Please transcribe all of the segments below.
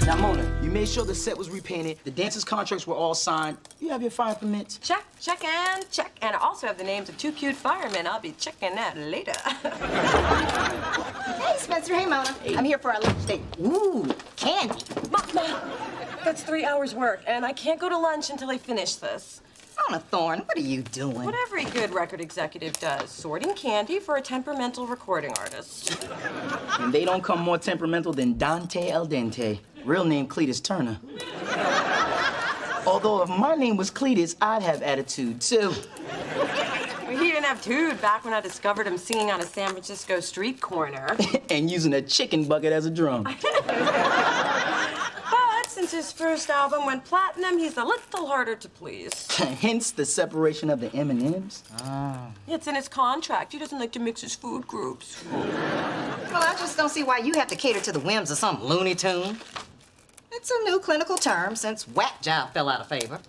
Now, Mona, you made sure the set was repainted, the dancers' contracts were all signed. You have your fire permits? Check, check, and check. And I also have the names of 2 cute firemen. I'll be checking that later. Hey, Spencer. Hey, Mona. Hey. I'm here for our lunch date. Ooh, candy. Mom, that's 3 hours work, and I can't go to lunch until I finish this. Mona Thorne, what are you doing? What every good record executive does, sorting candy for a temperamental recording artist. And they don't come more temperamental than Dante El Dente, real name Cletus Turner. Although if my name was Cletus, I'd have attitude, too. He didn't have tude back when I discovered him singing on a San Francisco street corner. And using a chicken bucket as a drum. But since his first album went platinum, he's a little harder to please. Hence the separation of the M&Ms? It's in his contract. He doesn't like to mix his food groups. Well, I just don't see why you have to cater to the whims of some Looney Tune. It's a new clinical term since whack job fell out of favor.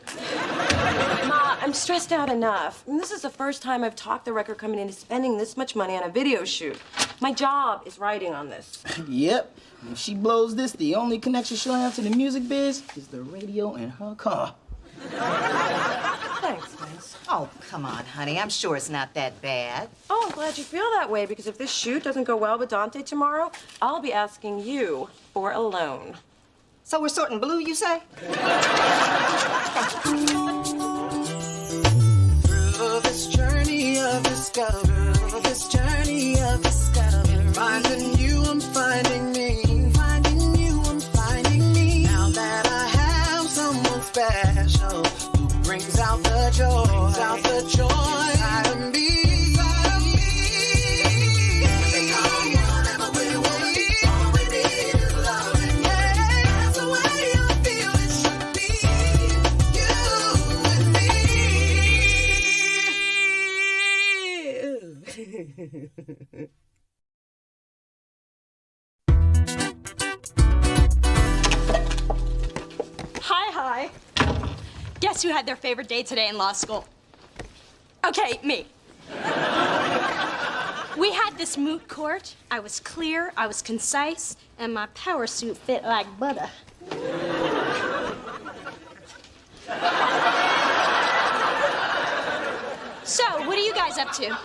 Ma, I'm stressed out enough. And this is the first time I've talked the record company into spending this much money on a video shoot. My job is writing on this. Yep. If she blows this, the only connection she'll have to the music biz is the radio in her car. Thanks, Vince. Oh, come on, honey. I'm sure it's not that bad. Oh, I'm glad you feel that way, because if this shoot doesn't go well with Dante tomorrow, I'll be asking you for a loan. So we're sorting blue, you say? Through this journey of discovery, finding you, I'm finding me, finding you, I'm finding me. Now that I have someone special who brings out the joy, inside of me. Hi. Guess who had their favorite day today in law school? Okay, me. We had this moot court. I was clear, I was concise, and my power suit fit like butter. So, what are you guys up to?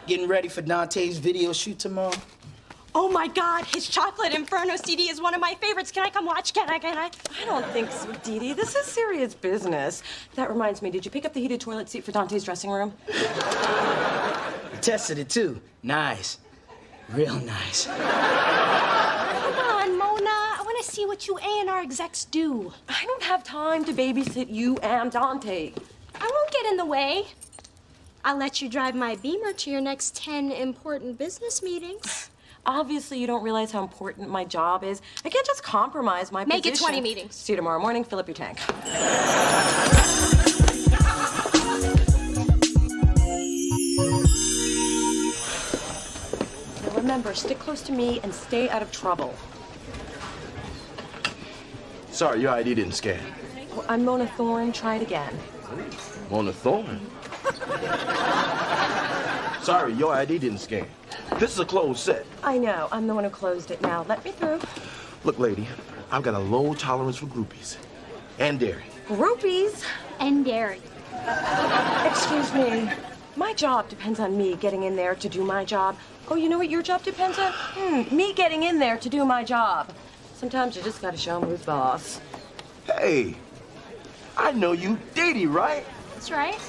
Getting ready for Dante's video shoot tomorrow. Oh my God, his Chocolate Inferno CD is one of my favorites. Can I come watch? Can I? I don't think so, Dee Dee. This is serious business. That reminds me, did you pick up the heated toilet seat for Dante's dressing room? I tested it too. Nice. Real nice. Come on, Mona. I want to see what you A&R execs do. I don't have time to babysit you and Dante. I won't get in the way. I'll let you drive my Beamer to your next 10 important business meetings. Obviously, you don't realize how important my job is. I can't just compromise my position. Make it 20 meetings. See you tomorrow morning. Fill up your tank. Now remember, stick close to me and stay out of trouble. Sorry, your ID didn't scan. Well, I'm Mona Thorne. Try it again. Mona Thorne? Sorry, your ID didn't scan. This is a closed set. I know. I'm the one who closed it now. Let me through. Look, lady, I've got a low tolerance for groupies. And dairy. Groupies? And dairy. Excuse me. My job depends on me getting in there to do my job. Oh, you know what your job depends on? Me getting in there to do my job. Sometimes you just gotta show 'em who's boss. Hey, I know you, Dee Dee, right? That's right.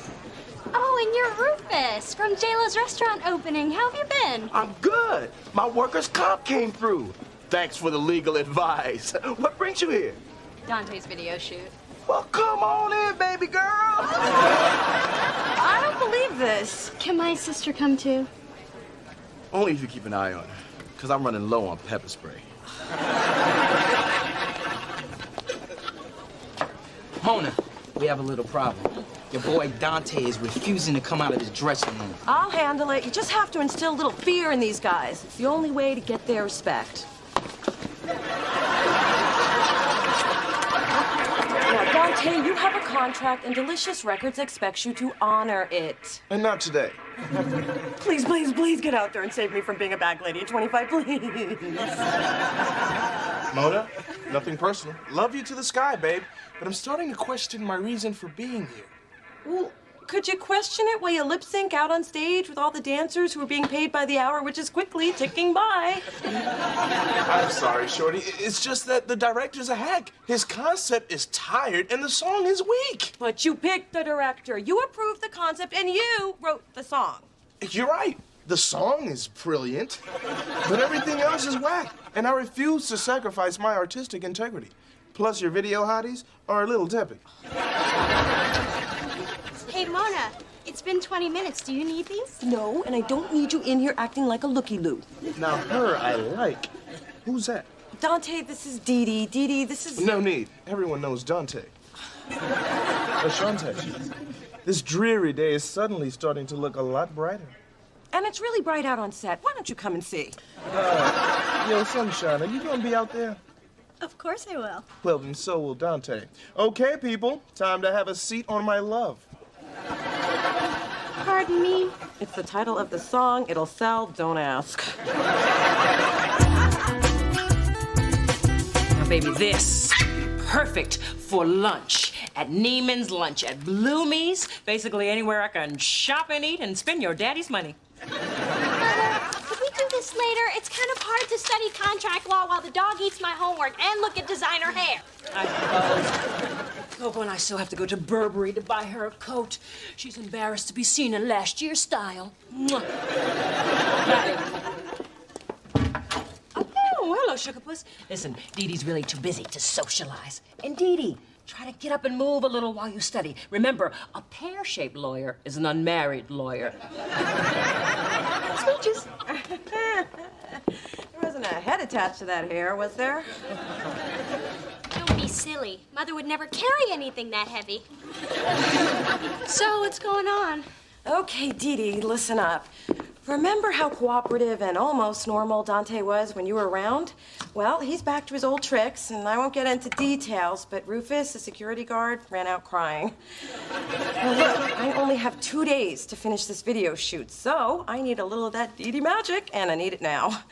Oh, and you're Rufus from JLo's restaurant opening. How have you been? I'm good. My workers' comp came through. Thanks for the legal advice. What brings you here? Dante's video shoot. Well, come on in, baby girl. I don't believe this. Can my sister come too? Only if you keep an eye on her, because I'm running low on pepper spray. Mona, we have a little problem. Your boy Dante is refusing to come out of his dressing room. I'll handle it. You just have to instill a little fear in these guys. It's the only way to get their respect. Now, Dante, you have a contract, and Delicious Records expects you to honor it. And not today. Please, please, please get out there and save me from being a bag lady at 25, please. Mona? Nothing personal. Love you to the sky, babe. But I'm starting to question my reason for being here. Well, could you question it while you lip sync out on stage with all the dancers who are being paid by the hour, which is quickly ticking by? I'm sorry, Shorty. It's just that the director's a hack. His concept is tired and the song is weak. But you picked the director. You approved the concept and you wrote the song. You're right. The song is brilliant, but everything else is whack. And I refuse to sacrifice my artistic integrity. Plus, your video hotties are a little tepid. Hey, Mona, it's been 20 minutes. Do you need these? No, and I don't need you in here acting like a looky-loo. Now, her I like. Who's that? Dante, this is Dee Dee. Dee Dee, this is... No need. Everyone knows Dante. Ashante, this dreary day is suddenly starting to look a lot brighter. And it's really bright out on set. Why don't you come and see? Yo, Sunshine, are you gonna be out there? Of course I will. Well, then so will Dante. Okay, people, time to have a seat on my love. Pardon me? It's the title of the song. It'll sell. Don't ask. Now, baby, this perfect for lunch. At Neiman's Lunch, at Bloomie's, basically anywhere I can shop and eat and spend your daddy's money. Could we do this later? It's kind of hard to study contract law while the dog eats my homework and look at designer hair. I suppose. Coco and I still have to go to Burberry to buy her a coat. She's embarrassed to be seen in last year's style. Mwah. Oh, hello, Sugar Puss. Listen, Dee Dee's really too busy to socialize. And Dee Dee, try to get up and move a little while you study. Remember, a pear-shaped lawyer is an unmarried lawyer. Smooches. There wasn't a head attached to that hair, was there? Don't be silly. Mother would never carry anything that heavy. So, what's going on? Okay, Dee Dee, listen up. Remember how cooperative and almost normal Dante was when you were around? Well, he's back to his old tricks, and I won't get into details, but Rufus, the security guard, ran out crying. Well, look, I only have 2 days to finish this video shoot, so I need a little of that Dee Dee magic, and I need it now.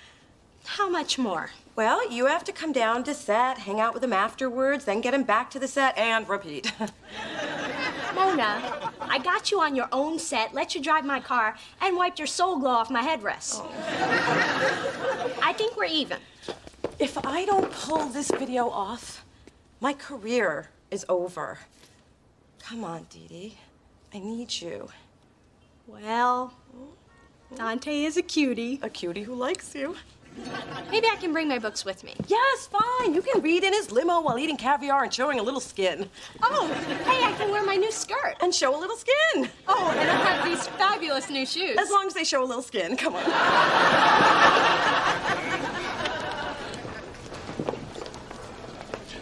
How much more? Well, you have to come down to set, hang out with him afterwards, then get him back to the set, and repeat. Mona, I got you on your own set, let you drive my car, and wiped your soul glow off my headrest. Oh. I think we're even. If I don't pull this video off, my career is over. Come on, Dee Dee. I need you. Well, Dante is a cutie. A cutie who likes you. Maybe I can bring my books with me. Yes, fine. You can read in his limo while eating caviar and showing a little skin. Oh, hey, I can wear my new skirt. And show a little skin. Oh, and I have these fabulous new shoes. As long as they show a little skin. Come on.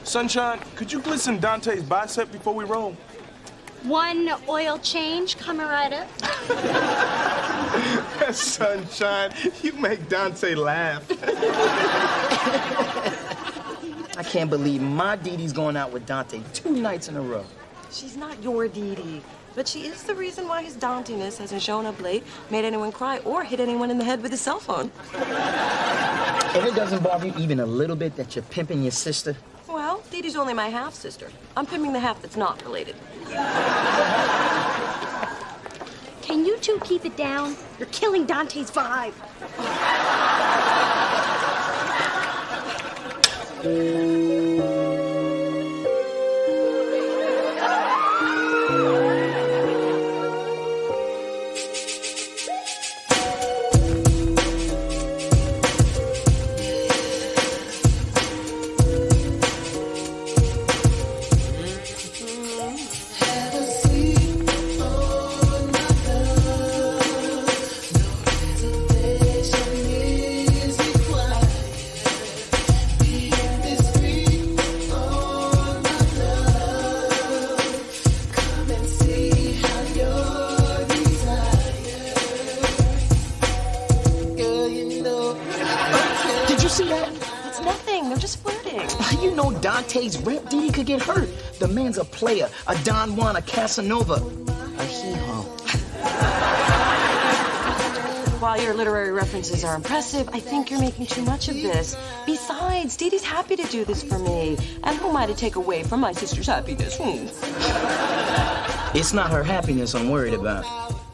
Sunshine, could you glisten Dante's bicep before we roll? One oil change, coming right up. Sunshine, you make Dante laugh. I can't believe my Dee Dee's going out with Dante 2 nights in a row. She's not your Dee Dee, but she is the reason why his Dantiness hasn't shown up late, made anyone cry, or hit anyone in the head with his cell phone. And it doesn't bother you even a little bit that you're pimping your sister? Well, Dee Dee's only my half-sister. I'm pimping the half that's not related. Can you two keep it down? You're killing Dante's vibe. Dante's rep, Dee Dee could get hurt. The man's a player, a Don Juan, a Casanova, a hee-haw. while your literary references are impressive, I think you're making too much of this. Besides, Dee Dee's happy to do this for me. And who am I to take away from my sister's happiness? It's not her happiness I'm worried about.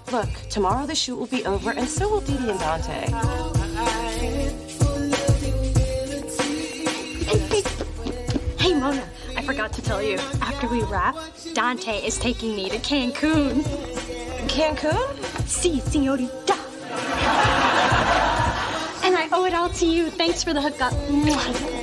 Look, tomorrow the shoot will be over, and so will Dee Dee and Dante. Hey, Mona, I forgot to tell you. After we wrap, Dante is taking me to Cancun. Cancun? Si, señorita. And I owe it all to you. Thanks for the hookup. Mwah.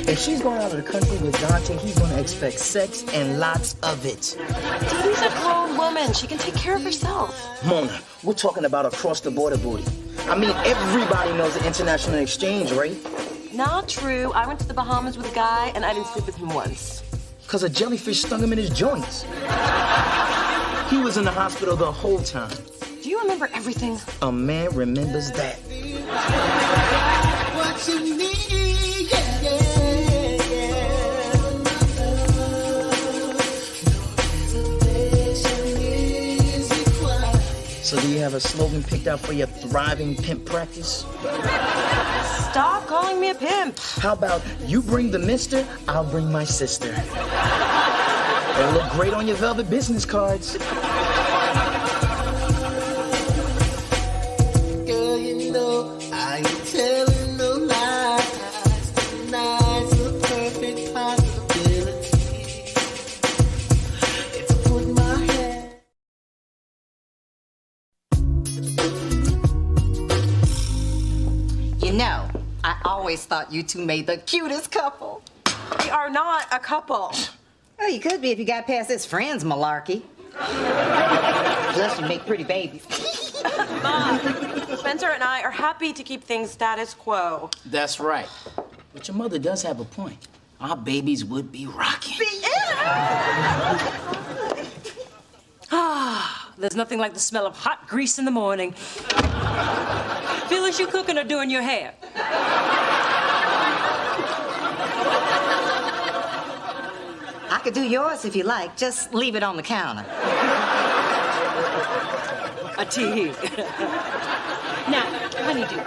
If she's going out of the country with Dante, he's gonna expect sex and lots of it. Dee Dee's a grown woman. She can take care of herself. Mona, we're talking about across-the-border booty. I mean, everybody knows the international exchange rate. Not true. I went to the Bahamas with a guy, and I didn't sleep with him once. Because a jellyfish stung him in his joints. He was in the hospital the whole time. Do you remember everything? A man remembers that. What you need, yeah, yeah. So do you have a slogan picked out for your thriving pimp practice? Stop calling me a pimp. How about you bring the mister, I'll bring my sister. It'll look great on your velvet business cards. Girl, you know I ain't telling no lies. Tonight's a perfect possibility. If I put my head. You know, I always thought you two made the cutest couple. We are not a couple. Oh, you could be if you got past this friends malarkey. Plus, you make pretty babies. Mom, Spencer and I are happy to keep things status quo. That's right. But your mother does have a point. Our babies would be rocking. There's nothing like the smell of hot grease in the morning. Phyllis, you cooking or doing your hair? I could do yours if you like. Just leave it on the counter. A tea. Now, honeydew,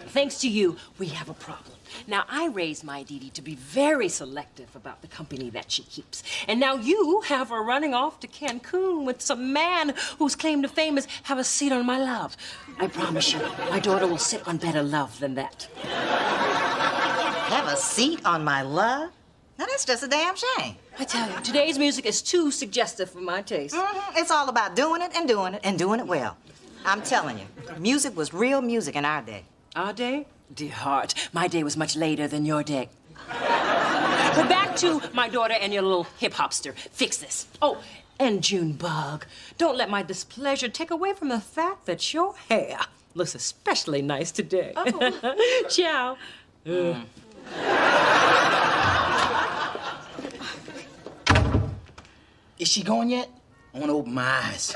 thanks to you, we have a problem. Now, I raised my Dee Dee to be very selective about the company that she keeps. And now you have her running off to Cancun with some man whose claim to fame is have a seat on my love. I promise you, my daughter will sit on better love than that. Have a seat on my love? Now, that's just a damn shame. I tell you, today's music is too suggestive for my taste. It's all about doing it and doing it and doing it well. I'm telling you, music was real music in our day. Our day? Dear heart, my day was much later than your day. But back to my daughter and your little hip-hopster. Fix this. Oh, and Junebug, don't let my displeasure take away from the fact that your hair looks especially nice today. Oh. Ciao. Is she going yet? I want to open my eyes.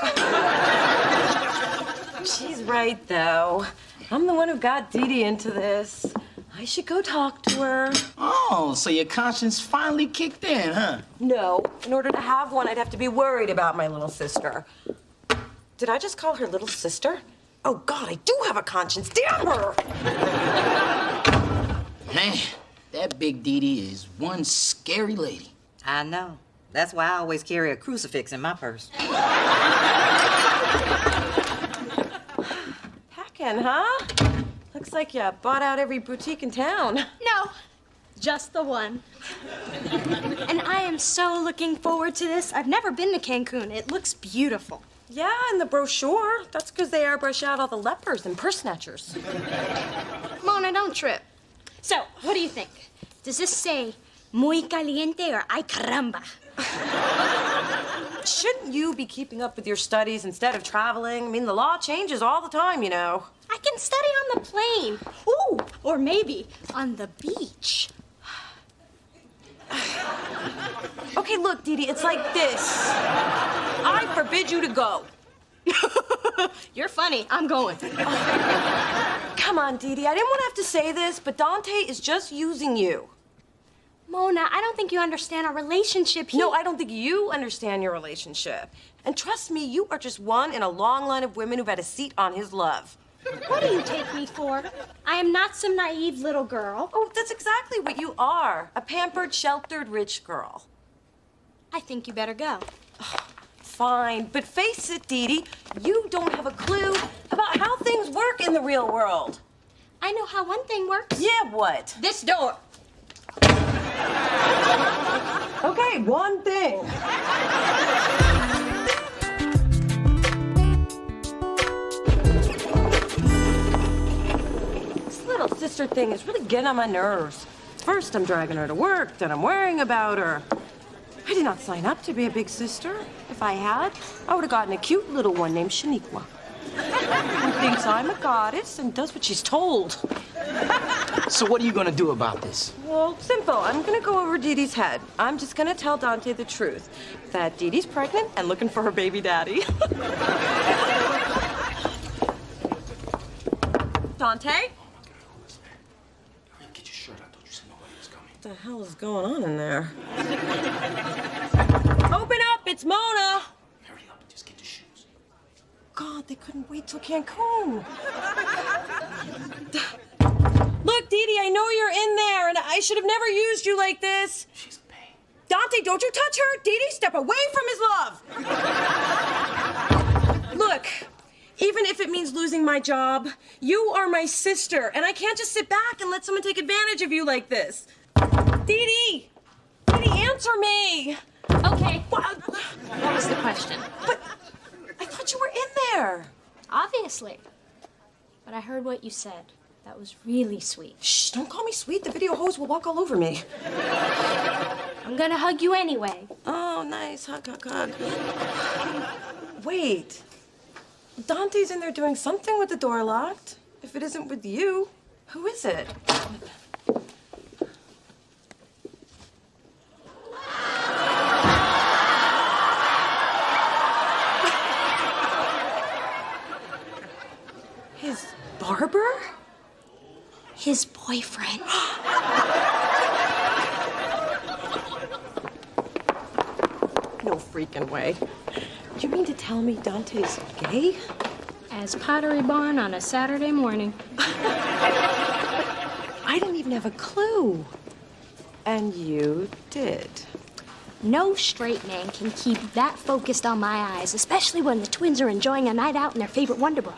She's right, though. I'm the one who got Dee Dee into this. I should go talk to her. Oh, so your conscience finally kicked in, huh? No. In order to have one, I'd have to be worried about my little sister. Did I just call her little sister? Oh, God, I do have a conscience. Damn her! Man, that big Dee Dee is one scary lady. I know. That's why I always carry a crucifix in my purse. Packing, huh? Looks like you bought out every boutique in town. No, just the one. And I am so looking forward to this. I've never been to Cancun. It looks beautiful. Yeah, in the brochure. That's because they airbrush out all the lepers and purse snatchers. Mona, don't trip. So, what do you think? Does this say muy caliente or ay caramba? Shouldn't you be keeping up with your studies instead of traveling? I mean, the law changes all the time, you know. I can study on the plane. Ooh, or maybe on the beach. Okay, look, Dee Dee, it's like this. I forbid you to go. You're funny. I'm going. Come Come on, Dee Dee. I didn't want to have to say this, but Dante is just using you. Mona, I don't think you understand our relationship. No, I don't think you understand your relationship. And trust me, you are just one in a long line of women who've had a seat on his love. What do you take me for? I am not some naive little girl. Oh, that's exactly what you are. A pampered, sheltered, rich girl. I think you better go. Fine, but face it, Dee Dee, you don't have a clue about how things work in the real world. I know how one thing works. Yeah, what? This door. Okay, one thing. This little sister thing is really getting on my nerves. First, I'm dragging her to work, then I'm worrying about her. I did not sign up to be a big sister. If I had, I would have gotten a cute little one named Shaniqua. Who thinks I'm a goddess and does what she's told. So what are you gonna do about this? Well, simple. I'm gonna go over Dee Dee's head. I'm just gonna tell Dante the truth. That Dee Dee's pregnant and looking for her baby daddy. Dante? Get your shirt out. Don't you say nobody was coming. What the hell is going on in there? Open up! It's Mona! Hurry up and just get your shoes. God, they couldn't wait till Cancun. Look, Dee Dee, I know you're in there, and I should have never used you like this. She's a pain. Dante, don't you touch her! Dee Dee, step away from his love! Look, even if it means losing my job, you are my sister, and I can't just sit back and let someone take advantage of you like this. Dee Dee! Dee Dee, answer me! Okay. What? What was the question? But I thought you were in there. Obviously. But I heard what you said. That was really sweet. Shh, don't call me sweet. The video hose will walk all over me. I'm gonna hug you anyway. Oh, nice. Hug, hug, hug. Wait. Dante's in there doing something with the door locked. If it isn't with you, who is it? His barber? His boyfriend. No freaking way. You mean to tell me Dante's gay? As Pottery Barn on a Saturday morning. I didn't even have a clue. And you did. No straight man can keep that focused on my eyes, especially when the twins are enjoying a night out in their favorite Wonder Bra.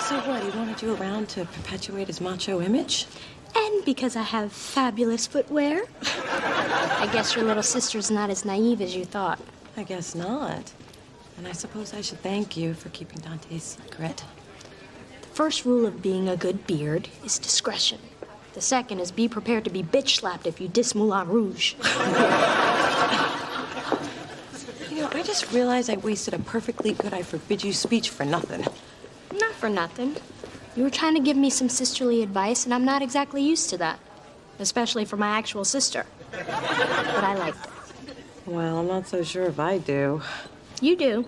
So what, he wanted you around to perpetuate his macho image? And because I have fabulous footwear. I guess your little sister's not as naive as you thought. I guess not. And I suppose I should thank you for keeping Dante's secret. The first rule of being a good beard is discretion. The second is be prepared to be bitch slapped if you diss Moulin Rouge. You know, I just realized I wasted a perfectly good I forbid you speech for nothing. Not for nothing. You were trying to give me some sisterly advice, and I'm not exactly used to that. Especially for my actual sister. But I liked it. Well, I'm not so sure if I do. You do.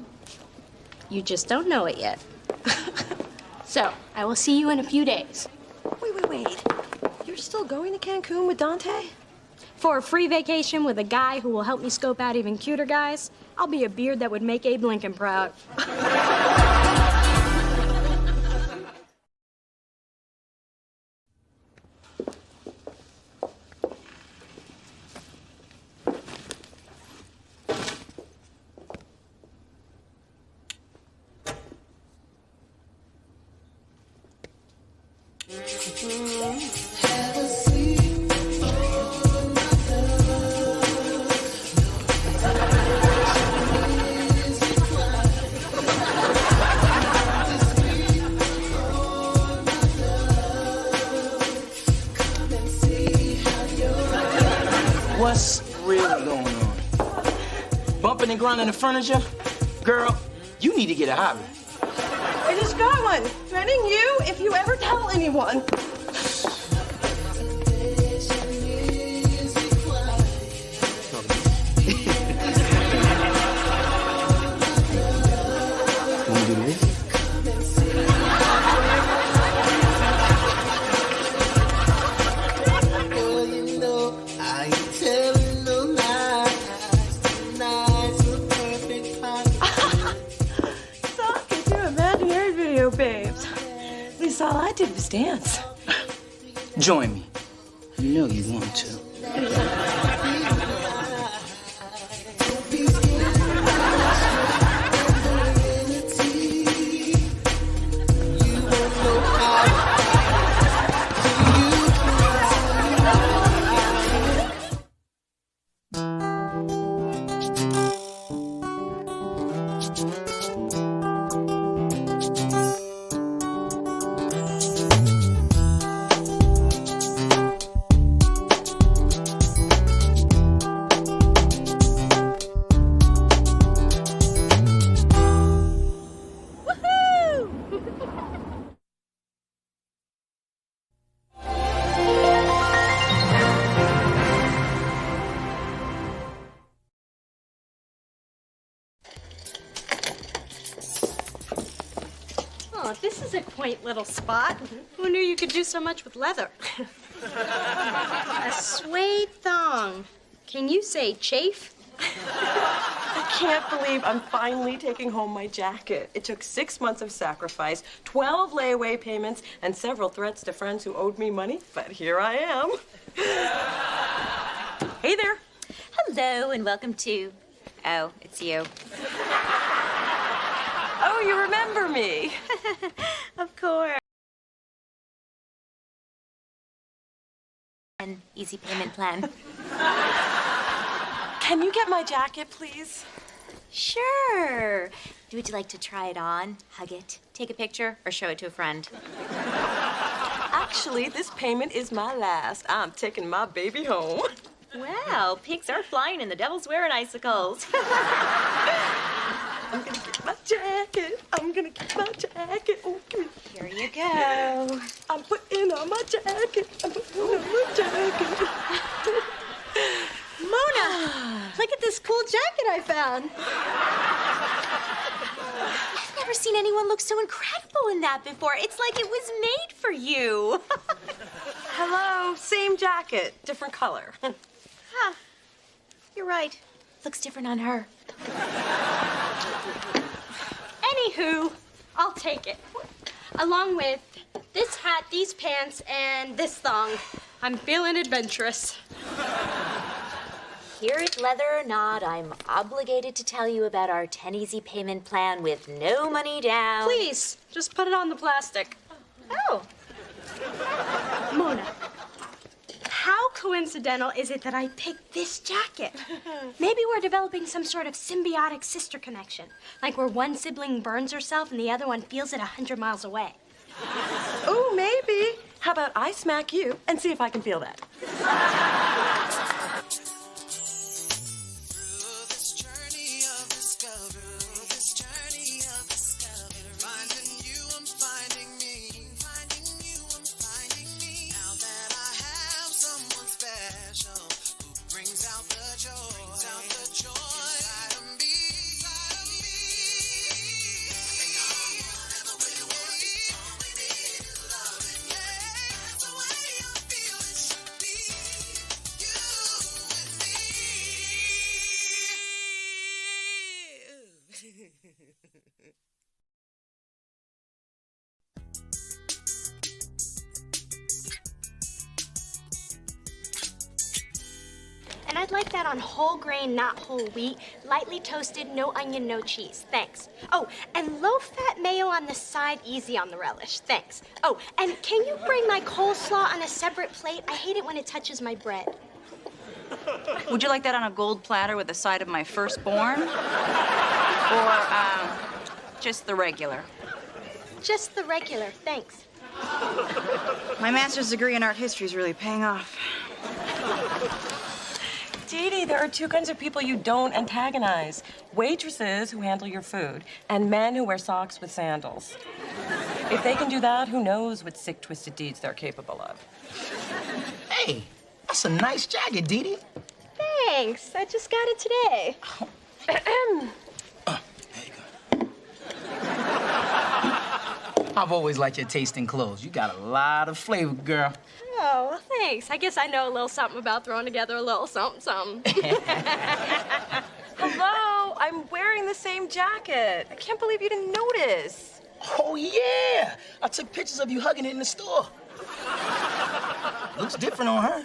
You just don't know it yet. So, I will see you in a few days. Wait. You're still going to Cancun with Dante? For a free vacation with a guy who will help me scope out even cuter guys, I'll be a beard that would make Abe Lincoln proud. What's really going on? Bumping and grinding the furniture? Girl, you need to get a hobby. I just got one. Threatening you if you ever tell anyone. Wanna do this? dance. Join me. You know you want to. Oh, this is a quaint little spot. Who knew you could do so much with leather? A suede thong. Can you say chafe? I can't believe I'm finally taking home my jacket. It took 6 months of sacrifice, 12 layaway payments, and several threats to friends who owed me money, but here I am. Hey there. Hello and welcome to... Oh, it's you. Oh, you remember me. Of course. An easy payment plan. Can you get my jacket, please? Sure. Would you like to try it on, hug it, take a picture, or show it to a friend? Actually, this payment is my last. I'm taking my baby home. Wow, pigs are flying and the devil's wearing icicles. I'm gonna get my jacket. I'm gonna get my jacket. Oh, give me. Here you go. I'm putting on my jacket. I'm putting on my jacket. Mona, look at this cool jacket I found. I've never seen anyone look so incredible in that before. It's like it was made for you. Hello, same jacket, different color. Huh. You're right. Looks different on her. Anywho, I'll take it. Along with this hat, these pants, and this thong. I'm feeling adventurous. Hear it leather or not, I'm obligated to tell you about our 10 easy payment plan with no money down. Please, just put it on the plastic. Oh. Mona, how coincidental is it that I picked this jacket? Maybe we're developing some sort of symbiotic sister connection. Like where one sibling burns herself and the other one feels it 100 miles away. Oh, maybe. How about I smack you and see if I can feel that? And I'd like that on whole grain, not whole wheat, lightly toasted, no onion, no cheese. Thanks. Oh, and low-fat mayo on the side, easy on the relish. Thanks. Oh, and can you bring my coleslaw on a separate plate? I hate it when it touches my bread. Would you like that on a gold platter with a side of my firstborn? Or, just the regular? Just the regular, thanks. My master's degree in art history is really paying off. Dee Dee, there are two kinds of people you don't antagonize. Waitresses who handle your food, and men who wear socks with sandals. If they can do that, who knows what sick, twisted deeds they're capable of. Hey, that's a nice jacket, Dee Dee. Thanks. I just got it today. There you go. I've always liked your taste in clothes. You got a lot of flavor, girl. Oh, well, thanks. I guess I know a little something about throwing together a little something, something. Hello, I'm wearing the same jacket. I can't believe you didn't notice. Oh, yeah. I took pictures of you hugging it in the store. Looks different on her.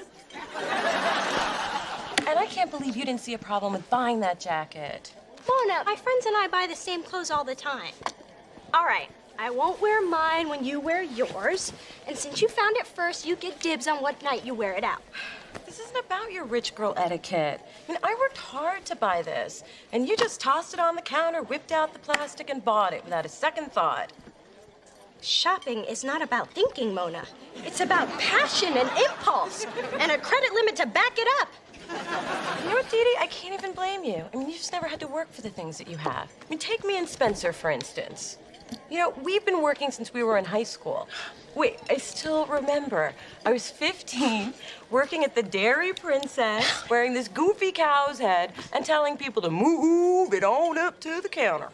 And I can't believe you didn't see a problem with buying that jacket. Mona, my friends and I buy the same clothes all the time. All right, I won't wear mine when you wear yours. And since you found it first, you get dibs on what night you wear it out. This isn't about your rich girl etiquette. I mean, I worked hard to buy this, and you just tossed it on the counter, whipped out the plastic, and bought it without a second thought. Shopping is not about thinking, Mona. It's about passion and impulse, and a credit limit to back it up. You know what, Dee Dee? I can't even blame you. I mean, you just never had to work for the things that you have. I mean, take me and Spencer, for instance. You know, we've been working since we were in high school. Wait, I still remember. I was 15, working at the Dairy Princess, wearing this goofy cow's head, and telling people to move it on up to the counter.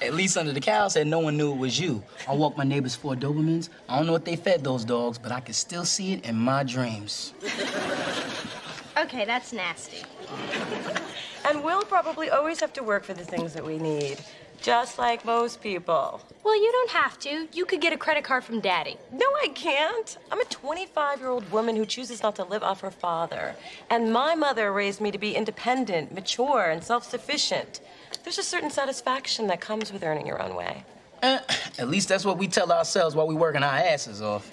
At least under the cow's head, no one knew it was you. I walked my neighbors 4 Dobermans. I don't know what they fed those dogs, but I can still see it in my dreams. Okay, that's nasty. And we'll probably always have to work for the things that we need, just like most people. Well, you don't have to. You could get a credit card from Daddy. No, I can't. I'm a 25-year-old woman who chooses not to live off her father. And my mother raised me to be independent, mature, and self-sufficient. There's a certain satisfaction that comes with earning your own way. At least that's what we tell ourselves while we working our asses off.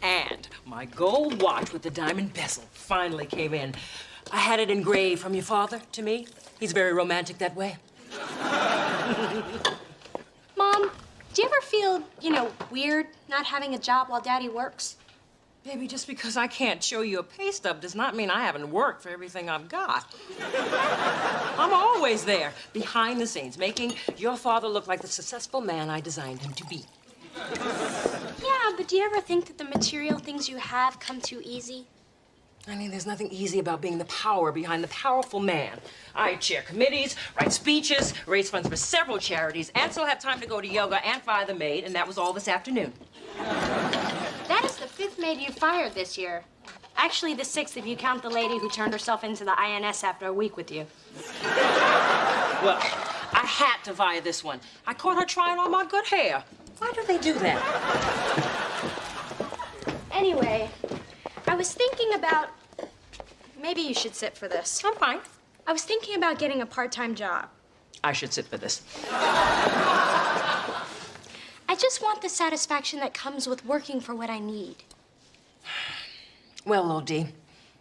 And my gold watch with the diamond bezel finally came in. I had it engraved from your father to me. He's very romantic that way. Mom, do you ever feel, weird not having a job while Daddy works? Baby, just because I can't show you a pay stub does not mean I haven't worked for everything I've got. I'm always there, behind the scenes, making your father look like the successful man I designed him to be. Yeah, but do you ever think that the material things you have come too easy? I mean, there's nothing easy about being the power behind the powerful man. I chair committees, write speeches, raise funds for several charities, and still have time to go to yoga and fire the maid, and that was all this afternoon. That is the 5th maid you fired this year. Actually, the 6th if you count the lady who turned herself into the INS after a week with you. Well, I had to fire this one. I caught her trying on my good hair. Why do they do that? Anyway, I was thinking about... Maybe you should sit for this. I'm fine. I was thinking about getting a part-time job. I should sit for this. I just want the satisfaction that comes with working for what I need. Well, O.D.,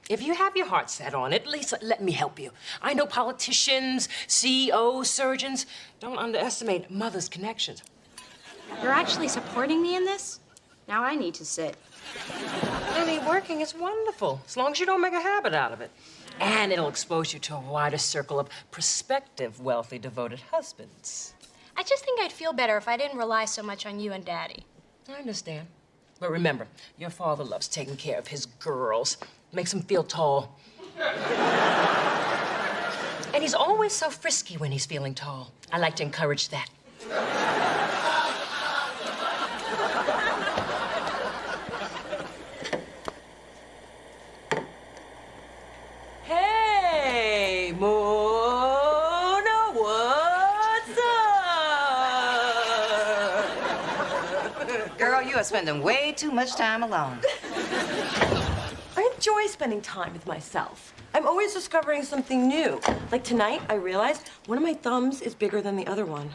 if you have your heart set on it, at least let me help you. I know politicians, CEOs, surgeons. Don't underestimate Mother's connections. You're actually supporting me in this? Now I need to sit. Lily, working is wonderful, as long as you don't make a habit out of it. And it'll expose you to a wider circle of prospective, wealthy, devoted husbands. I just think I'd feel better if I didn't rely so much on you and Daddy. I understand. But remember, your father loves taking care of his girls. Makes him feel tall. And he's always so frisky when he's feeling tall. I like to encourage that. Hey, Mona, what's up? Girl, you are spending way too much time alone. I enjoy spending time with myself. I'm always discovering something new. Like tonight, I realized one of my thumbs is bigger than the other one.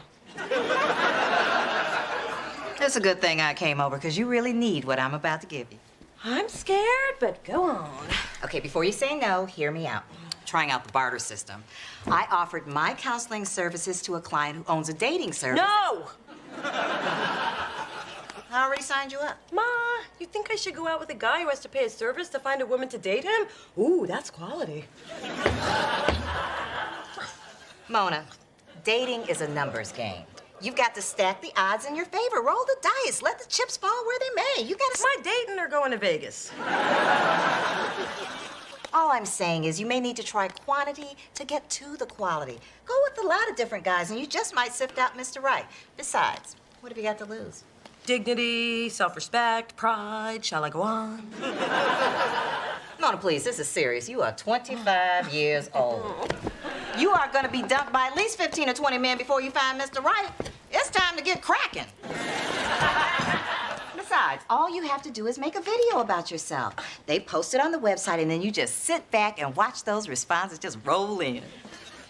It's a good thing I came over, because you really need what I'm about to give you. I'm scared, but go on. Okay, before you say no, hear me out. Trying out the barter system. I offered my counseling services to a client who owns a dating service. No! I already signed you up. Ma, you think I should go out with a guy who has to pay a service to find a woman to date him? Ooh, that's quality. Mona, dating is a numbers game. You've got to stack the odds in your favor. Roll the dice. Let the chips fall where they may. You gotta... Am I dating or going to Vegas? All I'm saying is you may need to try quantity to get to the quality. Go with a lot of different guys and you just might sift out Mr. Right. Besides, what have you got to lose? Dignity, self-respect, pride. Shall I go on? Mona, please, this is serious. You are 25 years old. You are gonna be dumped by at least 15 or 20 men before you find Mr. Right. It's time to get cracking. Besides, all you have to do is make a video about yourself. They post it on the website, and then you just sit back and watch those responses just roll in.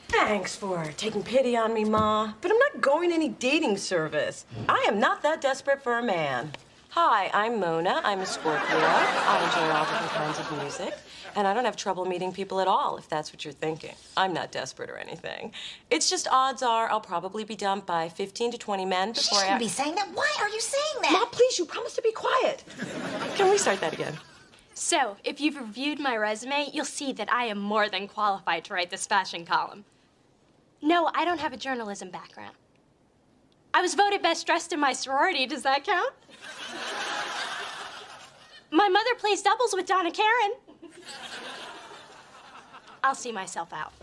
Thanks for taking pity on me, Ma. But I'm not going to any dating service. I am not that desperate for a man. Hi, I'm Mona. I'm a Scorpio. I enjoy all different kinds of music. And I don't have trouble meeting people at all, if that's what you're thinking. I'm not desperate or anything. It's just odds are I'll probably be dumped by 15 to 20 men before You shouldn't be saying that. Why are you saying that? Ma, please, you promised to be quiet. Can we start that again? So, if you've reviewed my resume, you'll see that I am more than qualified to write this fashion column. No, I don't have a journalism background. I was voted best dressed in my sorority. Does that count? My mother plays doubles with Donna Karen. I'll see myself out.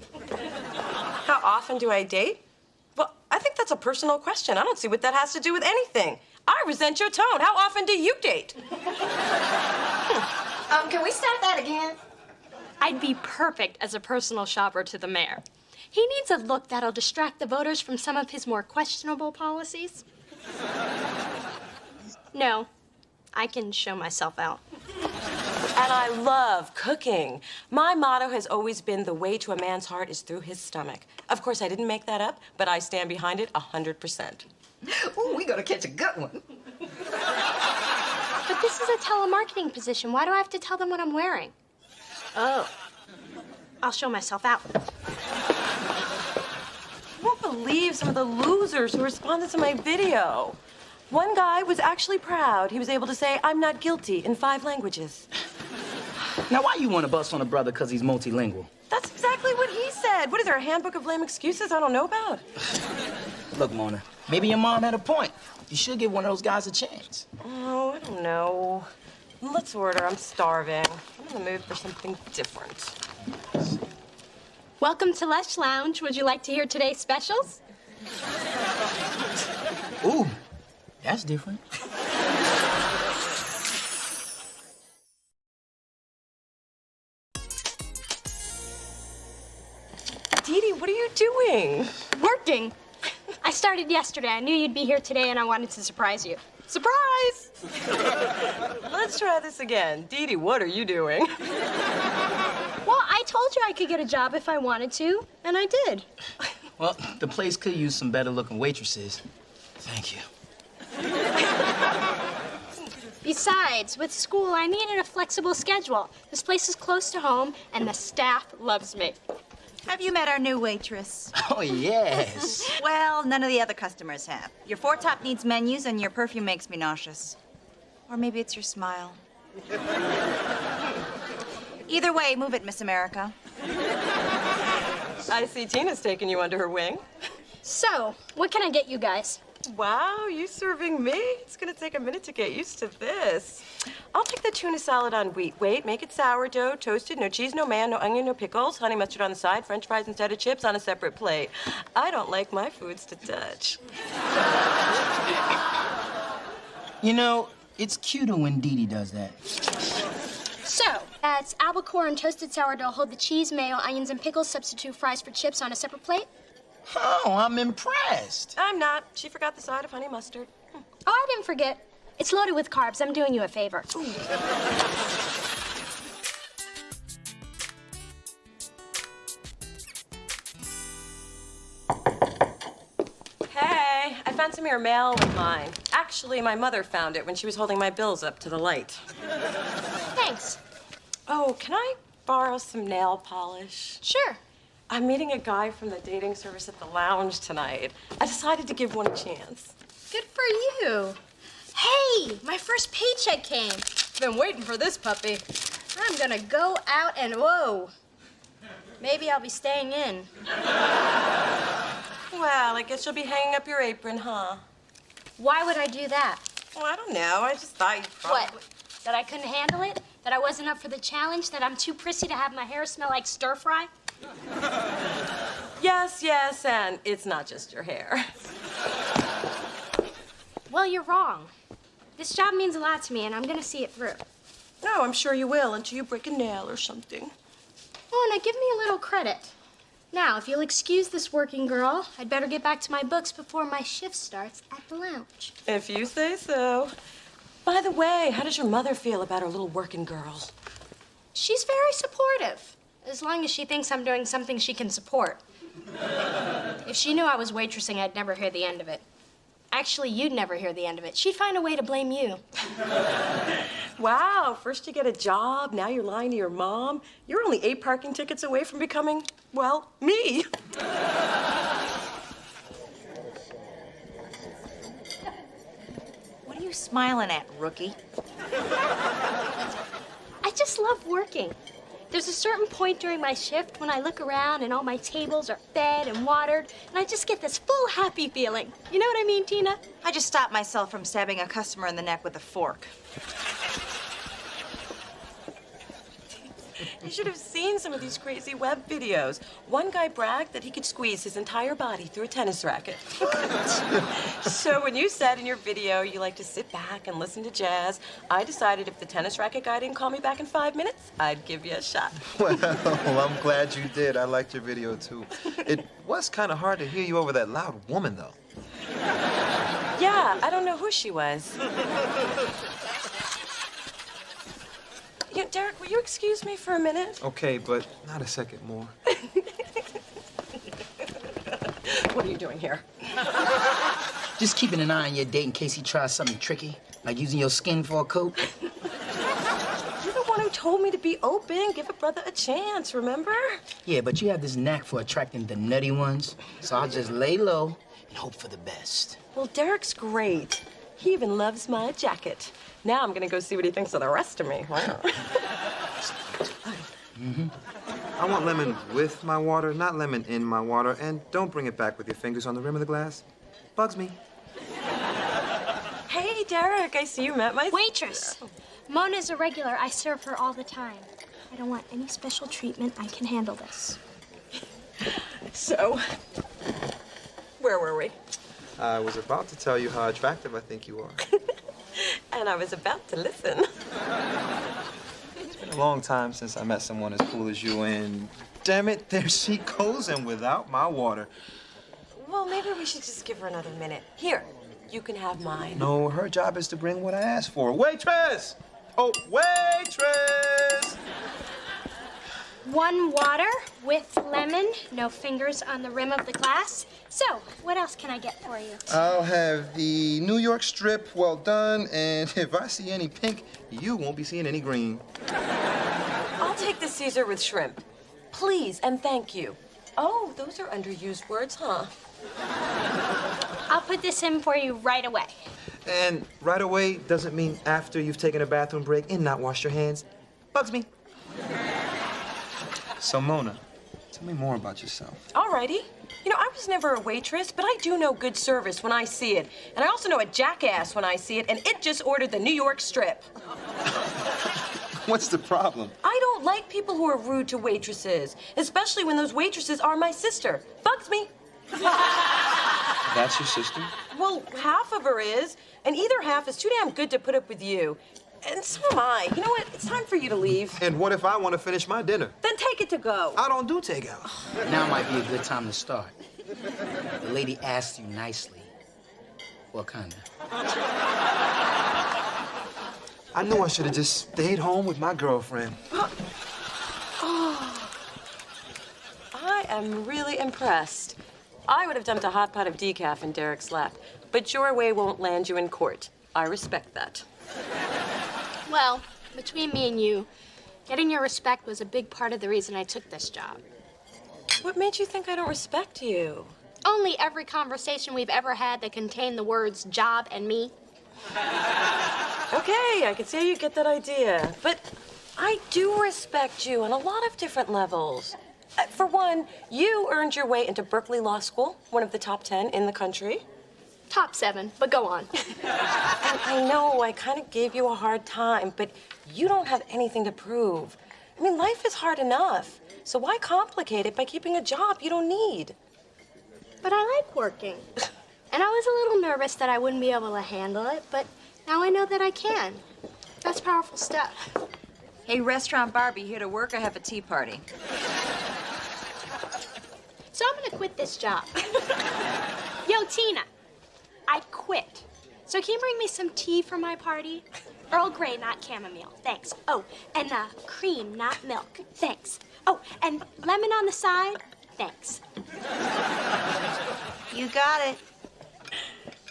How often do I date? Well, I think that's a personal question. I don't see what that has to do with anything. I resent your tone. How often do you date? Can we start that again? I'd be perfect as a personal shopper to the mayor. He needs a look that'll distract the voters from some of his more questionable policies. No, I can show myself out. And I love cooking. My motto has always been the way to a man's heart is through his stomach. Of course, I didn't make that up, but I stand behind it 100%. Ooh, we gonna catch a good one. But this is a telemarketing position. Why do I have to tell them what I'm wearing? Oh, I'll show myself out. I won't believe some of the losers who responded to my video. One guy was actually proud. He was able to say, "I'm not guilty" in 5 languages. Now, why you want to bust on a brother because he's multilingual? That's exactly what he said. What is there, a handbook of lame excuses I don't know about? Look, Mona, maybe your mom had a point. You should give one of those guys a chance. Oh, I don't know. Let's order. I'm starving. I'm in the mood for something different. Welcome to Lush Lounge. Would you like to hear today's specials? Ooh, that's different. Dee Dee, what are you doing? Working. I started yesterday. I knew you'd be here today, and I wanted to surprise you. Surprise! Let's try this again. Dee Dee, what are you doing? Well, I told you I could get a job if I wanted to, and I did. Well, the place could use some better-looking waitresses. Thank you. Besides, with school, I needed a flexible schedule. This place is close to home, and the staff loves me. Have you met our new waitress? Oh, yes. Well, none of the other customers have. Your 4 top needs menus, and your perfume makes me nauseous. Or maybe it's your smile. Either way, move it, Miss America. I see Tina's taking you under her wing. So, what can I get you guys? Wow, you serving me? It's gonna take a minute to get used to this. I'll take the tuna salad on wheat. Wait, make it sourdough, toasted, no cheese, no mayo, no onion, no pickles, honey mustard on the side, french fries instead of chips on a separate plate. I don't like my foods to touch. You know, it's cuter when Dee Dee does that. So, that's albacore and toasted sourdough. Hold the cheese, mayo, onions, and pickles. Substitute fries for chips on a separate plate. Oh, I'm impressed. I'm not. She forgot the side of honey mustard. Oh, I didn't forget. It's loaded with carbs. I'm doing you a favor. Hey, I found some of your mail with mine. Actually, my mother found it when she was holding my bills up to the light. Thanks. Oh, can I borrow some nail polish? Sure. I'm meeting a guy from the dating service at the lounge tonight. I decided to give one a chance. Good for you. Hey, my first paycheck came. Been waiting for this puppy. I'm gonna go out and whoa. Maybe I'll be staying in. Well, I guess you'll be hanging up your apron, huh? Why would I do that? Well, I don't know. I just thought you'd probably... What? That I couldn't handle it? That I wasn't up for the challenge? That I'm too prissy to have my hair smell like stir fry? Yes, yes, and it's not just your hair. Well, you're wrong. This job means a lot to me, and I'm gonna see it through. No, I'm sure you will until you break a nail or something. Oh, now give me a little credit. Now, if you'll excuse this working girl, I'd better get back to my books before my shift starts at the lounge. If you say so. By the way, how does your mother feel about her little working girl? She's very supportive, as long as she thinks I'm doing something she can support. If she knew I was waitressing, I'd never hear the end of it. Actually, you'd never hear the end of it. She'd find a way to blame you. Wow, first you get a job, now you're lying to your mom. You're only 8 parking tickets away from becoming, well, me. What are you smiling at, rookie? I just love working. There's a certain point during my shift when I look around and all my tables are fed and watered, and I just get this full happy feeling. You know what I mean, Tina? I just stopped myself from stabbing a customer in the neck with a fork. You should have seen some of these crazy web videos. One guy bragged that he could squeeze his entire body through a tennis racket. So when you said in your video you like to sit back and listen to jazz, I decided if the tennis racket guy didn't call me back in 5 minutes, I'd give you a shot. Well, I'm glad you did. I liked your video, too. It was kind of hard to hear you over that loud woman, though. Yeah, I don't know who she was. You know, Derek, will you excuse me for a minute? Okay, but not a second more. What are you doing here? Just keeping an eye on your date in case he tries something tricky, like using your skin for a coat. You're the one who told me to be open, give a brother a chance, remember? Yeah, but you have this knack for attracting the nutty ones, so I'll just lay low and hope for the best. Well, Derek's great. He even loves my jacket. Now I'm gonna go see what he thinks of the rest of me. Wow. I want lemon with my water, not lemon in my water. And don't bring it back with your fingers on the rim of the glass. Bugs me. Hey, Derek, I see you met my... Waitress! Mona's a regular. I serve her all the time. I don't want any special treatment. I can handle this. So, where were we? I was about to tell you how attractive I think you are. And I was about to listen. It's been a long time since I met someone as cool as you, and damn it, there she goes, and without my water. Well, maybe we should just give her another minute. Here, you can have mine. No, her job is to bring what I asked for. Waitress! Oh, waitress! 1 water with lemon, no fingers on the rim of the glass. So, what else can I get for you? I'll have the New York strip, well done, and if I see any pink, you won't be seeing any green. I'll take the Caesar with shrimp. Please and thank you. Oh, those are underused words, huh? I'll put this in for you right away. And right away doesn't mean after you've taken a bathroom break and not washed your hands. Bugs me. So, Mona, tell me more about yourself. Alrighty. You know, I was never a waitress, but I do know good service when I see it. And I also know a jackass when I see it, and it just ordered the New York strip. What's the problem? I don't like people who are rude to waitresses, especially when those waitresses are my sister. Bugs me. That's your sister? Well, half of her is, and either half is too damn good to put up with you. And so am I. You know what? It's time for you to leave. And what if I want to finish my dinner? Then take it to go. I don't do takeout. Now might be a good time to start. The lady asked you nicely. What kind of? I knew I should have just stayed home with my girlfriend. I am really impressed. I would have dumped a hot pot of decaf in Derek's lap, but your way won't land you in court. I respect that. Well, between me and you, getting your respect was a big part of the reason I took this job. What made you think I don't respect you? Only every conversation we've ever had that contained the words job and me. Okay, I can see how you get that idea, but I do respect you on a lot of different levels. For one, you earned your way into Berkeley Law School, one of the top 10 in the country. Top 7, but go on. And I know I kind of gave you a hard time, but you don't have anything to prove. I mean, life is hard enough, so why complicate it by keeping a job you don't need? But I like working. And I was a little nervous that I wouldn't be able to handle it, but now I know that I can. That's powerful stuff. Hey, Restaurant Barbie, here to work or have a tea party? So I'm gonna quit this job. Yo, Tina, I quit. So can you bring me some tea for my party? Earl Grey, not chamomile. Thanks. Oh, and cream, not milk. Thanks. Oh, and lemon on the side. Thanks. You got it.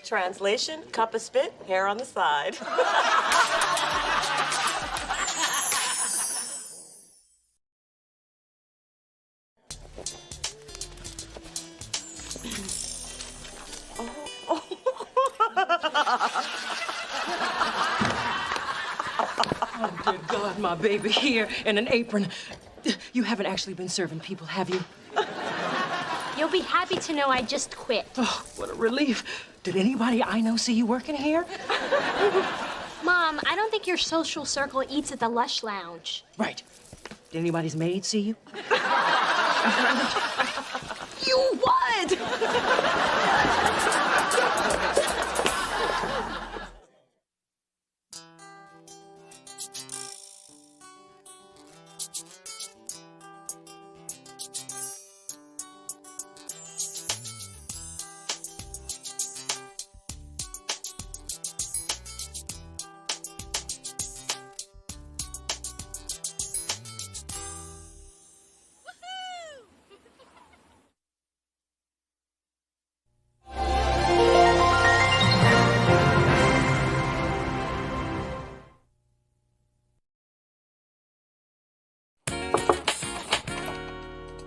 Translation, cup of spit, hair on the side. Oh, dear God, my baby here in an apron. You haven't actually been serving people, have you? You'll be happy to know I just quit. Oh, what a relief. Did anybody I know see you working here? Mom, I don't think your social circle eats at the Lush Lounge. Right. Did anybody's maid see you? You would!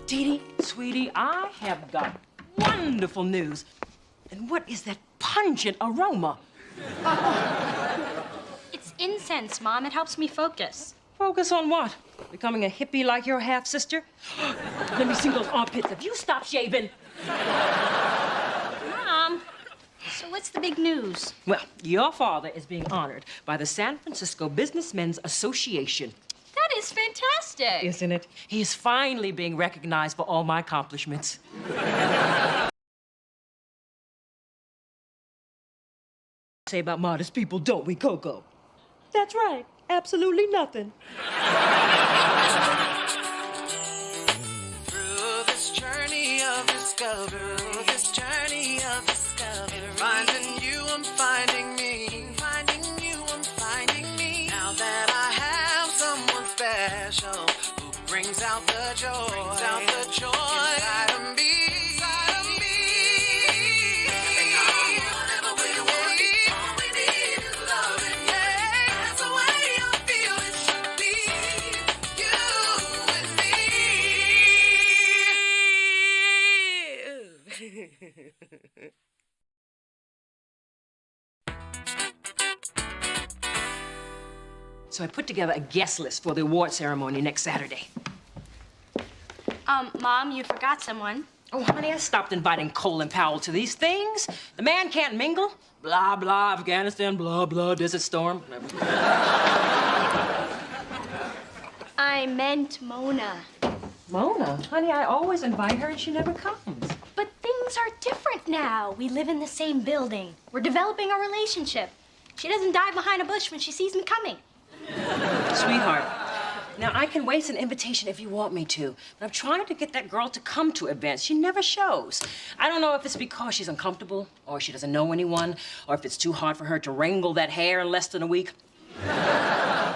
Dee Dee, sweetie, I have got wonderful news. And what is that pungent aroma? It's incense, Mom. It helps me focus. Focus on what? Becoming a hippie like your half-sister? Let me see those armpits. Have you stopped shaving? Mom, so what's the big news? Well, your father is being honored by the San Francisco Businessmen's Association. That is fantastic. Isn't it? He is finally being recognized for all my accomplishments. Say about modest people, don't we, Coco? That's right. Absolutely nothing. Through this journey of discovery, finding you, I'm finding me, finding you, I'm finding me. Now that I have someone special who brings out the joy, inside of me. So I put together a guest list for the award ceremony next Saturday. Mom, you forgot someone. Oh, honey, I stopped inviting Colin Powell to these things. The man can't mingle. Blah, blah, Afghanistan, blah, blah, Desert Storm. I meant Mona. Mona? Honey, I always invite her and she never comes. But things are different now. We live in the same building. We're developing a relationship. She doesn't dive behind a bush when she sees me coming. Sweetheart, now I can waste an invitation if you want me to, but I'm trying to get that girl to come to events. She never shows. I don't know if it's because she's uncomfortable, or she doesn't know anyone, or if it's too hard for her to wrangle that hair in less than a week.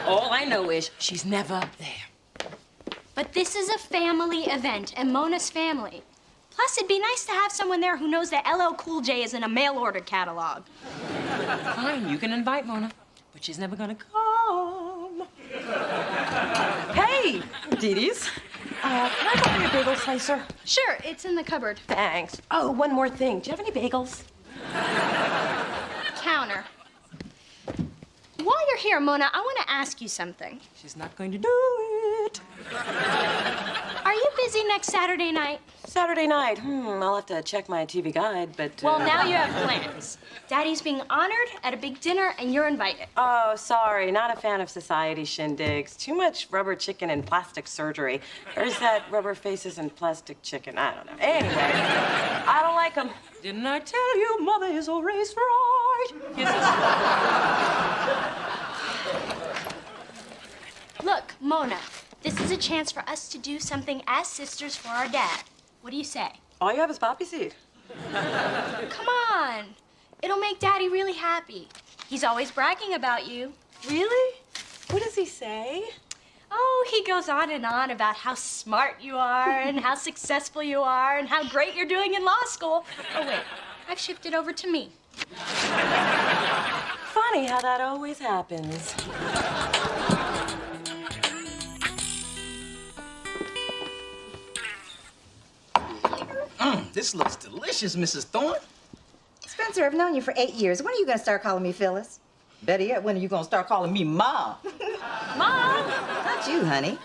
All I know is she's never there. But this is a family event, and Mona's family. Plus, it'd be nice to have someone there who knows that LL Cool J is in a mail-order catalog. Fine, you can invite Mona, but she's never gonna come. Hey, Dee Dee's. Can I borrow your bagel slicer? Sure, it's in the cupboard. Thanks. Oh, one more thing. Do you have any bagels? Counter. While you're here, Mona, I want to ask you something. She's not going to do it. Are you busy next Saturday night? Saturday night. I'll have to check my TV guide, but... Well, now you have plans. Daddy's being honored at a big dinner, and you're invited. Oh, sorry. Not a fan of society shindigs. Too much rubber chicken and plastic surgery. Or is that rubber faces and plastic chicken? I don't know. Anyway, I don't like them. Didn't I tell you Mother is always right? Look, Mona, this is a chance for us to do something as sisters for our dad. What do you say? All you have is poppy seed. Come on. It'll make Daddy really happy. He's always bragging about you. Really? What does he say? Oh, he goes on and on about how smart you are and how successful you are and how great you're doing in law school. Oh, wait. I've shifted over to me. Funny how that always happens. This looks delicious, Mrs. Thorne. Spencer, I've known you for 8 years. When are you gonna start calling me Phyllis? Better yet, when are you gonna start calling me Mom? Mom? Not you, honey.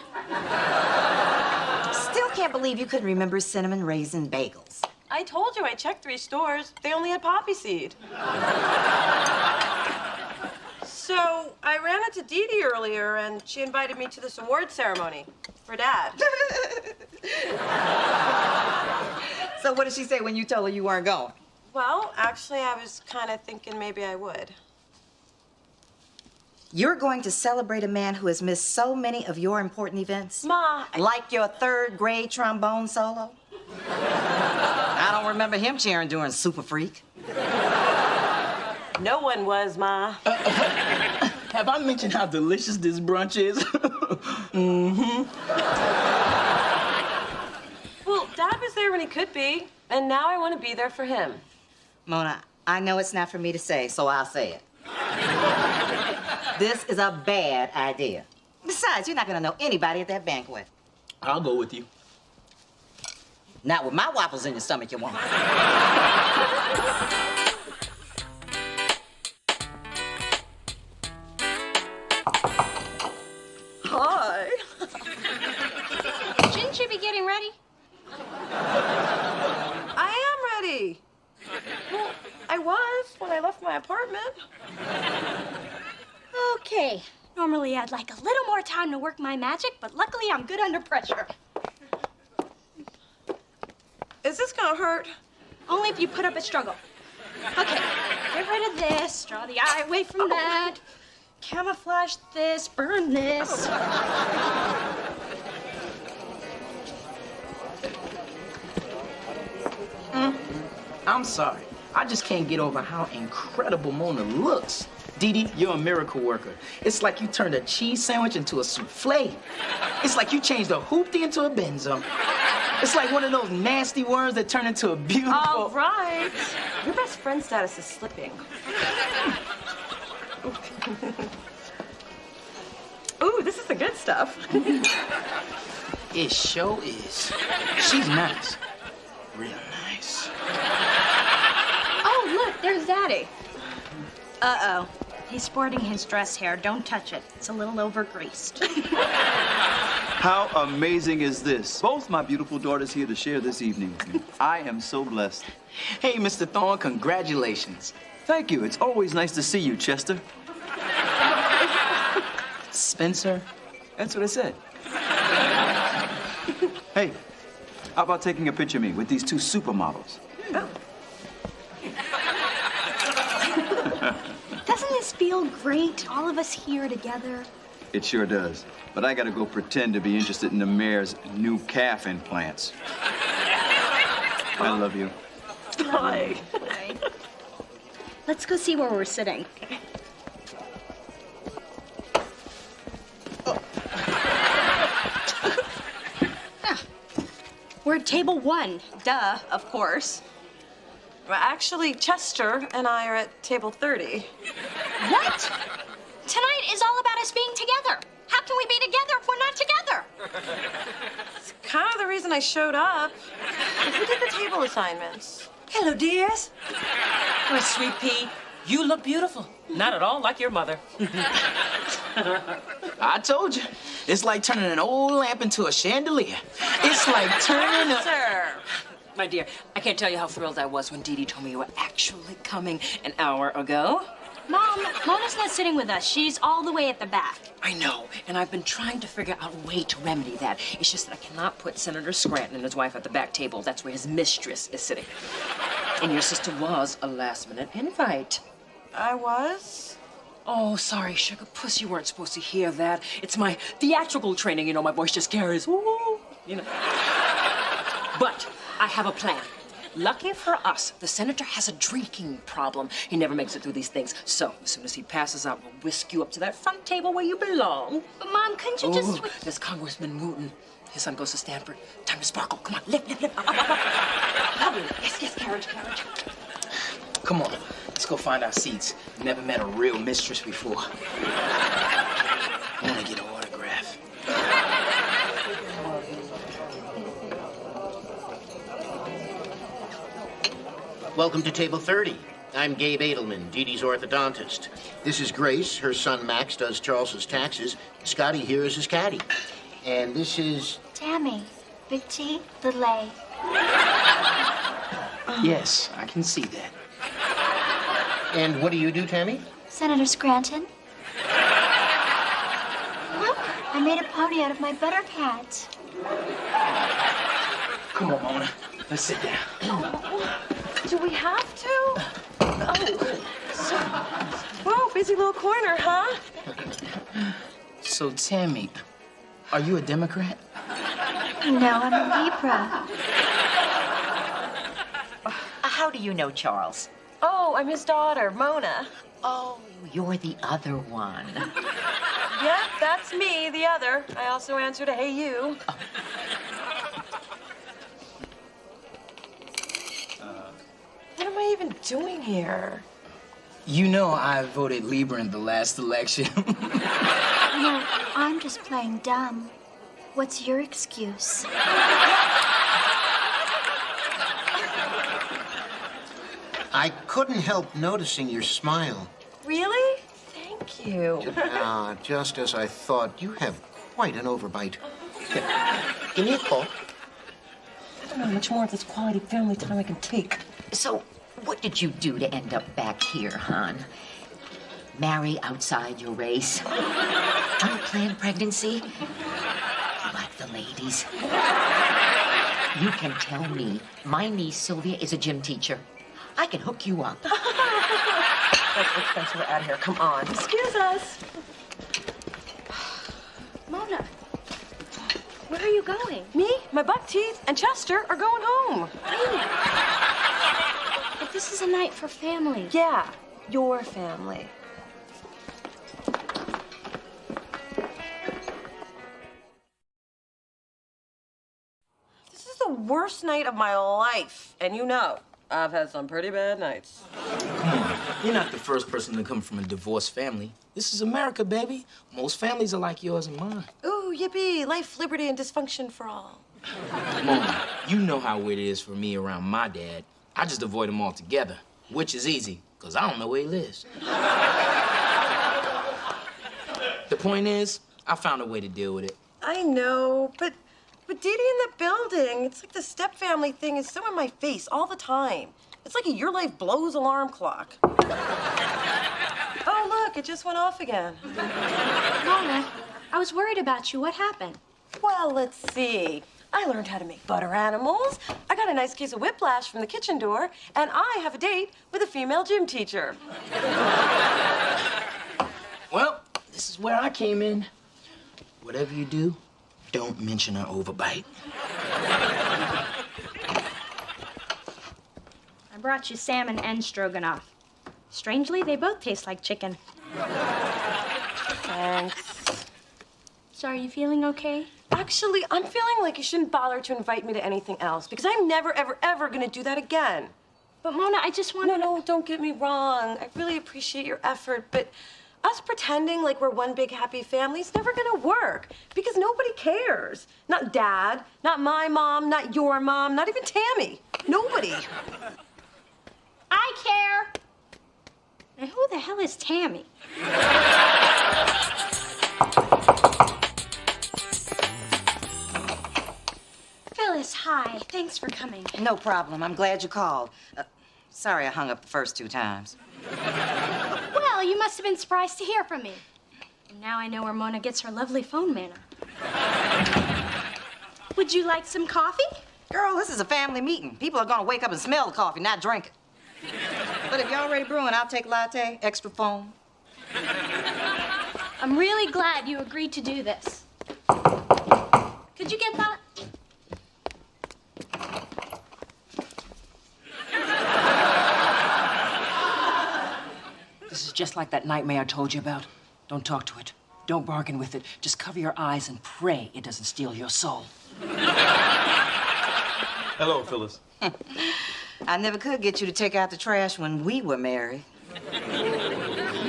Still can't believe you couldn't remember cinnamon raisin bagels. I told you I checked 3 stores. They only had poppy seed. So I ran into Dee Dee earlier, and she invited me to this award ceremony for Dad. So what did she say when you told her you weren't going? Well, actually, I was kind of thinking maybe I would. You're going to celebrate a man who has missed so many of your important events? Ma, Like your 3rd grade trombone solo? I don't remember him cheering during Super Freak. No one was, Ma. Have I mentioned how delicious this brunch is? Mm-hmm. Well, Dad was there when he could be, and now I want to be there for him. Mona, I know it's not for me to say, so I'll say it. This is a bad idea. Besides, you're not gonna know anybody at that banquet. I'll go with you. Not with my waffles in your stomach, you won't. Hi. Shouldn't you be getting ready? I am ready. Well, I was when I left my apartment. Okay. Normally, I'd like a little more time to work my magic, but luckily I'm good under pressure. Is this gonna hurt? Only if you put up a struggle. Okay, get rid of this, draw the eye away from that, camouflage this, burn this. I'm sorry. I just can't get over how incredible Mona looks. Dee Dee, you're a miracle worker. It's like you turned a cheese sandwich into a souffle. It's like you changed a hoopty into a benzo. It's like one of those nasty worms that turn into a beautiful... All right. Your best friend status is slipping. Ooh, this is the good stuff. It sure is. She's nice. Real nice. Oh, look, there's Daddy. Uh-oh. He's sporting his dress hair. Don't touch it. It's a little over-greased. How amazing is this? Both my beautiful daughters here to share this evening with me. I am so blessed. Hey, Mr. Thorne, congratulations. Thank you. It's always nice to see you, Chester. Spencer? That's what I said. Hey, how about taking a picture of me with these 2 supermodels? Oh. Doesn't this feel great, all of us here together? It sure does. But I gotta go pretend to be interested in the mayor's new calf implants. I love you. Hi. Hi. Let's go see where we're sitting. We're at table 1. Duh, of course. Well, actually, Chester and I are at table 30. What? Tonight is all about us being together. How can we be together if we're not together? It's kind of the reason I showed up. Who did the table assignments? Hello, dears. Oh, sweet pea, you look beautiful. Not at all like your mother. I told you. It's like turning an old lamp into a chandelier. It's like turning a... Sir. My dear, I can't tell you how thrilled I was when Dee Dee told me you were actually coming an hour ago. Mom, Mona's not sitting with us. She's all the way at the back. I know, and I've been trying to figure out a way to remedy that. It's just that I cannot put Senator Scranton and his wife at the back table. That's where his mistress is sitting. And your sister was a last-minute invite. I was? Oh, sorry, sugar puss, you weren't supposed to hear that. It's my theatrical training, you know, my voice just carries, woo, you know. But I have a plan. Lucky for us, the senator has a drinking problem. He never makes it through these things. So, as soon as he passes out, we'll whisk you up to that front table where you belong. But, Mom, couldn't you just switch? There's Congressman Wooten. His son goes to Stanford. Time to sparkle. Come on, lift. Up. Yes, carriage. Come on, let's go find our seats. Never met a real mistress before. I want to get an autograph. Welcome to table 30. I'm Gabe Edelman, Dee Dee's orthodontist. This is Grace. Her son Max does Charles's taxes. Scotty here is his caddy. And this is... Tammy. Big T, little A. Yes, I can see that. And what do you do, Tammy? Senator Scranton. Look, I made a pony out of my butter cat. Come on, Mona. Let's sit down. Do we have to? Whoa, busy little corner, huh? So, Tammy, are you a Democrat? No, I'm a Libra. How do you know Charles? Oh, I'm his daughter, Mona. Oh, you're the other one. Yep, that's me, the other. I also answer to Hey You. What am I even doing here? You know I voted Libra in the last election. No, I'm just playing dumb. What's your excuse? I couldn't help noticing your smile. Really? Thank you. Just as I thought, you have quite an overbite. Give me a call. I don't know how much more of this quality family time I can take. So, what did you do to end up back here, hon? Marry outside your race? Unplanned pregnancy? Like the ladies? You can tell me my niece Sylvia is a gym teacher. I can hook you up. Let's Spencer, we're out of here. Come on. Excuse us. Mona, where are you going? Me, my buck teeth, and Chester are going home. But this is a night for family. Yeah, your family. This is the worst night of my life, and you know, I've had some pretty bad nights. Come on, you're not the first person to come from a divorced family. This is America, baby. Most families are like yours and mine. Ooh, yippee, life, liberty, and dysfunction for all. Mona, you know how weird it is for me around my dad. I just avoid him altogether, which is easy, because I don't know where he lives. The point is, I found a way to deal with it. I know, but Dee Dee in the building, it's like the step-family thing is so in my face all the time. It's like a Your Life Blows alarm clock. Oh, look, it just went off again. Mona, I was worried about you. What happened? Well, let's see. I learned how to make butter animals. I got a nice case of whiplash from the kitchen door, and I have a date with a female gym teacher. Well, this is where I came in. Whatever you do, don't mention an overbite. I brought you salmon and stroganoff. Strangely, they both taste like chicken. Thanks. So are you feeling okay? Actually, I'm feeling like you shouldn't bother to invite me to anything else, because I'm never, ever, ever gonna do that again. But Mona, I just want to... No, don't get me wrong. I really appreciate your effort, but us pretending like we're one big happy family is never gonna work, because nobody cares. Not Dad, not my mom, not your mom, not even Tammy. Nobody. I care. Now, who the hell is Tammy? Phyllis, hi. Thanks for coming. No problem. I'm glad you called. Sorry I hung up the first 2 times. Well, you must have been surprised to hear from me. And now I know where Mona gets her lovely phone manner. Would you like some coffee? Girl, this is a family meeting. People are gonna wake up and smell the coffee, not drink it. But if you're already brewing, I'll take latte, extra foam. I'm really glad you agreed to do this. Could you get that? just like that nightmare I told you about. Don't talk to it. Don't bargain with it. Just cover your eyes and pray it doesn't steal your soul. Hello, Phyllis. I never could get you to take out the trash when we were married.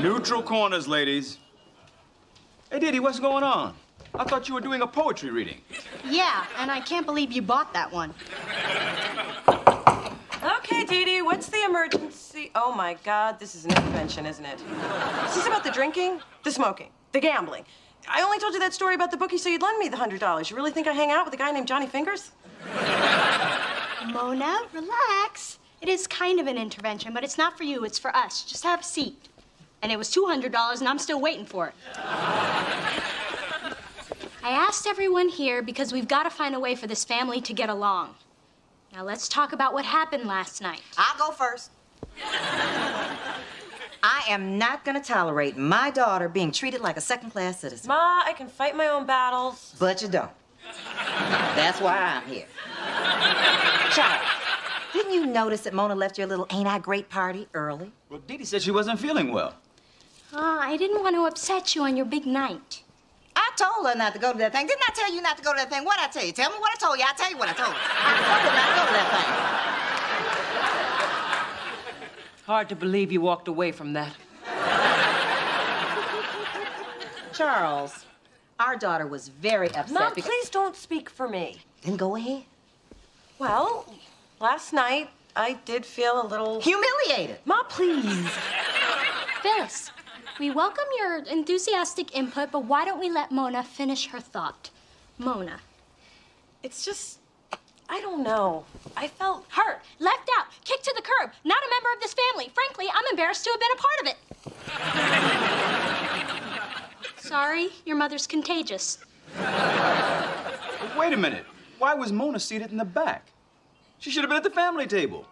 Neutral corners, ladies. Hey, Didi, what's going on? I thought you were doing a poetry reading. Yeah, and I can't believe you bought that one. Okay, Dee Dee, what's the emergency? Oh, my God, this is an intervention, isn't it? Is this about the drinking, the smoking, the gambling? I only told you that story about the bookie so you'd lend me the $100. You really think I hang out with a guy named Johnny Fingers? Mona, relax. It is kind of an intervention, but it's not for you, it's for us. Just have a seat. And it was $200, and I'm still waiting for it. I asked everyone here because we've got to find a way for this family to get along. Now let's talk about what happened last night. I'll go first. I am not going to tolerate my daughter being treated like a second-class citizen. Ma, I can fight my own battles. But you don't. That's why I'm here. Charles, didn't you notice that Mona left your little Ain't I Great party early? Well, Didi said she wasn't feeling well. I didn't want to upset you on your big night. I told her not to go to that thing. Didn't I tell you not to go to that thing? What'd I tell you? Tell me what I told you. I'll tell you what I told you. I told her not to go to that thing. Hard to believe you walked away from that. Charles, our daughter was very upset. Mom, please don't speak for me. Then go ahead. Well, last night, I did feel a little... humiliated. Ma, please. Phyllis, we welcome your enthusiastic input, but why don't we let Mona finish her thought? Mona. It's just, I don't know. I felt... Hurt, left out, kicked to the curb, not a member of this family. Frankly, I'm embarrassed to have been a part of it. Sorry, your mother's contagious. But wait a minute. Why was Mona seated in the back? She should have been at the family table.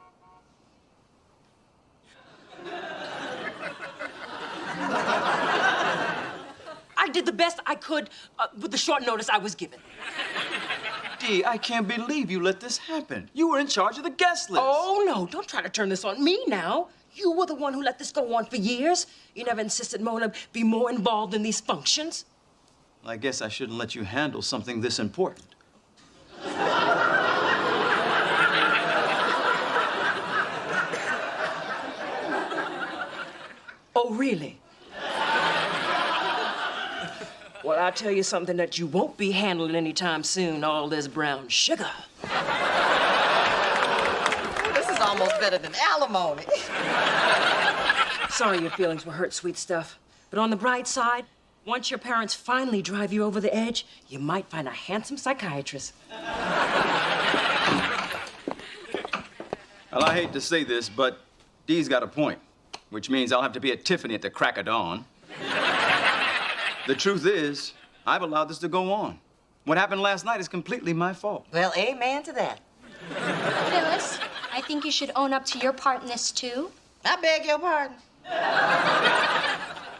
I did the best I could with the short notice I was given. Dee, I can't believe you let this happen. You were in charge of the guest list. Oh, no, don't try to turn this on me now. You were the one who let this go on for years. You never insisted Mona be more involved in these functions. I guess I shouldn't let you handle something this important. Oh, really? Well, I'll tell you something that you won't be handling anytime soon, all this brown sugar. This is almost better than alimony. Sorry your feelings were hurt, sweet stuff. But on the bright side, once your parents finally drive you over the edge, you might find a handsome psychiatrist. Well, I hate to say this, but Dee's got a point, which means I'll have to be at Tiffany at the crack of dawn. The truth is, I've allowed this to go on. What happened last night is completely my fault. Well, amen to that. Phyllis, I think you should own up to your part in this, too. I beg your pardon.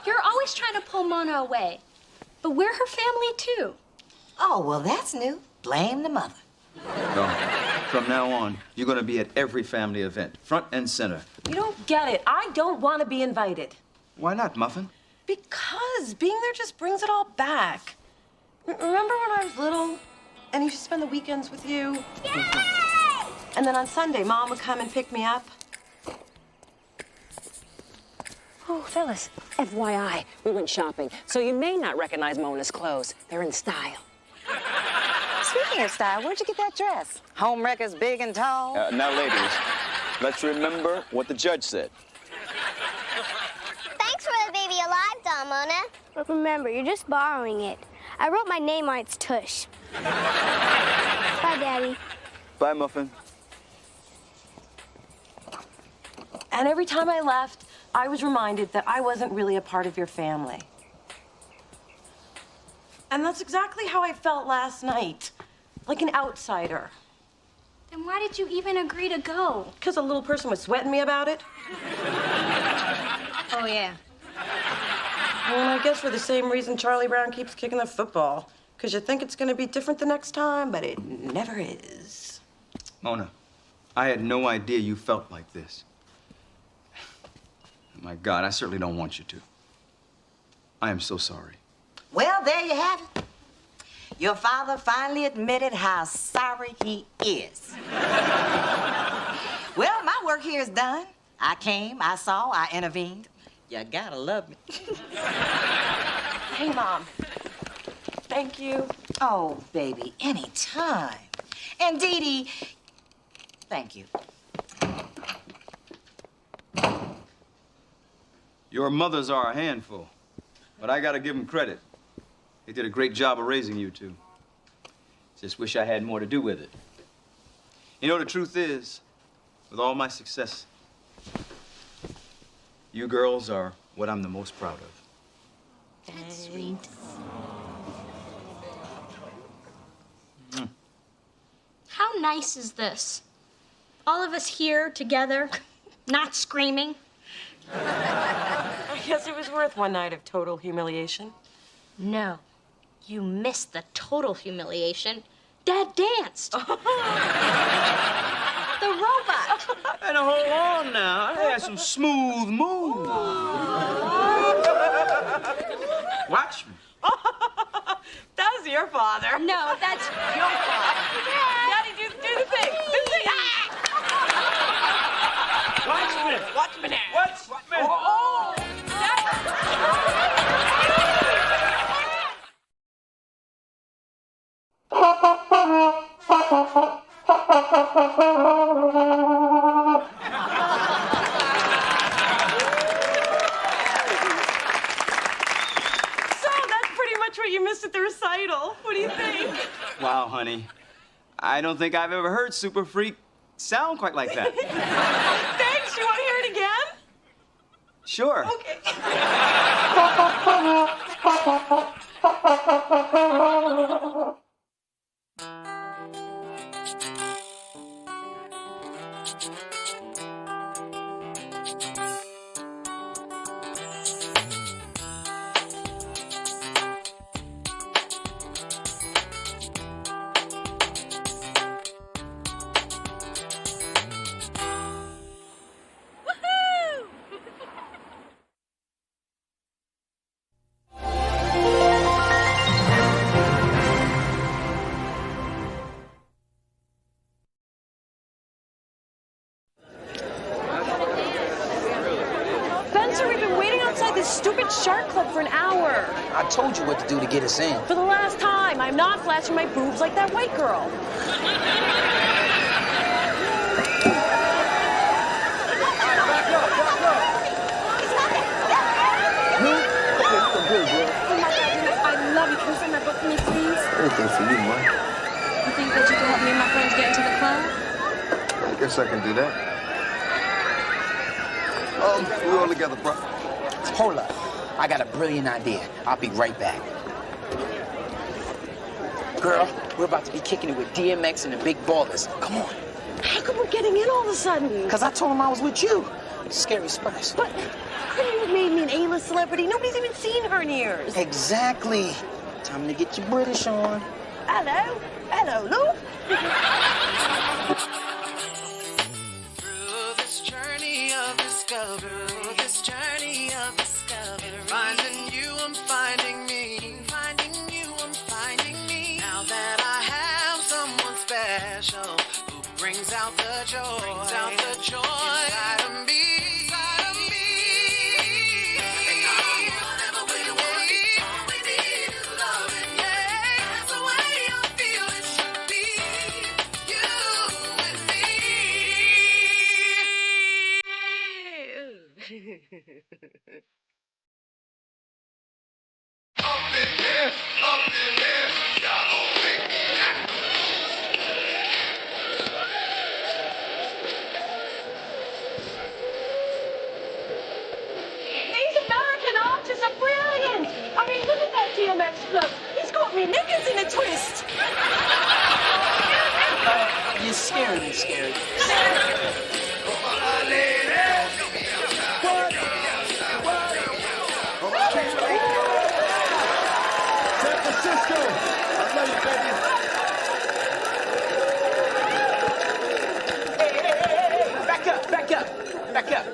You're always trying to pull Mona away. But we're her family, too. Oh, well, that's new. Blame the mother. So, from now on, you're going to be at every family event, front and center. You don't get it. I don't want to be invited. Why not, Muffin? Because being there just brings it all back. Remember when I was little and I used to spend the weekends with you? Yay! And then on Sunday, Mom would come and pick me up? Oh, Phyllis, FYI, we went shopping, so you may not recognize Mona's clothes. They're in style. Speaking of style, where'd you get that dress? Home wreckers big and tall? Now, ladies, let's remember what the judge said. Thanks for the Baby Alive doll, Mona. But remember, you're just borrowing it. I wrote my name on its tush. Bye, Daddy. Bye, Muffin. And every time I left, I was reminded that I wasn't really a part of your family. And that's exactly how I felt last night, like an outsider. Then why did you even agree to go? Because a little person was sweating me about it. Oh, yeah. Well, I guess for the same reason Charlie Brown keeps kicking the football. Because you think it's going to be different the next time, but it never is. Mona, I had no idea you felt like this. My God, I certainly don't want you to. I am so sorry. Well, there you have it. Your father finally admitted how sorry he is. Well, my work here is done. I came, I saw, I intervened. You gotta love me. Hey, Mom. Thank you. Oh, baby, anytime. And Dee Dee, thank you. Your mothers are a handful, but I gotta give them credit. They did a great job of raising you two. Just wish I had more to do with it. You know, the truth is, with all my success, you girls are what I'm the most proud of. That's sweet. How nice is this? All of us here together, not screaming. I guess it was worth one night of total humiliation. No, you missed the total humiliation. Dad danced. The robot. And hold on now, I had some smooth moves. Watch me. That was your father. No, that's your father. Daddy, do the thing. Do the thing. Watch me. Watch me now. Watch me. Oh, what you missed at the recital. What do you think? Wow, honey. I don't think I've ever heard Super Freak sound quite like that. Thanks. You want to hear it again? Sure. Okay. We've been waiting outside this stupid shark club for an hour. I told you what to do to get us in. For the last time, I'm not flashing my boobs like that white girl. Oh my God, I love you. Can you send that book for me, please? Anything for you, man. You think that you can help me and my friends get into the club? I guess I can do that. We're all together, bro. Hold up. I got a brilliant idea. I'll be right back. Girl, we're about to be kicking it with DMX and the big ballers. Come on. How come we're getting in all of a sudden? Because I told him I was with you. Scary Spice. But you made me an A-list celebrity. Nobody's even seen her in years. Exactly. Time to get your British on. Hello. Hello, Lou. This journey of discovery, finding you, I'm finding me, finding you, I'm finding me. Now that I have someone special who brings out the joy, inside of me. Inside of me. Whatever we want, all we need is love. Yeah, that's the way I feel it should be. You and me. These American artists are brilliant. I mean, look at that DMX look. He's got me knickers in a twist. You're scaring me, Scary. San Francisco, I love you, baby. Hey, back up.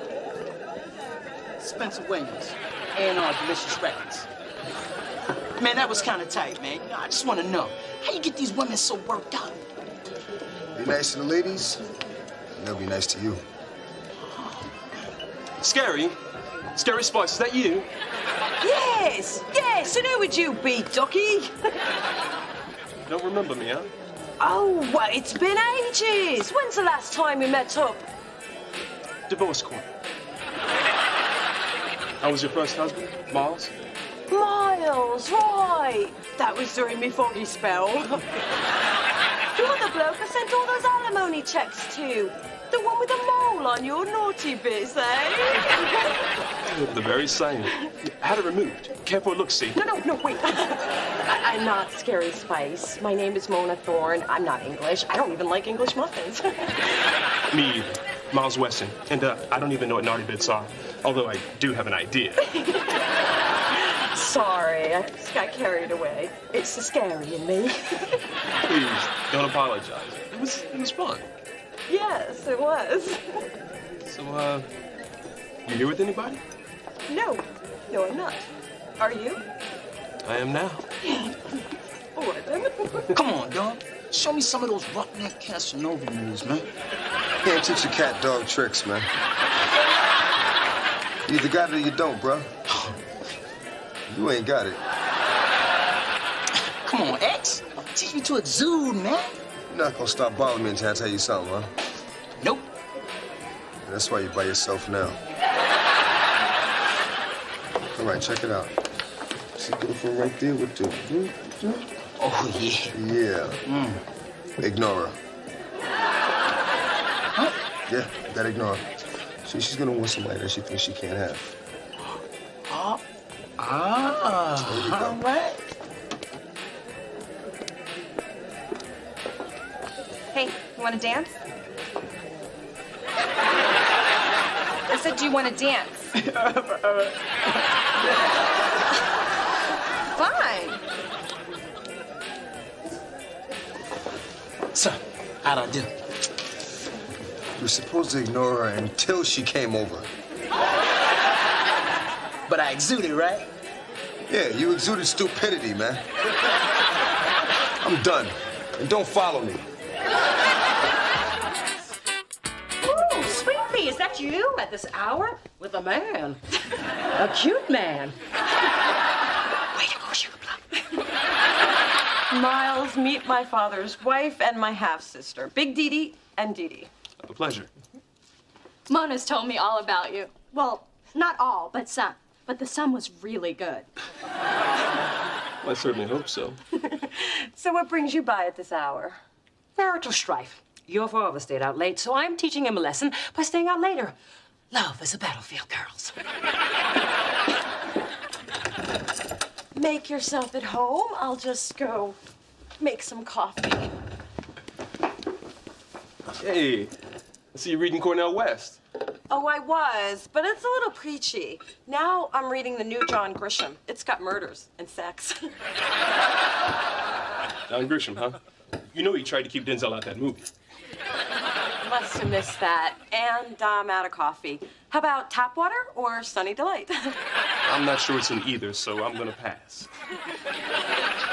on Delicious Records. Man, that was kind of tight, man. You know, I just want to know, how you get these women so worked up? Be nice to the ladies, and they'll be nice to you. Scary? Scary Spice, is that you? Yes, yes, and who would you be, Ducky? You don't remember me, huh? Oh, well, it's been ages. When's the last time we met up? Divorce court. How was your first husband, Miles? Miles, right. That was during me foggy spell. You're the bloke I sent all those alimony checks to. The one with the mole on your naughty bits, eh? The very same. Had it removed. Careful look, see. No, wait. I'm not Scary Spice. My name is Mona Thorne. I'm not English. I don't even like English muffins. Me either. Miles Weston. And I don't even know what naughty bits are, although I do have an idea. Sorry, I just got carried away. It's the scary in me. Please, don't apologize. It was fun. Yes, it was. So, you here with anybody? No, I'm not. Are you? I am now. All right, then. Come on, dog. Show me some of those roughneck Casanova moves, man. Can't teach a cat dog tricks, man. You either got it or you don't, bro. You ain't got it. Come on, X. Teach me to exude, man. You're not gonna stop bothering me until I tell you something, huh? Nope. And that's why you're by yourself now. All right, check it out. See beautiful right there with the... Oh, yeah. Yeah. Ignore her. Huh? Yeah, you gotta ignore her. See, she's gonna want somebody that she thinks she can't have. All right. Hey, you want to dance? I said, do you want to dance? Fine. So, how'd I do? You were supposed to ignore her until she came over. But I exuded, right? Yeah, you exuded stupidity, man. I'm done. And don't follow me. Ooh, Sweet Pea, is that you at this hour? With a man. A cute man. Way to go, Sugar Plum. Miles, meet my father's wife and my half-sister, Big Dee Dee and Dee Dee. A pleasure. Mona's told me all about you. Well, not all, but some. But the some was really good. I certainly hope so. So what brings you by at this hour? Marital strife. Your father stayed out late, so I'm teaching him a lesson by staying out later. Love is a battlefield, girls. Make yourself at home. I'll just go make some coffee. Hey, I see you reading Cornell West. Oh, I was, but it's a little preachy. Now I'm reading the new John Grisham. It's got murders and sex. John Grisham, huh? You know he tried to keep Denzel out that movie. Must have missed that. And I'm out of coffee. How about tap water or Sunny Delight? I'm not sure it's in either, so I'm gonna pass.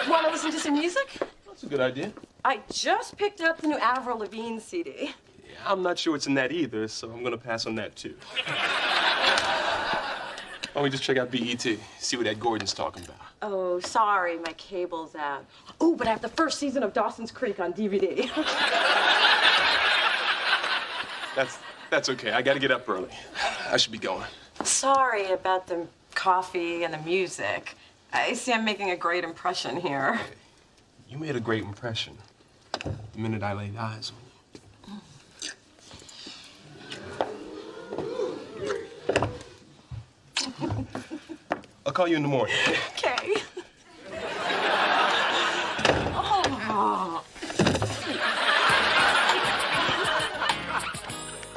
Want to listen to some music? That's a good idea. I just picked up the new Avril Lavigne CD. I'm not sure it's in that either, so I'm gonna pass on that too. Why don't we just check out BET, see what that Gordon's talking about? Oh, sorry, my cable's out. Oh, but I have the first season of Dawson's Creek on DVD. That's okay. I gotta get up early. I should be going. Sorry about the coffee and the music. I see I'm making a great impression here. You made a great impression the minute I laid eyes on you. I'll call you in the morning. Okay. Oh.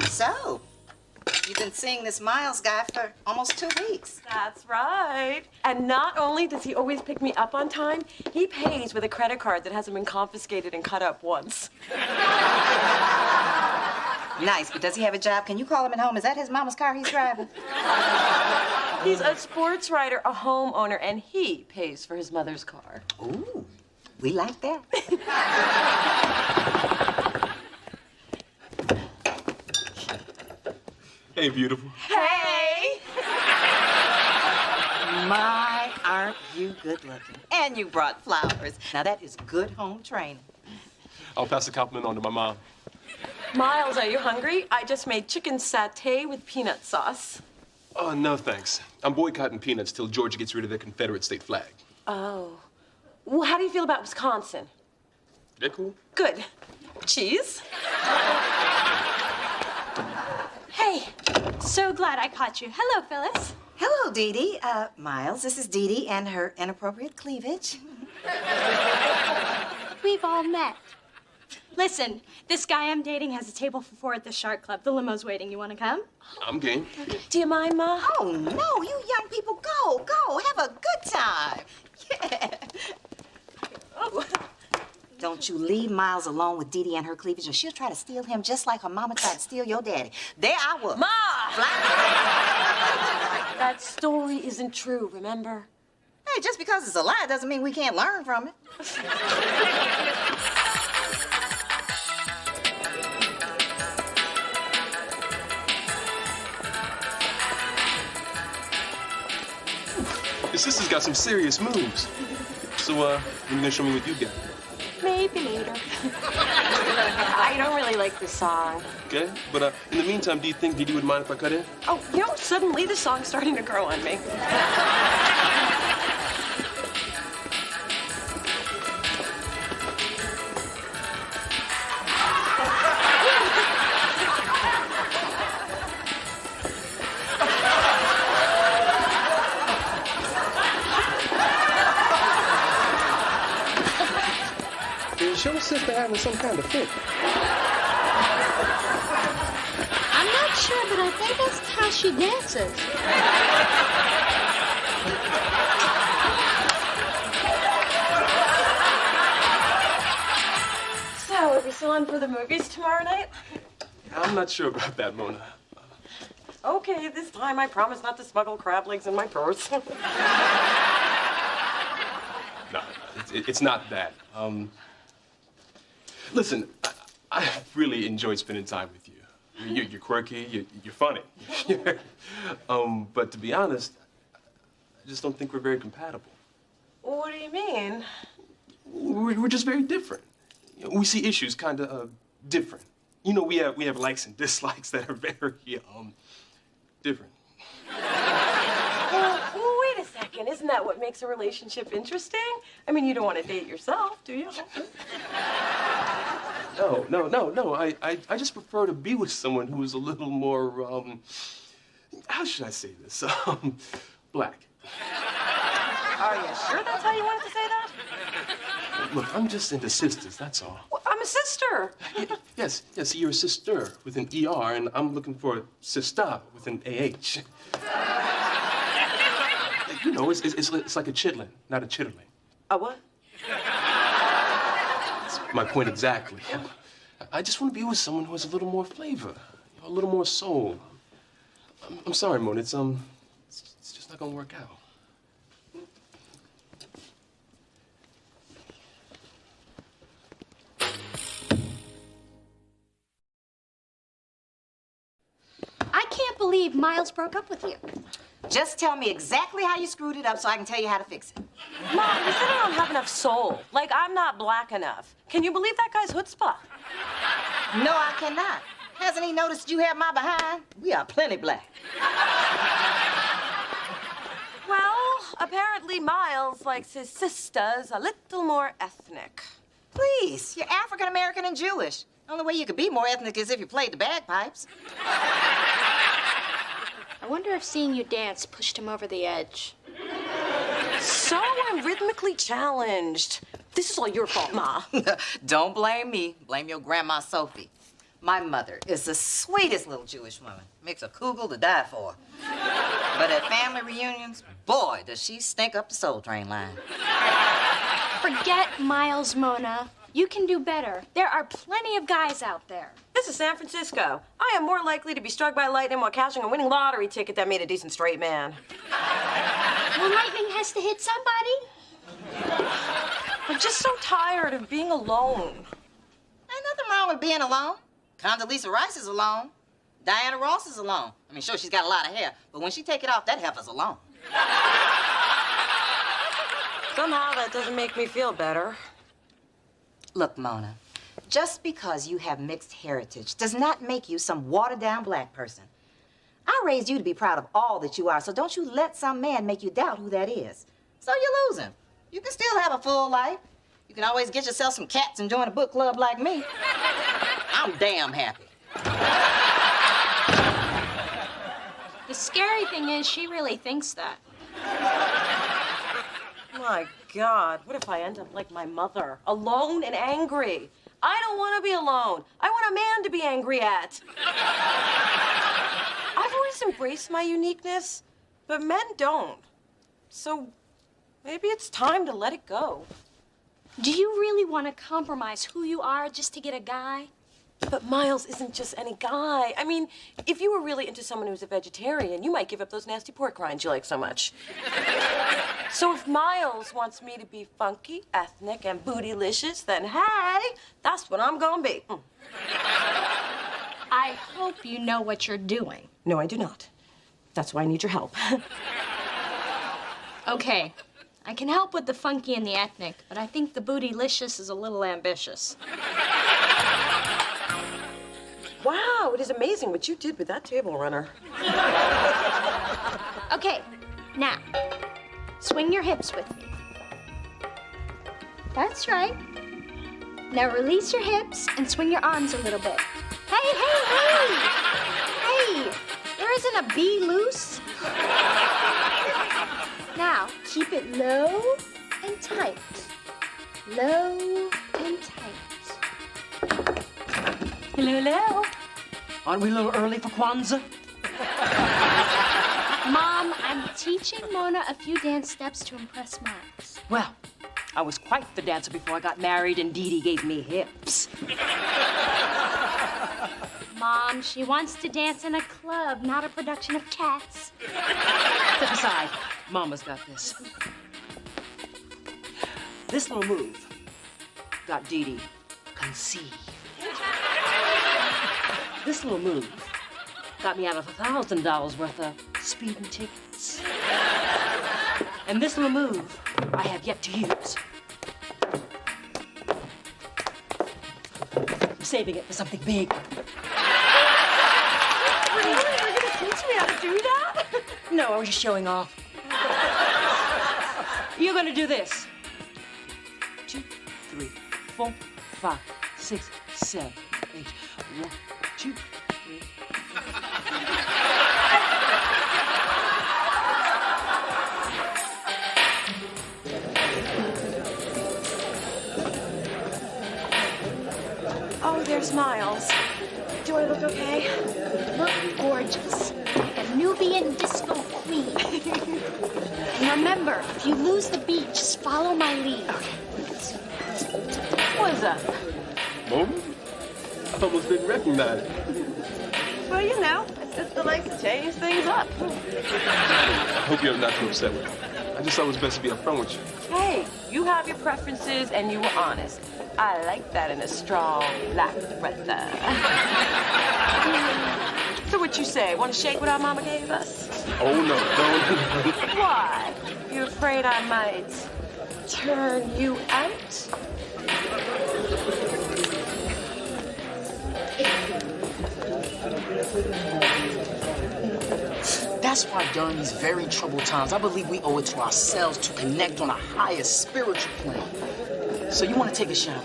So, you've been seeing this Miles guy for almost 2 weeks. That's right. And not only does he always pick me up on time, he pays with a credit card that hasn't been confiscated and cut up once. Nice, but does he have a job? Can you call him at home? Is that his mama's car he's driving? He's a sports writer, a homeowner, and he pays for his mother's car. Ooh, we like that. Hey, beautiful. Hey! My, aren't you good looking? And you brought flowers. Now that is good home training. I'll pass the compliment on to my mom. Miles, are you hungry? I just made chicken satay with peanut sauce. Oh, no, thanks. I'm boycotting peanuts till Georgia gets rid of their Confederate state flag. Oh. Well, how do you feel about Wisconsin? They're cool. Good. Cheese? Hey, so glad I caught you. Hello, Phyllis. Hello, Dee Dee. Miles, this is Dee Dee and her inappropriate cleavage. We've all met. Listen, this guy I'm dating has a table for 4 at the Shark Club. The limo's waiting. You want to come? I'm game. Do you mind, Ma? Oh, no, you young people, go. Have a good time. Yeah. Oh. Don't you leave Miles alone with Dee Dee and her cleavage, or she'll try to steal him just like her mama tried to steal your daddy. There I was. Ma! That story isn't true, remember? Hey, just because it's a lie doesn't mean we can't learn from it. Your sister's got some serious moves. So, when you gonna show me what you got? Maybe later. I don't really like this song. Okay, but in the meantime, do you think Dee Dee would mind if I cut in? Oh, you know, suddenly the song's starting to grow on me. Is your sister having some kind of fit? I'm not sure, but I think that's how she dances. So, are we still on for the movies tomorrow night? I'm not sure about that, Mona. Okay, this time I promise not to smuggle crab legs in my purse. No, it's not that. Listen, I really enjoyed spending time with you. You're quirky, you're funny. But to be honest, I just don't think we're very compatible. What do you mean? We're just very different. We see issues kind of different. You know, we have likes and dislikes that are very different. Well, wait a second. Isn't that what makes a relationship interesting? I mean, you don't want to date yourself, do you? No. I just prefer to be with someone who is a little more, how should I say this? Black. Are you sure that's how you wanted to say that? Look, I'm just into sisters, that's all. Well, I'm a sister. Yes, you're a sister with an ER, and I'm looking for a sister with an AH. You know, it's like a chitlin, not a chitterling. A what? That's my point exactly. I just want to be with someone who has a little more flavor, a little more soul. I'm sorry, Mona, it's just not gonna work out. I can't believe Miles broke up with you. Just tell me exactly how you screwed it up so I can tell you how to fix it. Mom, you said I don't have enough soul. Like, I'm not black enough. Can you believe that guy's chutzpah? No, I cannot. Hasn't he noticed you have my behind? We are plenty black. Well, apparently Miles likes his sisters a little more ethnic. Please, you're African American and Jewish. The only way you could be more ethnic is if you played the bagpipes. I wonder if seeing you dance pushed him over the edge. So I'm rhythmically challenged. This is all your fault, Ma. Don't blame me. Blame your grandma, Sophie. My mother is the sweetest little Jewish woman. Makes a kugel to die for. But at family reunions, boy, does she stink up the Soul Train line. Forget Miles, Mona. You can do better. There are plenty of guys out there. This is San Francisco. I am more likely to be struck by lightning while cashing a winning lottery ticket than meet a decent straight man. Well, lightning has to hit somebody. I'm just so tired of being alone. Ain't nothing wrong with being alone. Condoleezza Rice is alone. Diana Ross is alone. I mean, sure, she's got a lot of hair, but when she take it off, that heifer's alone. Somehow that doesn't make me feel better. Look, Mona, just because you have mixed heritage does not make you some watered-down black person. I raised you to be proud of all that you are, so don't you let some man make you doubt who that is. So you're losing. You can still have a full life. You can always get yourself some cats and join a book club like me. I'm damn happy. The scary thing is she really thinks that. My God, what if I end up like my mother, alone and angry? I don't want to be alone. I want a man to be angry at. I've always embraced my uniqueness, but men don't. So maybe it's time to let it go. Do you really want to compromise who you are just to get a guy? But Miles isn't just any guy. I mean, if you were really into someone who's a vegetarian, you might give up those nasty pork rinds you like so much. So if Miles wants me to be funky, ethnic, and bootylicious, then hey, that's what I'm gonna be. I hope you know what you're doing. No, I do not. That's why I need your help. Okay, I can help with the funky and the ethnic, but I think the bootylicious is a little ambitious. Wow, it is amazing what you did with that table runner. Okay, now, swing your hips with me. That's right. Now release your hips and swing your arms a little bit. Hey, hey, hey! Hey, there isn't a bee loose. Now, keep it low and tight. Low and tight. Hello, hello. Aren't we a little early for Kwanzaa? Mom, I'm teaching Mona a few dance steps to impress Max. Well, I was quite the dancer before I got married and Dee Dee gave me hips. Mom, she wants to dance in a club, not a production of Cats. Step aside. Mama's got this. This little move got Dee Dee conceived. This little move got me out of $1,000 worth of speeding tickets. And this little move I have yet to use. I'm saving it for something big. Really? You're gonna teach me how to do that? No, I was just showing off. You're gonna do this. 2, 3, 4, 5, 6, 7, 8. 1, 2, 3. Oh, there's Miles. Do I look okay? Look gorgeous. Like a Nubian disco queen. And remember, if you lose the beat, just follow my lead. What is that? Mona? I almost didn't recognize it. Well, you know, my sister likes to change things up. I hope you're not too upset with me. I just thought it was best to be upfront with you. Hey, you have your preferences and you were honest. I like that in a strong black brother. So what you say? Want to shake what our mama gave us? Oh, no, don't. Why? You afraid I might turn you out? That's why during these very troubled times, I believe we owe it to ourselves to connect on a higher spiritual plane. So you want to take a shower?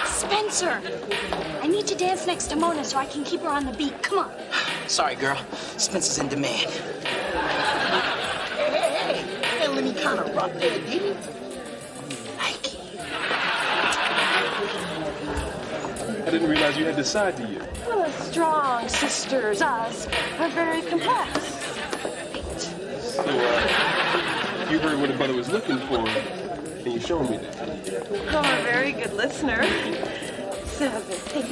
Spencer, I need to dance next to Mona so I can keep her on the beat. Come on. Sorry, girl. Spencer's in demand. Hey, feeling me kind of rough there, didn't you? Like it. I didn't realize you had this side to you. Well, as strong sisters, us, are very complex. So, you heard what a brother was looking for, and you showed me that. I'm a very good listener. 7, 8.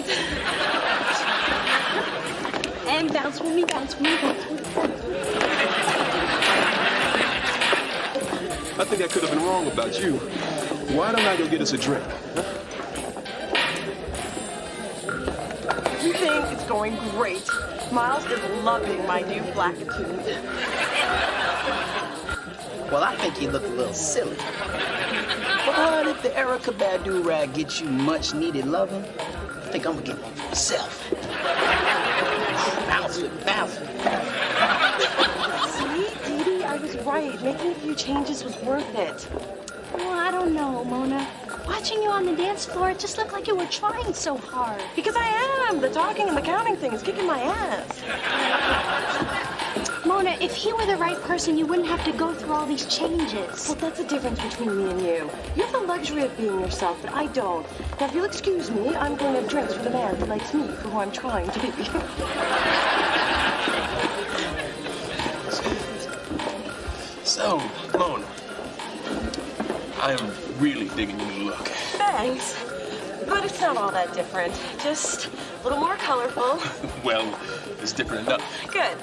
And bounce with me, bounce with me, bounce with me. I think I could have been wrong about you. Why don't I go get us a drink? Huh? Everything is going great. Miles is loving my new black attitude. Well, I think you look a little silly. But if the Erica Badu rag gets you much needed loving, I think I'm gonna get one for myself. Bounce it, bounce it. See, Dee Dee, I was right. Making a few changes was worth it. Well, I don't know, Mona. Watching you on the dance floor, it just looked like you were trying so hard. Because I am. The talking and the counting thing is kicking my ass. Mona, if he were the right person, you wouldn't have to go through all these changes. Well, that's the difference between me and you. You have the luxury of being yourself, but I don't. Now, if you'll excuse me, I'm going to have drinks for the man who likes me for who I'm trying to be. So, Mona, I am really digging your new look. Thanks. But it's not all that different. Just a little more colorful. Well, it's different enough. Good.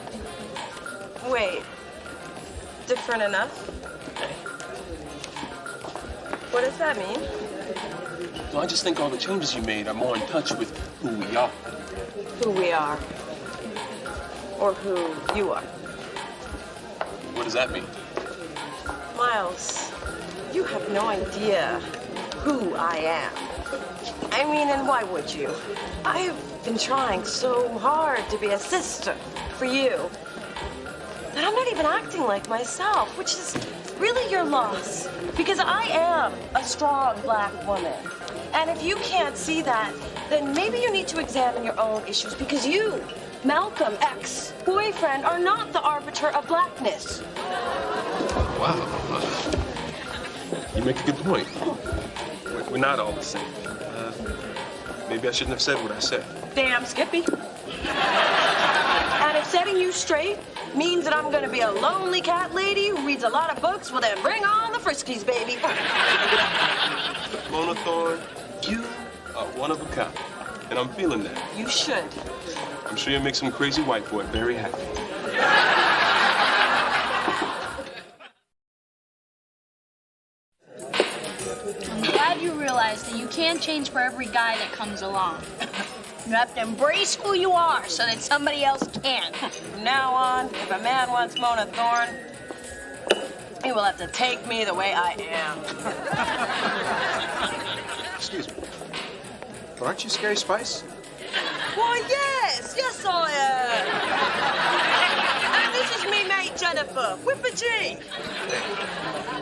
Wait. Different enough? What does that mean? Well, I just think all the changes you made are more in touch with who we are. Who we are. Or who you are. What does that mean? Miles, you have no idea who I am. I mean, and why would you? I've been trying so hard to be a sister for you that I'm not even acting like myself, which is really your loss. Because I am a strong black woman. And if you can't see that, then maybe you need to examine your own issues because you, Malcolm, ex-boyfriend, are not the arbiter of blackness. Wow. You make a good point. We're not all the same. Maybe I shouldn't have said what I said. Damn, Skippy. And if setting you straight means that I'm gonna be a lonely cat lady who reads a lot of books, well then bring on the Friskies, baby. Mona Thorne, you are one of a kind. And I'm feeling that. You should. I'm sure you'll make some crazy white boy very happy. I'm glad you realize that you can't change for every guy that comes along. You have to embrace who you are so that somebody else can. From now on, if a man wants Mona Thorne, he will have to take me the way I am. Excuse me. But aren't you Scary Spice? Why, yes! Yes, I am! And this is me mate, Jennifer, with a G.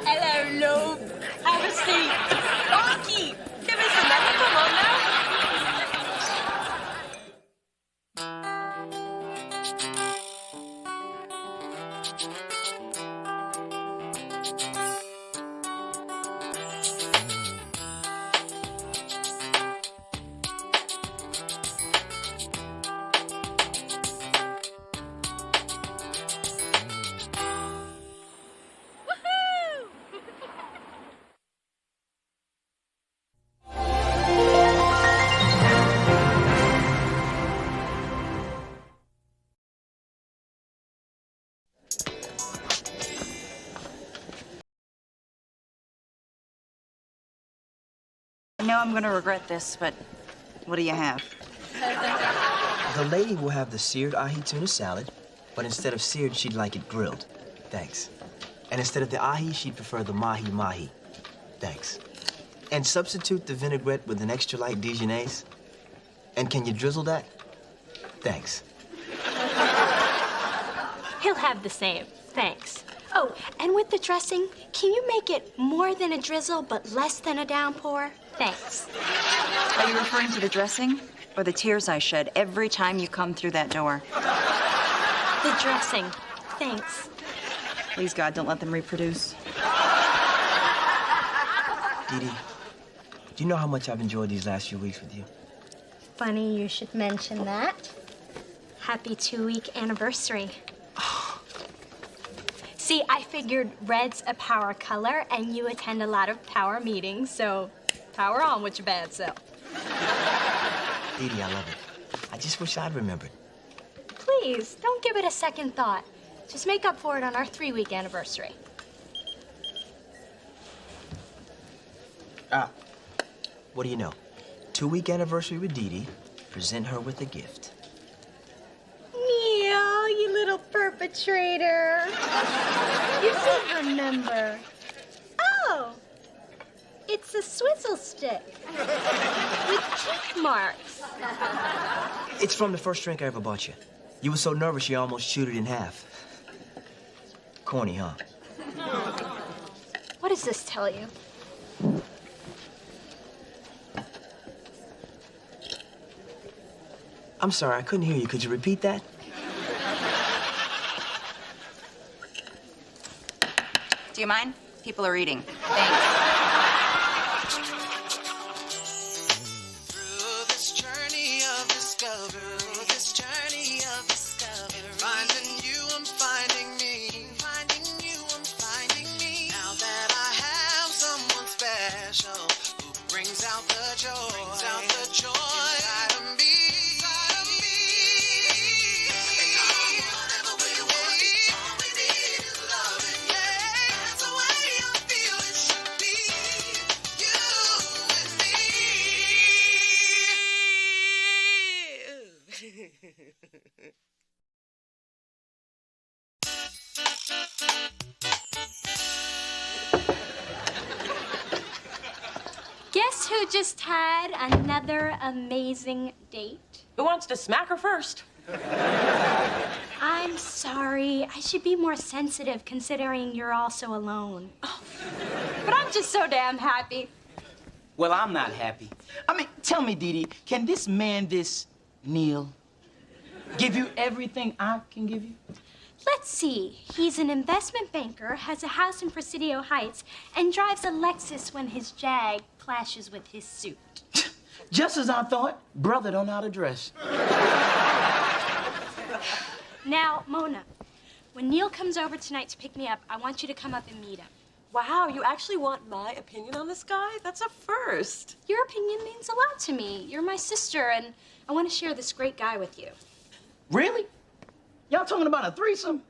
Hello, love. Have a seat. Archie, give us a minute. Come on now. I know I'm gonna regret this, but what do you have? The lady will have the seared ahi tuna salad, but instead of seared, she'd like it grilled. Thanks. And instead of the ahi, she'd prefer the mahi-mahi. Thanks. And substitute the vinaigrette with an extra light Dijonnaise. And can you drizzle that? Thanks. He'll have the same. Thanks. Oh, and with the dressing, can you make it more than a drizzle but less than a downpour? Thanks. Are you referring to the dressing or the tears I shed every time you come through that door? The dressing. Thanks. Please, God, don't let them reproduce. Dee Dee, do you know how much I've enjoyed these last few weeks with you? Funny you should mention that. Happy 2-week anniversary. See, I figured red's a power color, and you attend a lot of power meetings, so power on with your bad self. Dee Dee, I love it. I just wish I'd remembered. Please, don't give it a second thought. Just make up for it on our 3-week anniversary. What do you know? 2-week anniversary with Dee Dee. Present her with a gift. Neil, you little perpetrator. You did remember. Oh, it's a swizzle stick with teeth marks. It's from the first drink I ever bought you. You were so nervous you almost chewed it in half. Corny, huh? What does this tell you? I'm sorry, I couldn't hear you. Could you repeat that? Do you mind? People are eating. Thanks. Through this journey of discovery, finding you, I'm finding me, Now that I have someone special who brings out the joy, inside of me. Guess who just had another amazing date? Who wants to smack her first? I'm sorry. I should be more sensitive considering you're also alone. Oh, but I'm just so damn happy. Well, I'm not happy. I mean, tell me, Dee Dee, can this man, this Neil, give you everything I can give you? Let's see. He's an investment banker, has a house in Presidio Heights, and drives a Lexus when his Jag clashes with his suit. Just as I thought, brother don't know how to dress. Now, Mona, when Neil comes over tonight to pick me up, I want you to come up and meet him. Wow, you actually want my opinion on this guy? That's a first. Your opinion means a lot to me. You're my sister, and I want to share this great guy with you. Really? Y'all talking about a threesome?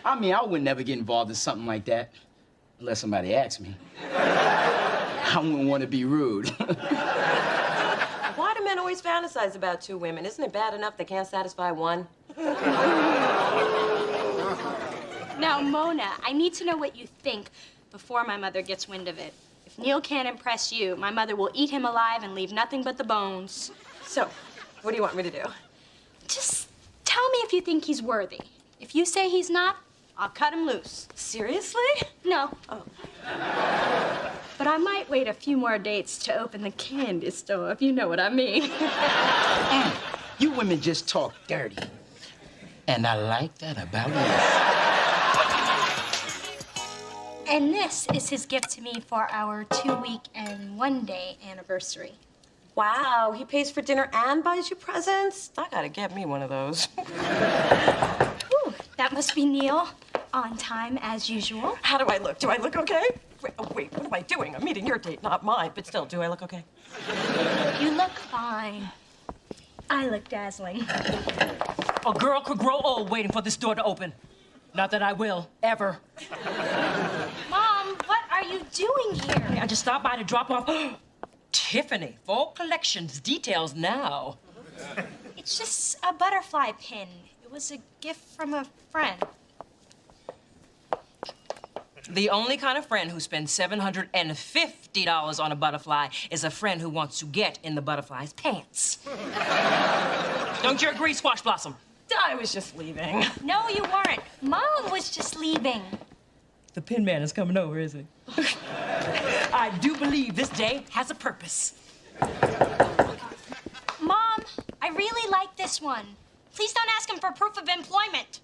I mean, I would never get involved in something like that unless somebody asked me. I wouldn't want to be rude. Why do men always fantasize about two women? Isn't it bad enough they can't satisfy one? Now, Mona, I need to know what you think before my mother gets wind of it. If Neil can't impress you, my mother will eat him alive and leave nothing but the bones. So, what do you want me to do? Just tell me if you think he's worthy. If you say he's not, I'll cut him loose. Seriously? No. Oh. But I might wait a few more dates to open the candy store, if you know what I mean. You women just talk dirty. And I like that about you. And this is his gift to me for our 2-week and 1-day anniversary. Wow, he pays for dinner and buys you presents? I gotta get me one of those. Ooh, that must be Neil. On time, as usual. How do I look? Do I look okay? Wait, what am I doing? I'm meeting your date, not mine. But still, do I look okay? You look fine. I look dazzling. A girl could grow old waiting for this door to open. Not that I will, ever. Mom, what are you doing here? I just stopped by to drop off Tiffany, full collections, details now. It's just a butterfly pin. It was a gift from a friend. The only kind of friend who spends $750 on a butterfly is a friend who wants to get in the butterfly's pants. Don't you agree, Squash Blossom? I was just leaving. No, you weren't. Mom was just leaving. The pin man is coming over, is he? I do believe this day has a purpose. Mom, I really like this one. Please don't ask him for proof of employment.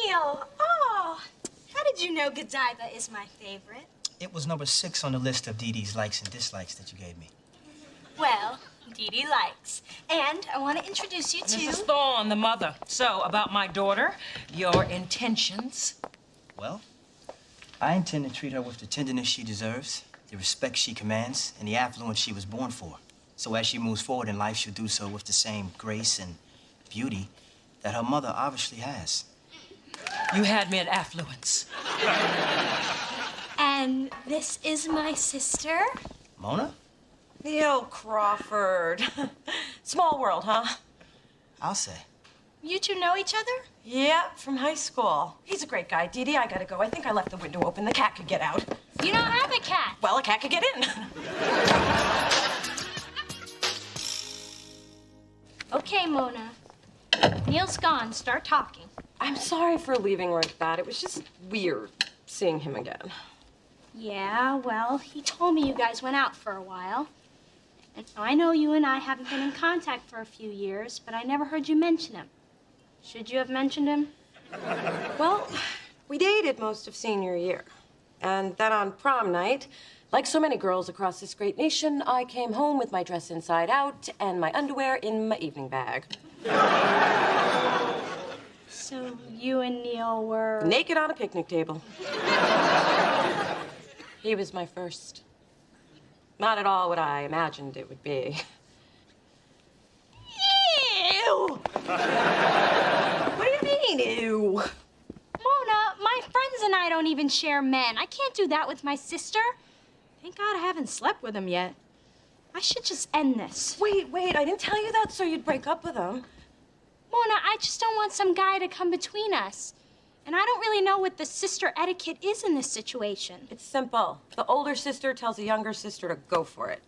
Neil, oh, how did you know Godiva is my favorite? It was number 6 on the list of Dee Dee's likes and dislikes that you gave me. Well, Dee Dee likes. And I want to introduce you to... Mrs. Thorne, the mother. So, about my daughter, your intentions. Well, I intend to treat her with the tenderness she deserves, the respect she commands, and the affluence she was born for. So as she moves forward in life, she'll do so with the same grace and beauty that her mother obviously has. You had me at affluence. And this is my sister. Mona? Neil Crawford. Small world, huh? I'll say. You two know each other? Yeah, from high school. He's a great guy. Dee Dee, I gotta go. I think I left the window open. The cat could get out. You don't have a cat. Well, a cat could get in. Okay, Mona. Neil's gone. Start talking. I'm sorry for leaving like that. It was just weird seeing him again. Yeah, well, he told me you guys went out for a while. And I know you and I haven't been in contact for a few years, but I never heard you mention him. Should you have mentioned him? Well, we dated most of senior year. And then on prom night, like so many girls across this great nation, I came home with my dress inside out and my underwear in my evening bag. So you and Neil were... Naked on a picnic table. He was my first. Not at all what I imagined it would be. Ew! What do you mean, ew? Mona, my friends and I don't even share men. I can't do that with my sister. Thank God I haven't slept with him yet. I should just end this. Wait, I didn't tell you that so you'd break up with him. Mona, I just don't want some guy to come between us. And I don't really know what the sister etiquette is in this situation. It's simple. The older sister tells the younger sister to go for it.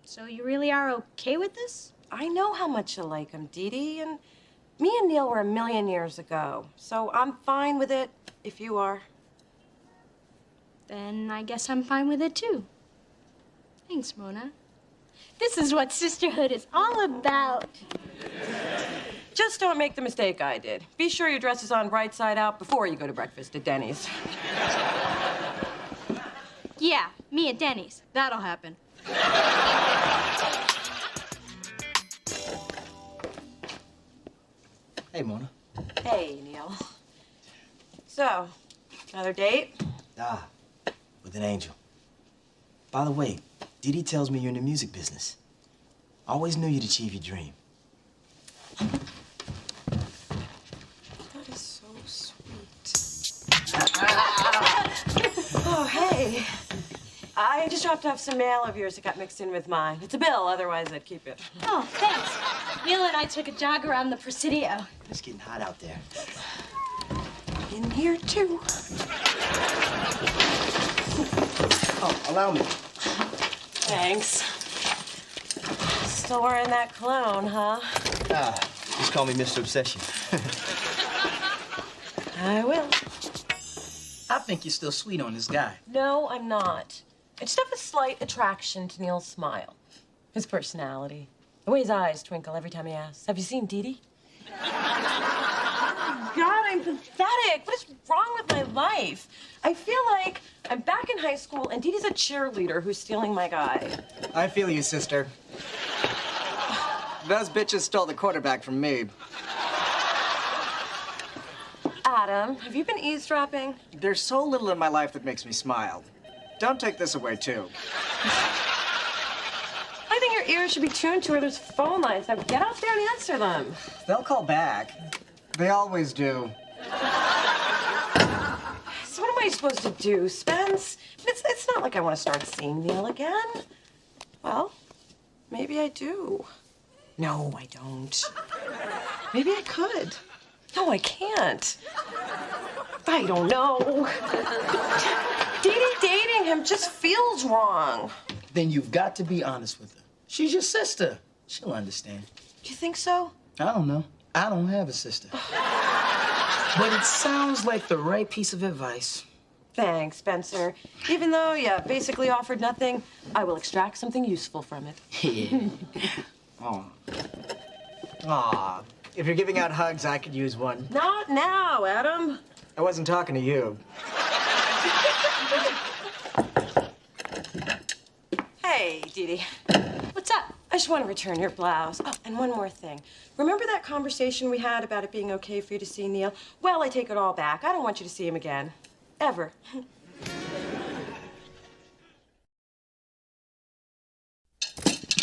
So you really are okay with this? I know how much you like him, Dee Dee, and me and Neil were a million years ago. So I'm fine with it if you are. Then I guess I'm fine with it too. Thanks, Mona. This is what sisterhood is all about. Just don't make the mistake I did. Be sure your dress is on right side out before you go to breakfast at Denny's. Yeah, me at Denny's. That'll happen. Hey, Mona. Hey, Neil. So, another date? Ah, with an angel. By the way, Dee Dee tells me you're in the music business. Always knew you'd achieve your dream. That is so sweet. Oh, hey. I just dropped off some mail of yours that got mixed in with mine. It's a bill, otherwise I'd keep it. Oh, thanks. Neil and I took a jog around the Presidio. It's getting hot out there. In here, too. Oh, allow me. Thanks. Still wearing that cologne, huh? Ah, just call me Mr. Obsession. I will. I think you're still sweet on this guy. No, I'm not. I just have a slight attraction to Neil's smile. His personality. The way his eyes twinkle every time he asks. Have you seen Dee Dee? God, I'm pathetic. What is wrong with my life? I feel like I'm back in high school and Dee Dee's a cheerleader who's stealing my guy. I feel you, sister. Those bitches stole the quarterback from me. Adam, have you been eavesdropping? There's so little in my life that makes me smile. Don't take this away, too. I think your ears should be tuned to where there's phone lines. Now get out there and answer them. They'll call back. They always do. So what am I supposed to do, Spence? It's not like I want to start seeing Neil again. Well, maybe I do. No, I don't. Maybe I could. No, I can't. I don't know. Dating him just feels wrong. Then you've got to be honest with her. She's your sister. She'll understand. You think so? I don't know. I don't have a sister. But it sounds like the right piece of advice. Thanks, Spencer. Even though you basically offered nothing, I will extract something useful from it. Yeah. Aw. Aw. If you're giving out hugs, I could use one. Not now, Adam. I wasn't talking to you. Hey, Dee Dee. What's up? I just want to return your blouse. Oh, and one more thing. Remember that conversation we had about it being okay for you to see Neil? Well, I take it all back. I don't want you to see him again. Ever.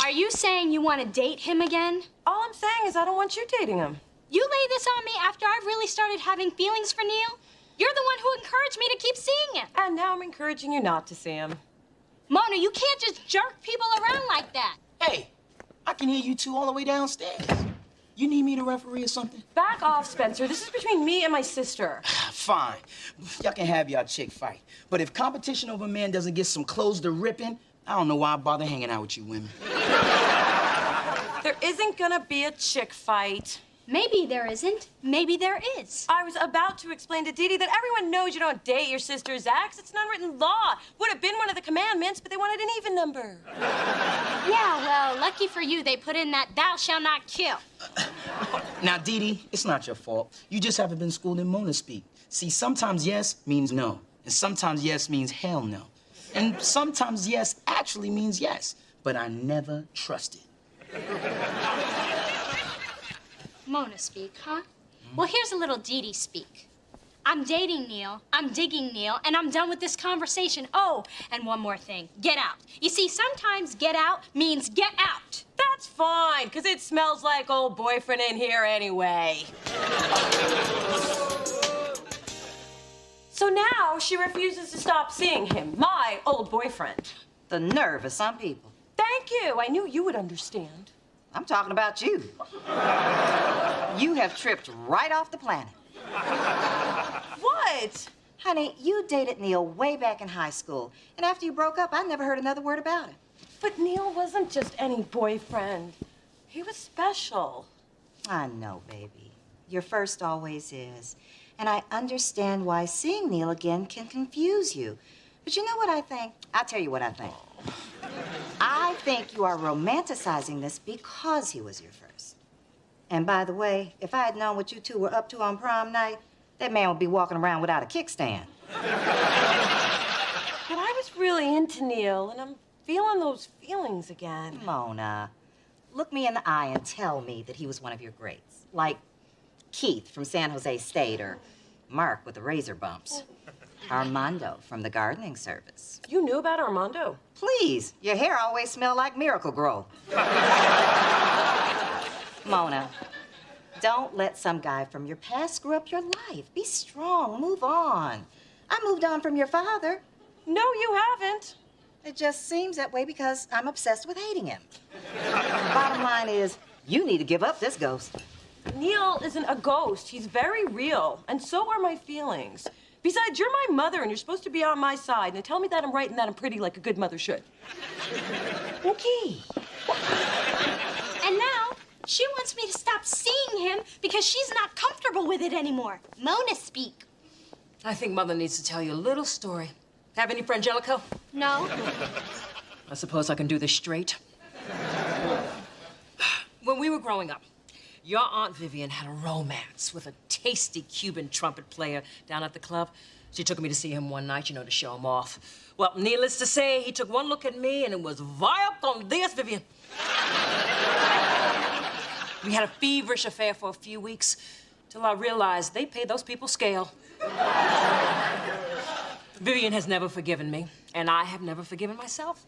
Are you saying you want to date him again? All I'm saying is I don't want you dating him. You lay this on me after I've really started having feelings for Neil? You're the one who encouraged me to keep seeing him. And now I'm encouraging you not to see him. Mona, you can't just jerk people around like that. Hey, I can hear you two all the way downstairs. You need me to referee or something? Back off, Spencer. This is between me and my sister. Fine. Y'all can have y'all chick fight. But if competition over men doesn't get some clothes to ripping, I don't know why I bother hanging out with you women. There isn't gonna be a chick fight. Maybe there isn't. Maybe there is. I was about to explain to Dee Dee that everyone knows you don't date your sister's ex. It's an unwritten law. Would have been one of the commandments, but they wanted an even number. Yeah, well, lucky for you, they put in that thou shalt not kill. Now, Dee Dee, it's not your fault. You just haven't been schooled in Mona speak. See, sometimes yes means no, and sometimes yes means hell no. And sometimes yes actually means yes, but I never trusted. Mona speak, huh? Well, here's a little Dee Dee speak. I'm dating Neil, I'm digging Neil, and I'm done with this conversation. Oh, and one more thing, get out. You see, sometimes get out means get out. That's fine, because it smells like old boyfriend in here anyway. So now she refuses to stop seeing him, my old boyfriend. The nerve of some people. Thank you. I knew you would understand. I'm talking about you. You have tripped right off the planet. What? Honey, you dated Neil way back in high school. And after you broke up, I never heard another word about it. But Neil wasn't just any boyfriend. He was special. I know, baby. Your first always is. And I understand why seeing Neil again can confuse you. But you know what I think? I'll tell you what I think. I think you are romanticizing this because he was your first. And by the way, if I had known what you two were up to on prom night, that man would be walking around without a kickstand. But I was really into Neil, and I'm feeling those feelings again. Mona, look me in the eye and tell me that he was one of your greats. Like Keith from San Jose State or Mark with the razor bumps. Armando from the gardening service. You knew about Armando? Please, your hair always smelled like Miracle Grow. Mona, don't let some guy from your past screw up your life. Be strong, move on. I moved on from your father. No, you haven't. It just seems that way because I'm obsessed with hating him. Bottom line is, you need to give up this ghost. Neil isn't a ghost. He's very real, and so are my feelings. Besides, you're my mother, and you're supposed to be on my side. Now tell me that I'm right and that I'm pretty like a good mother should. Okay. And now, she wants me to stop seeing him because she's not comfortable with it anymore. Mona speak. I think Mother needs to tell you a little story. Have any Frangelico? No. I suppose I can do this straight. When we were growing up, your Aunt Vivian had a romance with a tasty Cuban trumpet player down at the club. She took me to see him one night, to show him off. Well, needless to say, he took one look at me, and it was vaya con Dios, Vivian. We had a feverish affair for a few weeks, till I realized they paid those people scale. Vivian has never forgiven me, and I have never forgiven myself.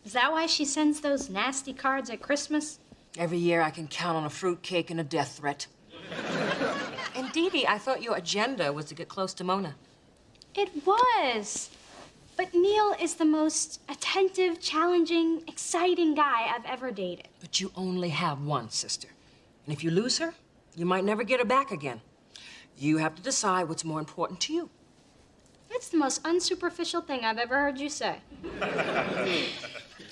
Is that why she sends those nasty cards at Christmas? Every year I can count on a fruitcake and a death threat. And Dee Dee, I thought your agenda was to get close to Mona. It was. But Neil is the most attentive, challenging, exciting guy I've ever dated. But you only have one sister. And if you lose her, you might never get her back again. You have to decide what's more important to you. It's the most unsuperficial thing I've ever heard you say.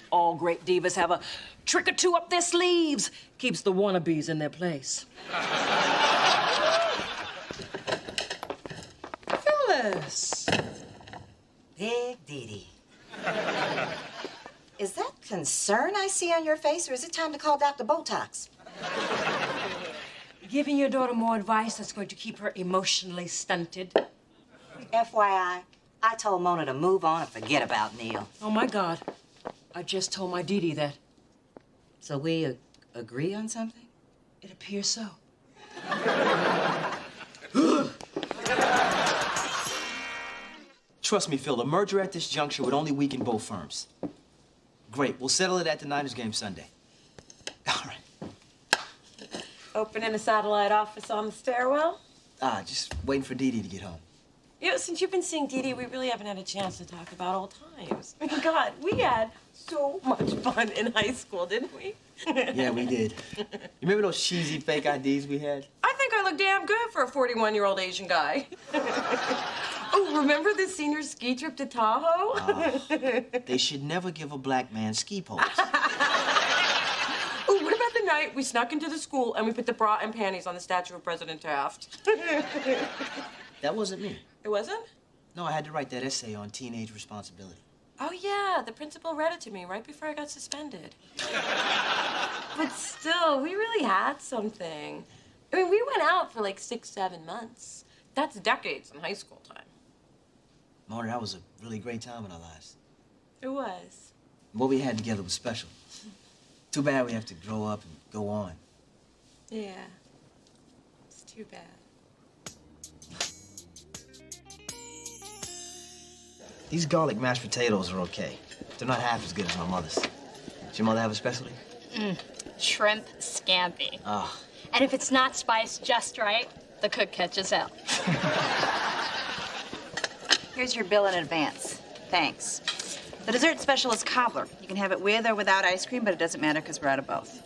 All great divas have a trick or two up their sleeves. Keeps the wannabes in their place. Phyllis. Big Dee Dee. Is that concern I see on your face, or is it time to call Dr. Botox? Giving your daughter more advice that's going to keep her emotionally stunted. FYI, I told Mona to move on and forget about Neil. Oh, my God. I just told my Dee Dee that. So we agree on something? It appears so. Trust me, Phil, a merger at this juncture would only weaken both firms. Great, we'll settle it at the Niners game Sunday. All right. Opening a satellite office on the stairwell? Just waiting for Dee Dee to get home. You know, since you've been seeing Dee Dee, we really haven't had a chance to talk about old times. I mean, God, we had so much fun in high school, didn't we? Yeah, we did. You remember those cheesy fake IDs we had? I think I look damn good for a 41-year-old Asian guy. Oh, remember the senior ski trip to Tahoe? They should never give a black man ski poles. Oh, what about the night we snuck into the school and we put the bra and panties on the statue of President Taft? That wasn't me. It wasn't? No, I had to write that essay on teenage responsibility. Oh, yeah, the principal read it to me right before I got suspended. But still, we really had something. I mean, we went out for like 6, 7 months. That's decades in high school time. Mona, that was a really great time in our lives. It was. What we had together was special. Too bad we have to grow up and go on. Yeah. It's too bad. These garlic mashed potatoes are okay. They're not half as good as my mother's. Does your mother have a specialty? Shrimp scampi. Ah. And if it's not spiced just right, the cook catches hell. Here's your bill in advance. Thanks. The dessert special is cobbler. You can have it with or without ice cream, but it doesn't matter because we're out of both.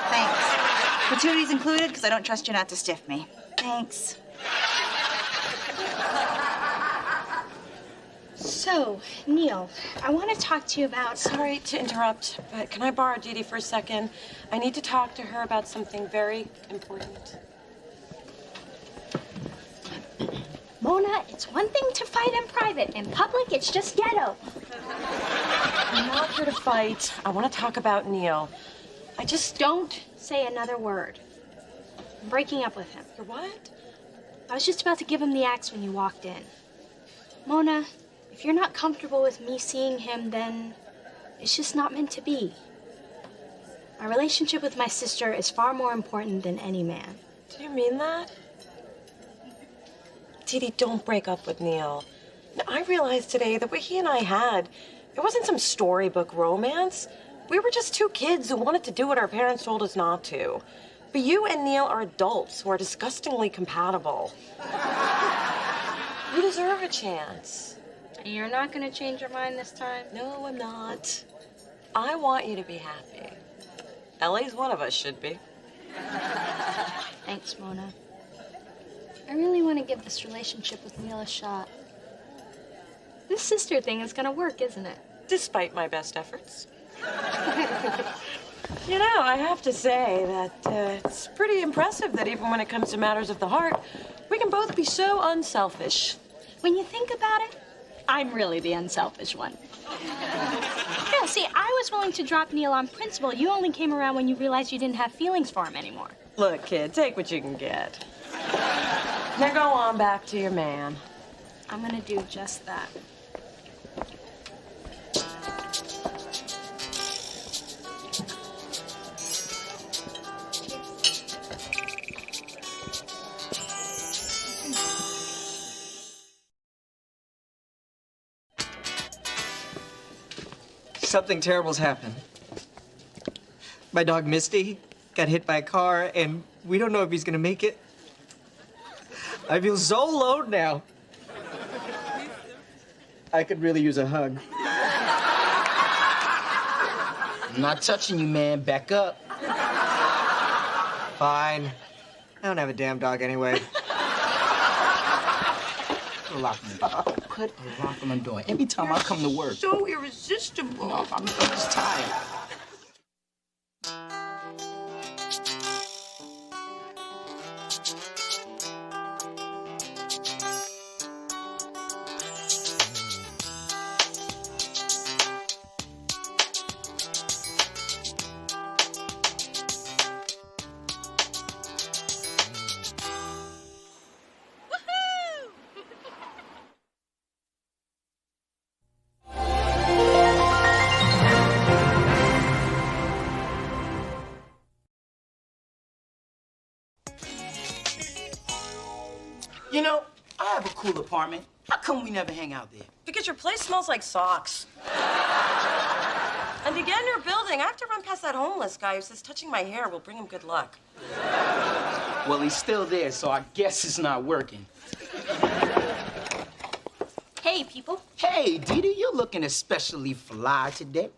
Thanks. Gratuities included because I don't trust you not to stiff me. Thanks. So, Neil, I want to talk to you about... Sorry to interrupt, but can I borrow Dee Dee for a second? I need to talk to her about something very important. Mona, it's one thing to fight in private. In public, it's just ghetto. I'm not here to fight. I want to talk about Neil. I just... Don't say another word. I'm breaking up with him. You're what? I was just about to give him the axe when you walked in. Mona, if you're not comfortable with me seeing him, then it's just not meant to be. My relationship with my sister is far more important than any man. Do you mean that? Dee Dee, don't break up with Neil. Now, I realized today that what he and I had, it wasn't some storybook romance. We were just two kids who wanted to do what our parents told us not to. But you and Neil are adults who are disgustingly compatible. You deserve a chance. You're not going to change your mind this time? No, I'm not. I want you to be happy. At least one of us should be. Thanks, Mona. I really want to give this relationship with Neil a shot. This sister thing is going to work, isn't it? Despite my best efforts. You know, I have to say that it's pretty impressive that even when it comes to matters of the heart, we can both be so unselfish. When you think about it, I'm really the unselfish one. Yeah, see, I was willing to drop Neil on principle. You only came around when you realized you didn't have feelings for him anymore. Look, kid, take what you can get. Now go on back to your man. I'm gonna do just that. Something terrible's happened. My dog Misty got hit by a car, and we don't know if he's gonna make it. I feel so alone now. I could really use a hug. I'm not touching you, man. Back up. Fine. I don't have a damn dog anyway. Put a lock on the door. Put a lock on the door. Every time I come to work. So irresistible. No, I'm just tired. You know, I have a cool apartment. How come we never hang out there? Because your place smells like socks. And to get in your building, I have to run past that homeless guy who says touching my hair will bring him good luck. Well, he's still there, so I guess it's not working. Hey, people. Hey, Dee Dee, you're looking especially fly today.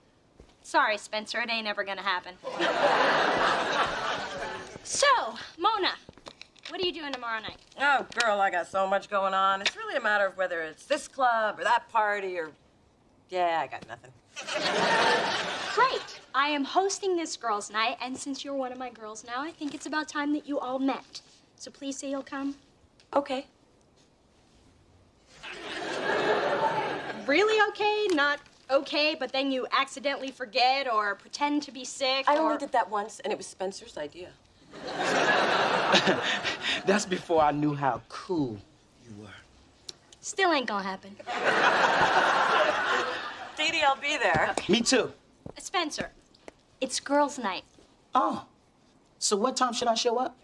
Sorry, Spencer, it ain't ever gonna happen. So, Mona, what are you doing tomorrow night? Oh, girl, I got so much going on. It's really a matter of whether it's this club or that party or... Yeah, I got nothing. Great. I am hosting this girls' night, and since you're one of my girls now, I think it's about time that you all met. So please say you'll come. Okay. Really okay? Not okay, but then you accidentally forget or pretend to be sick? I only did that once, and it was Spencer's idea. That's before I knew how cool you were. Still ain't gonna happen. Dee Dee, I'll be there. Me too. Spencer, it's girls' night. Oh, so what time should I show up?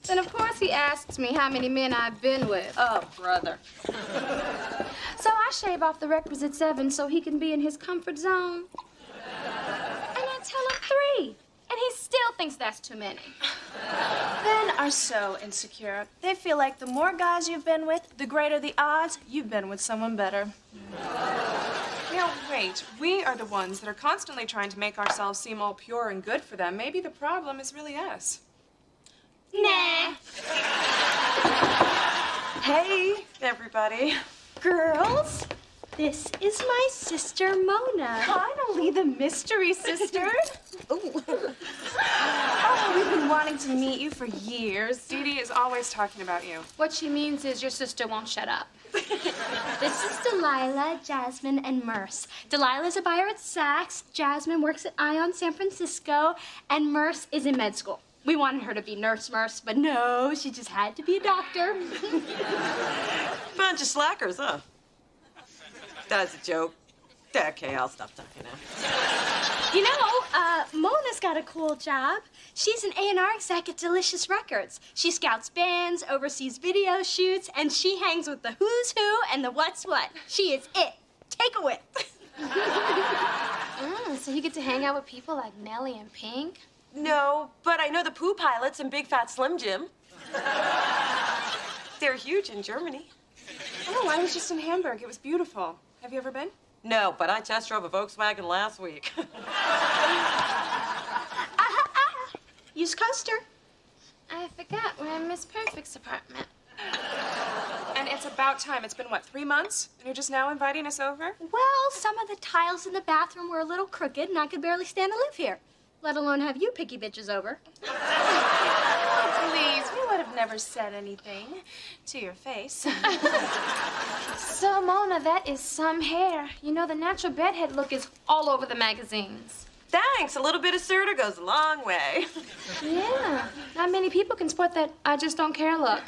Then, of course, he asks me how many men I've been with. Oh, brother. So I shave off the requisite 7 so he can be in his comfort zone. And I tell him 3. And he still thinks that's too many. Men are so insecure. They feel like the more guys you've been with, the greater the odds you've been with someone better. Now, wait. We are the ones that are constantly trying to make ourselves seem all pure and good for them. Maybe the problem is really us. Nah. Hey, everybody. Girls, this is my sister, Mona. Finally, the mystery sister. Oh, we've been wanting to meet you for years. Dee Dee is always talking about you. What she means is your sister won't shut up. This is Delilah, Jasmine, and Merce. Delilah's a buyer at Saks, Jasmine works at Ion San Francisco, and Merce is in med school. We wanted her to be Nurse Merce, but no, she just had to be a doctor. Bunch of slackers, huh? That's a joke. Okay, I'll stop talking now. You know, Mona's got a cool job. She's an A&R exec at Delicious Records. She scouts bands, oversees video shoots, and she hangs with the who's who and the what's what. She is it. Take a whip. So you get to hang out with people like Nellie and Pink? No, but I know the Pooh Pilots and Big Fat Slim Jim. They're huge in Germany. Oh, I was just in Hamburg. It was beautiful. Have you ever been? No, but I test drove a Volkswagen last week. Use coaster. I forgot we're in Miss Perfect's apartment. And it's about time. It's been, what, 3 months? And you're just now inviting us over? Well, some of the tiles in the bathroom were a little crooked, and I could barely stand to live here. Let alone have you picky bitches over. Please, we would have never said anything to your face. So, Mona, that is some hair. You know, the natural bedhead look is all over the magazines. Thanks. A little bit of Serta goes a long way. Yeah. Not many people can sport that I just don't care look.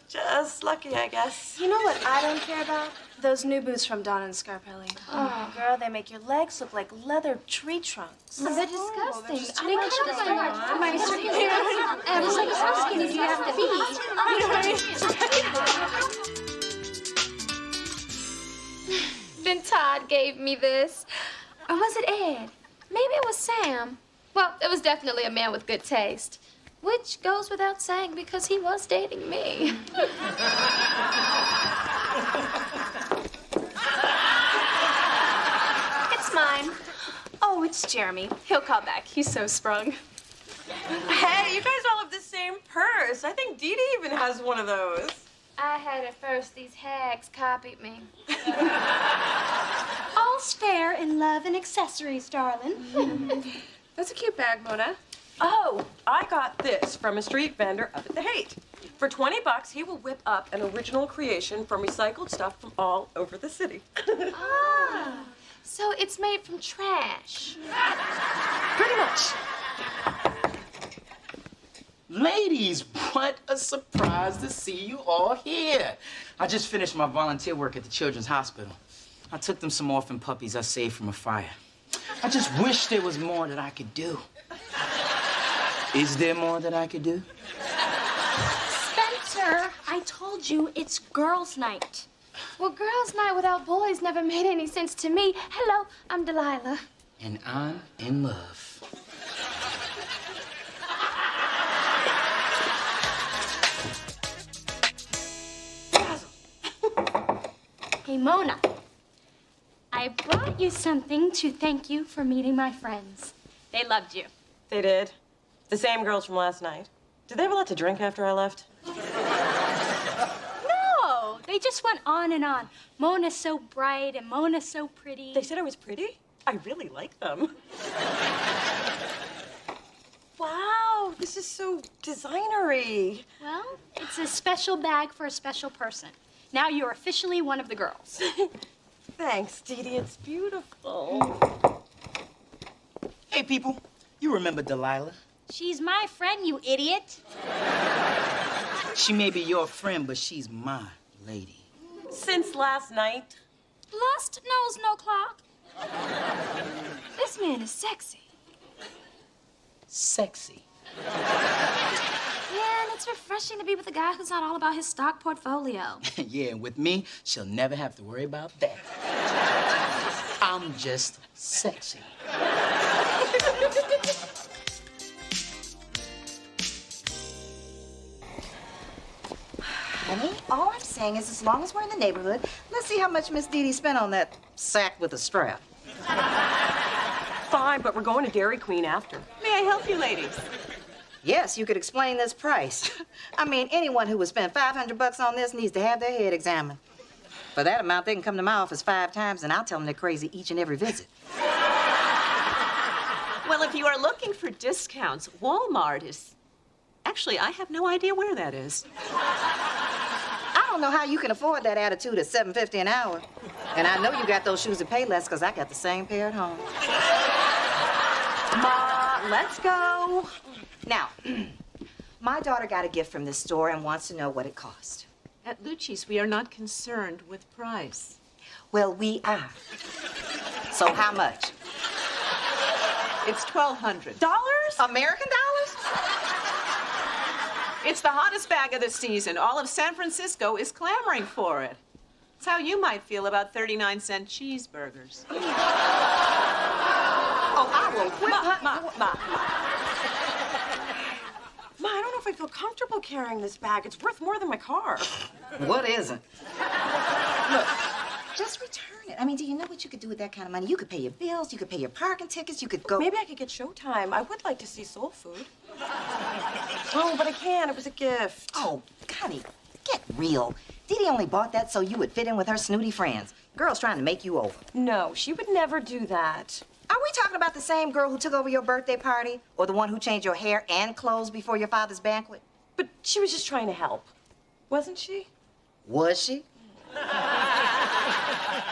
Just lucky, I guess. You know what I don't care about? Those new boots from Dawn and Scarpelli. Oh, girl, they make your legs look like leather tree trunks. Oh, they're disgusting. They're just They too much cut of my them. heart. My I was like, how skinny do you have to be? Then Todd gave me this. Or was it Ed? Maybe it was Sam. Well, it was definitely a man with good taste. Which goes without saying because he was dating me. It's mine. Oh, it's Jeremy. He'll call back. He's so sprung. Hey, you guys all have the same purse. I think Dee Dee even has one of those. I had it first. These hags copied me. All's fair in love and accessories, darling. That's a cute bag, Mona. Oh, I got this from a street vendor up at the Haight. For $20, he will whip up an original creation from recycled stuff from all over the city. Ah, so it's made from trash. Pretty much. Ladies, what a surprise to see you all here. I just finished my volunteer work at the Children's Hospital. I took them some orphan puppies I saved from a fire. I just wish there was more that I could do. Is there more that I could do? Spencer, I told you it's girls' night. Well, girls' night without boys never made any sense to me. Hello, I'm Delilah. And I'm in love. Hey, Mona. I brought you something to thank you for meeting my friends. They loved you. They did. The same girls from last night. Did they have a lot to drink after I left? No, they just went on and on. Mona's so bright and Mona's so pretty. They said I was pretty? I really like them. Wow, this is so designery. Well, it's a special bag for a special person. Now you're officially one of the girls. Thanks, Dee Dee. It's beautiful. Hey, people. You remember Delilah? She's my friend, you idiot. She may be your friend, but she's my lady. Since last night. Lust knows no clock. This man is sexy. Sexy. Yeah, and it's refreshing to be with a guy who's not all about his stock portfolio. Yeah, and with me, she'll never have to worry about that. I'm just sexy. Honey, all I'm saying is as long as we're in the neighborhood, let's see how much Miss Dee Dee spent on that sack with a strap. Fine, but we're going to Dairy Queen after. May I help you, ladies? Yes, you could explain this price. I mean, anyone who would spend $500 on this needs to have their head examined. For that amount, they can come to my office 5 times, and I'll tell them they're crazy each and every visit. Well, if you are looking for discounts, Walmart is... Actually, I have no idea where that is. I don't know how you can afford that attitude at $7.50 an hour. And I know you got those shoes that pay less because I got the same pair at home. Ma, let's go. Now, my daughter got a gift from this store and wants to know what it cost. At Lucci's, we are not concerned with price. Well, we are. So how much? It's $1,200. American dollars? It's the hottest bag of the season. All of San Francisco is clamoring for it. It's how you might feel about 39-cent cheeseburgers. Oh, I will whip her. Ma, I don't know if I feel comfortable carrying this bag. It's worth more than my car. What isn't? Look, just return it. I mean, do you know what you could do with that kind of money? You could pay your bills, you could pay your parking tickets, you could go... Maybe I could get Showtime. I would like to see Soul Food. Oh, but I can't. It was a gift. Oh, Connie, get real. Dee Dee only bought that so you would fit in with her snooty friends. Girl's trying to make you over. No, she would never do that. Are we talking about the same girl who took over your birthday party? Or the one who changed your hair and clothes before your father's banquet? But she was just trying to help. Wasn't she? Was she?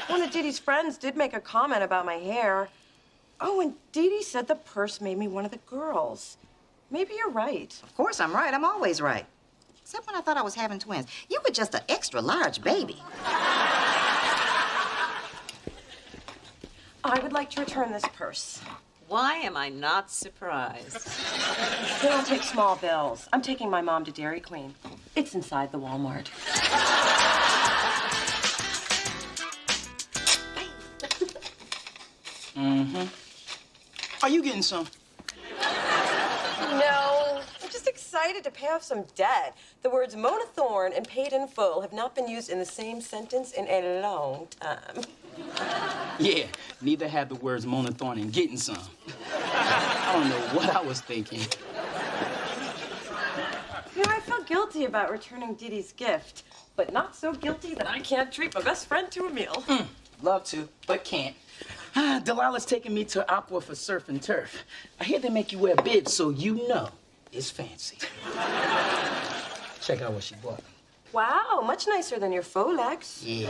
One of Dee Dee's friends did make a comment about my hair. Oh, and Dee Dee said the purse made me one of the girls. Maybe you're right. Of course I'm right. I'm always right. Except when I thought I was having twins. You were just an extra large baby. I would like to return this purse. Why am I not surprised? They don't take small bills. I'm taking my mom to Dairy Queen. It's inside the Walmart. Mm-hmm. Are you getting some? No, I'm just excited to pay off some debt. The words Mona Thorne and paid in full have not been used in the same sentence in a long time. Yeah, neither have the words Mona Thorne and getting some. I don't know what I was thinking. You know, I felt guilty about returning Dee Dee's gift, but not so guilty that I can't treat my best friend to a meal. Love to, but can't. Delilah's taking me to Aqua for surf and turf. I hear they make you wear bibs, so you know it's fancy. Check out what she bought. Wow, much nicer than your faux legs. Yeah.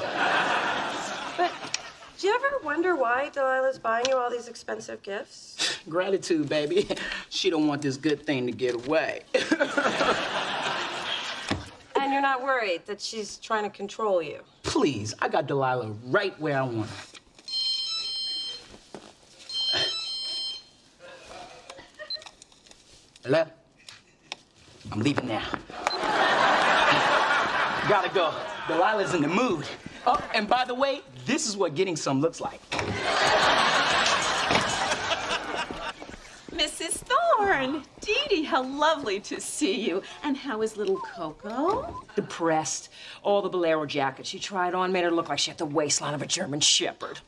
But do you ever wonder why Delilah's buying you all these expensive gifts? Gratitude, baby. She don't want this good thing to get away. And you're not worried that she's trying to control you? Please, I got Delilah right where I want her. Hello? I'm leaving now. Gotta go. Delilah's in the mood. Oh, and by the way, this is what getting some looks like. Mrs. Thorne, Dee Dee, how lovely to see you. And how is little Coco? Depressed. All the bolero jackets she tried on made her look like she had the waistline of a German shepherd.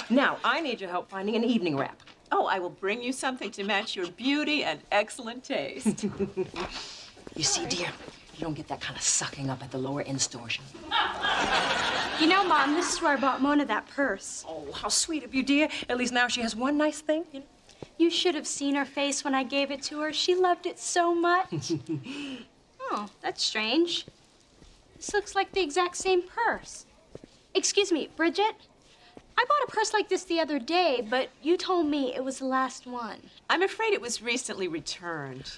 Now, I need your help finding an evening wrap. Oh, I will bring you something to match your beauty and excellent taste. You see, dear, you don't get that kind of sucking up at the lower end stores. You know, Mom, this is where I bought Mona that purse. Oh, how sweet of you, dear. At least now she has one nice thing. You know? You should have seen her face when I gave it to her. She loved it so much. Oh, that's strange. This looks like the exact same purse. Excuse me, Bridget? I bought a purse like this the other day, but you told me it was the last one. I'm afraid it was recently returned.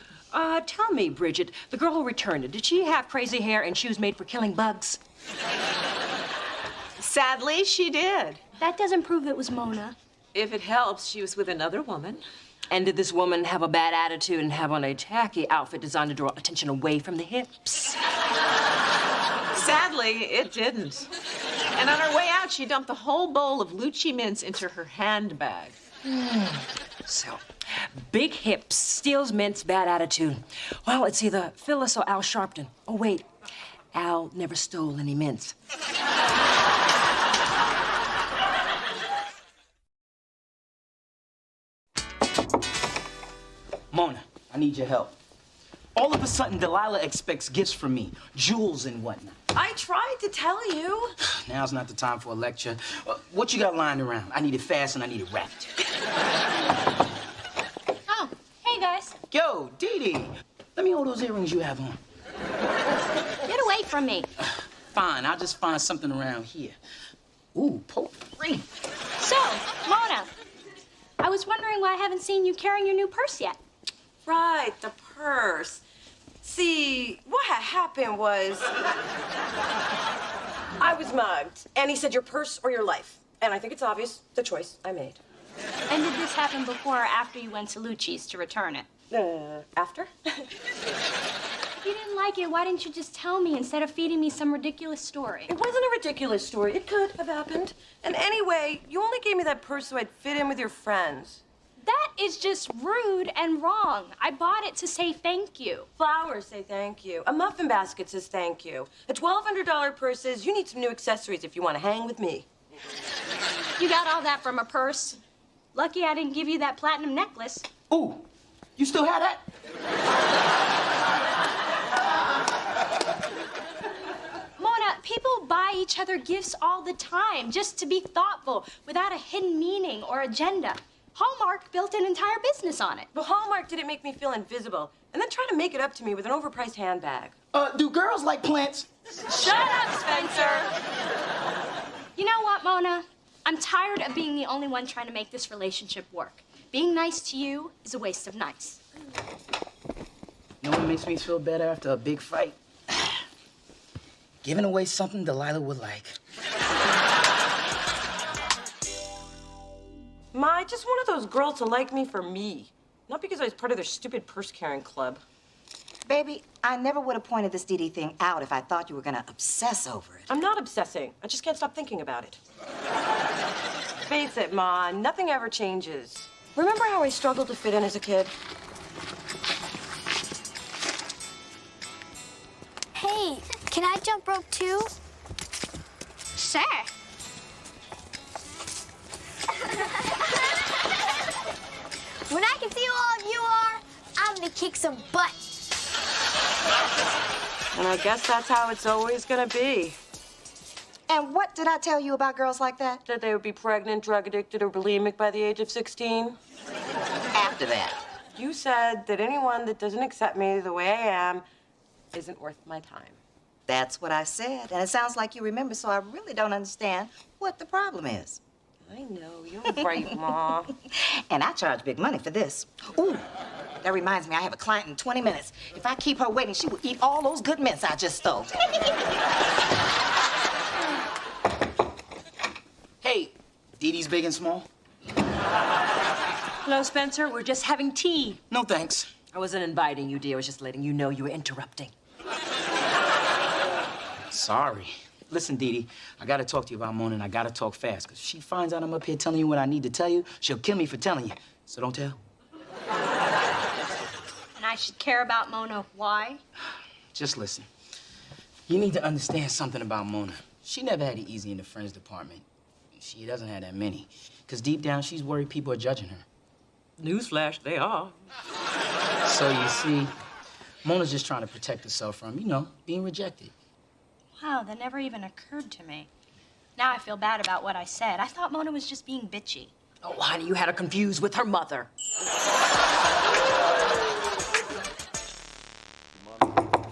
Tell me, Bridget, the girl who returned it, did she have crazy hair and shoes made for killing bugs? Sadly, she did. That doesn't prove it was Mona. If it helps, she was with another woman. And did this woman have a bad attitude and have on a tacky outfit designed to draw attention away from the hips? Sadly, it didn't. And on her way out, she dumped the whole bowl of Lucci mints into her handbag. So, big hips, steals mints, bad attitude. Well, it's either Phyllis or Al Sharpton. Oh, wait. Al never stole any mints. Mona, I need your help. All of a sudden, Delilah expects gifts from me, jewels and whatnot. I tried to tell you. Now's not the time for a lecture. What you got lying around? I need it fast and I need it wrapped. Oh, hey, guys. Yo, Dee Dee, let me hold those earrings you have on. Get away from me. Fine, I'll just find something around here. Ooh, potpourri. So, Mona, I was wondering why I haven't seen you carrying your new purse yet. Right, the purse. See, what had happened was I was mugged, and he said your purse or your life. And I think it's obvious the choice I made. And did this happen before or after you went to Lucci's to return it? After? If you didn't like it, why didn't you just tell me instead of feeding me some ridiculous story? It wasn't a ridiculous story. It could have happened. And anyway, you only gave me that purse so I'd fit in with your friends. That is just rude and wrong. I bought it to say thank you. Flowers say thank you. A muffin basket says thank you. A $1,200 purse says you need some new accessories if you want to hang with me. You got all that from a purse. Lucky I didn't give you that platinum necklace. Ooh, you still have that? Mona, people buy each other gifts all the time just to be thoughtful without a hidden meaning or agenda. Hallmark built an entire business on it. But Hallmark didn't make me feel invisible and then try to make it up to me with an overpriced handbag. Do girls like plants? Shut up, Spencer! You know what, Mona? I'm tired of being the only one trying to make this relationship work. Being nice to you is a waste of nice. You know what makes me feel better after a big fight? Giving away something Delilah would like. Ma, I just wanted those girls to like me for me, not because I was part of their stupid purse-carrying club. Baby, I never would have pointed this Dee Dee thing out if I thought you were gonna obsess over it. I'm not obsessing. I just can't stop thinking about it. Face it, Ma, nothing ever changes. Remember how I struggled to fit in as a kid? Hey, can I jump rope too? Sure. When I can see who all of you are, I'm gonna kick some butt. And I guess that's how it's always gonna be. And what did I tell you about girls like that? That they would be pregnant, drug addicted, or bulimic by the age of 16? After that. You said that anyone that doesn't accept me the way I am isn't worth my time. That's what I said. And it sounds like you remember, so I really don't understand what the problem is. I know, you're right, Ma. And I charge big money for this. Ooh, that reminds me, I have a client in 20 minutes. If I keep her waiting, she will eat all those good mints I just stole. Hey, Dee Dee's big and small? Hello, Spencer. We're just having tea. No, thanks. I wasn't inviting you, dear. I was just letting you know you were interrupting. Sorry. Listen, Dee Dee, I gotta talk to you about Mona, and I gotta talk fast, because if she finds out I'm up here telling you what I need to tell you, she'll kill me for telling you. So don't tell. And I should care about Mona. Why? Just listen. You need to understand something about Mona. She never had it easy in the friends department. She doesn't have that many. Because deep down, she's worried people are judging her. Newsflash, they are. So you see, Mona's just trying to protect herself from, being rejected. Wow, that never even occurred to me. Now I feel bad about what I said. I thought Mona was just being bitchy. Oh, honey, you had her confused with her mother.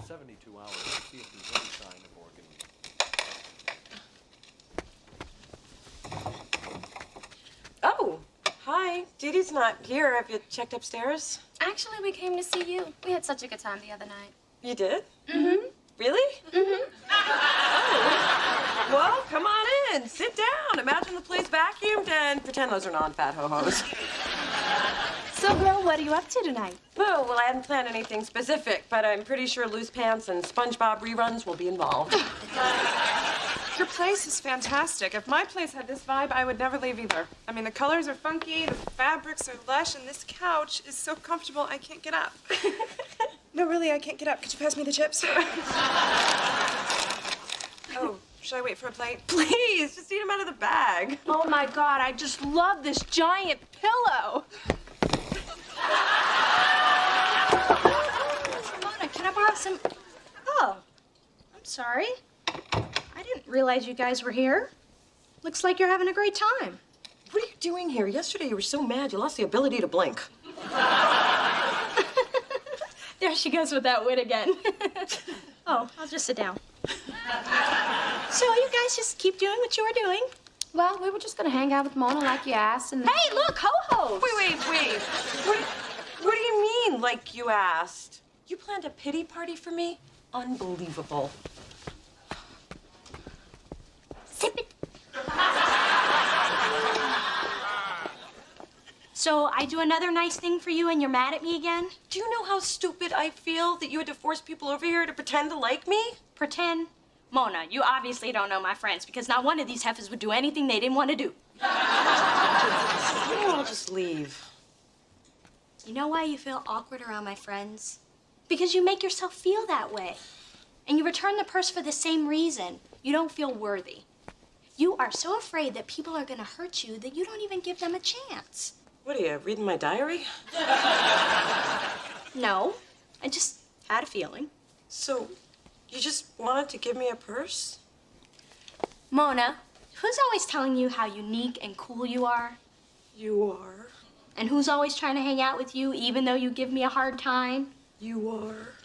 72 hours to see if there's any sign of organ. Oh, hi. Dee Dee's not here. Have you checked upstairs? Actually, we came to see you. We had such a good time the other night. You did? Mm-hmm. Really? Mm-hmm. Oh. Well, come on in. Sit down. Imagine the place vacuumed and pretend those are non-fat ho-hos. So, girl, what are you up to tonight? Oh, well, I hadn't planned anything specific, but I'm pretty sure loose pants and SpongeBob reruns will be involved. Your place is fantastic. If my place had this vibe, I would never leave either. I mean, the colors are funky, the fabrics are lush, and this couch is so comfortable I can't get up. No, really, I can't get up. Could you pass me the chips? Oh, should I wait for a plate? Please, just eat them out of the bag. Oh, my God, I just love this giant pillow. Mona, can I borrow some... Oh, I'm sorry. I didn't realize you guys were here. Looks like you're having a great time. What are you doing here? Yesterday you were so mad you lost the ability to blink. There she goes with that wit again. Oh, I'll just sit down. So you guys just keep doing what you were doing. Well, we were just gonna hang out with Mona like you asked, and... Hey, look, ho-hos! Wait. What do you mean, like you asked? You planned a pity party for me? Unbelievable. Sip it. So I do another nice thing for you and you're mad at me again? Do you know how stupid I feel that you had to force people over here to pretend to like me? Pretend? Mona, you obviously don't know my friends because not one of these heifers would do anything they didn't want to do. I'll just leave. You know why you feel awkward around my friends? Because you make yourself feel that way. And you return the purse for the same reason. You don't feel worthy. You are so afraid that people are going to hurt you that you don't even give them a chance. What are you, reading my diary? No, I just had a feeling. So, you just wanted to give me a purse? Mona, who's always telling you how unique and cool you are? You are. And who's always trying to hang out with you even though you give me a hard time? You are.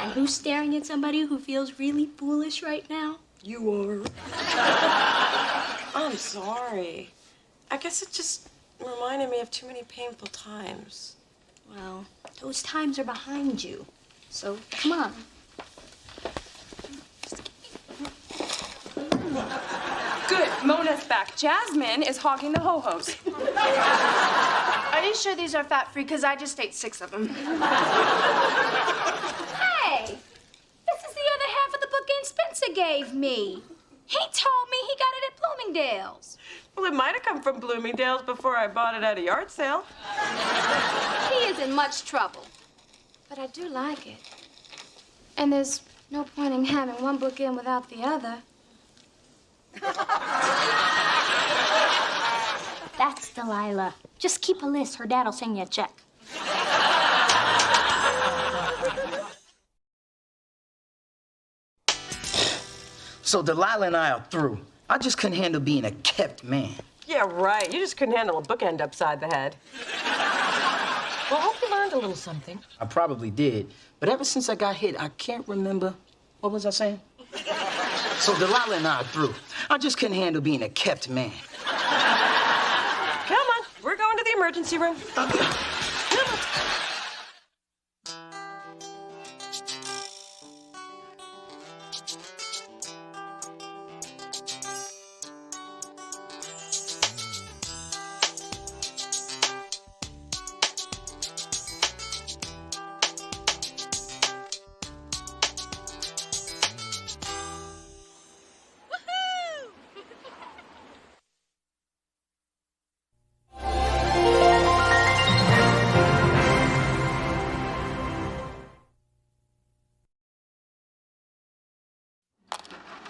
And who's staring at somebody who feels really foolish right now? You are. I'm sorry. I guess it just reminded me of too many painful times. Well, those times are behind you. So, come on. Good, Mona's back. Jasmine is hogging the ho-hos. Are you sure these are fat-free? Because I just ate 6 of them. Hey! This is the other half of the book Aunt Spencer gave me. He told me he got it at Bloomingdale's. Well, it might have come from Bloomingdale's before I bought it at a yard sale. He is in much trouble. But I do like it. And there's no point in having one book in without the other. That's Delilah. Just keep a list. Her dad'll send you a check. So Delilah and I are through. I just couldn't handle being a kept man. Yeah, right. You just couldn't handle a bookend upside the head. Well, I hope you learned a little something. I probably did, but ever since I got hit, I can't remember. What was I saying? So Delilah and I are through. I just couldn't handle being a kept man. Come on, we're going to the emergency room.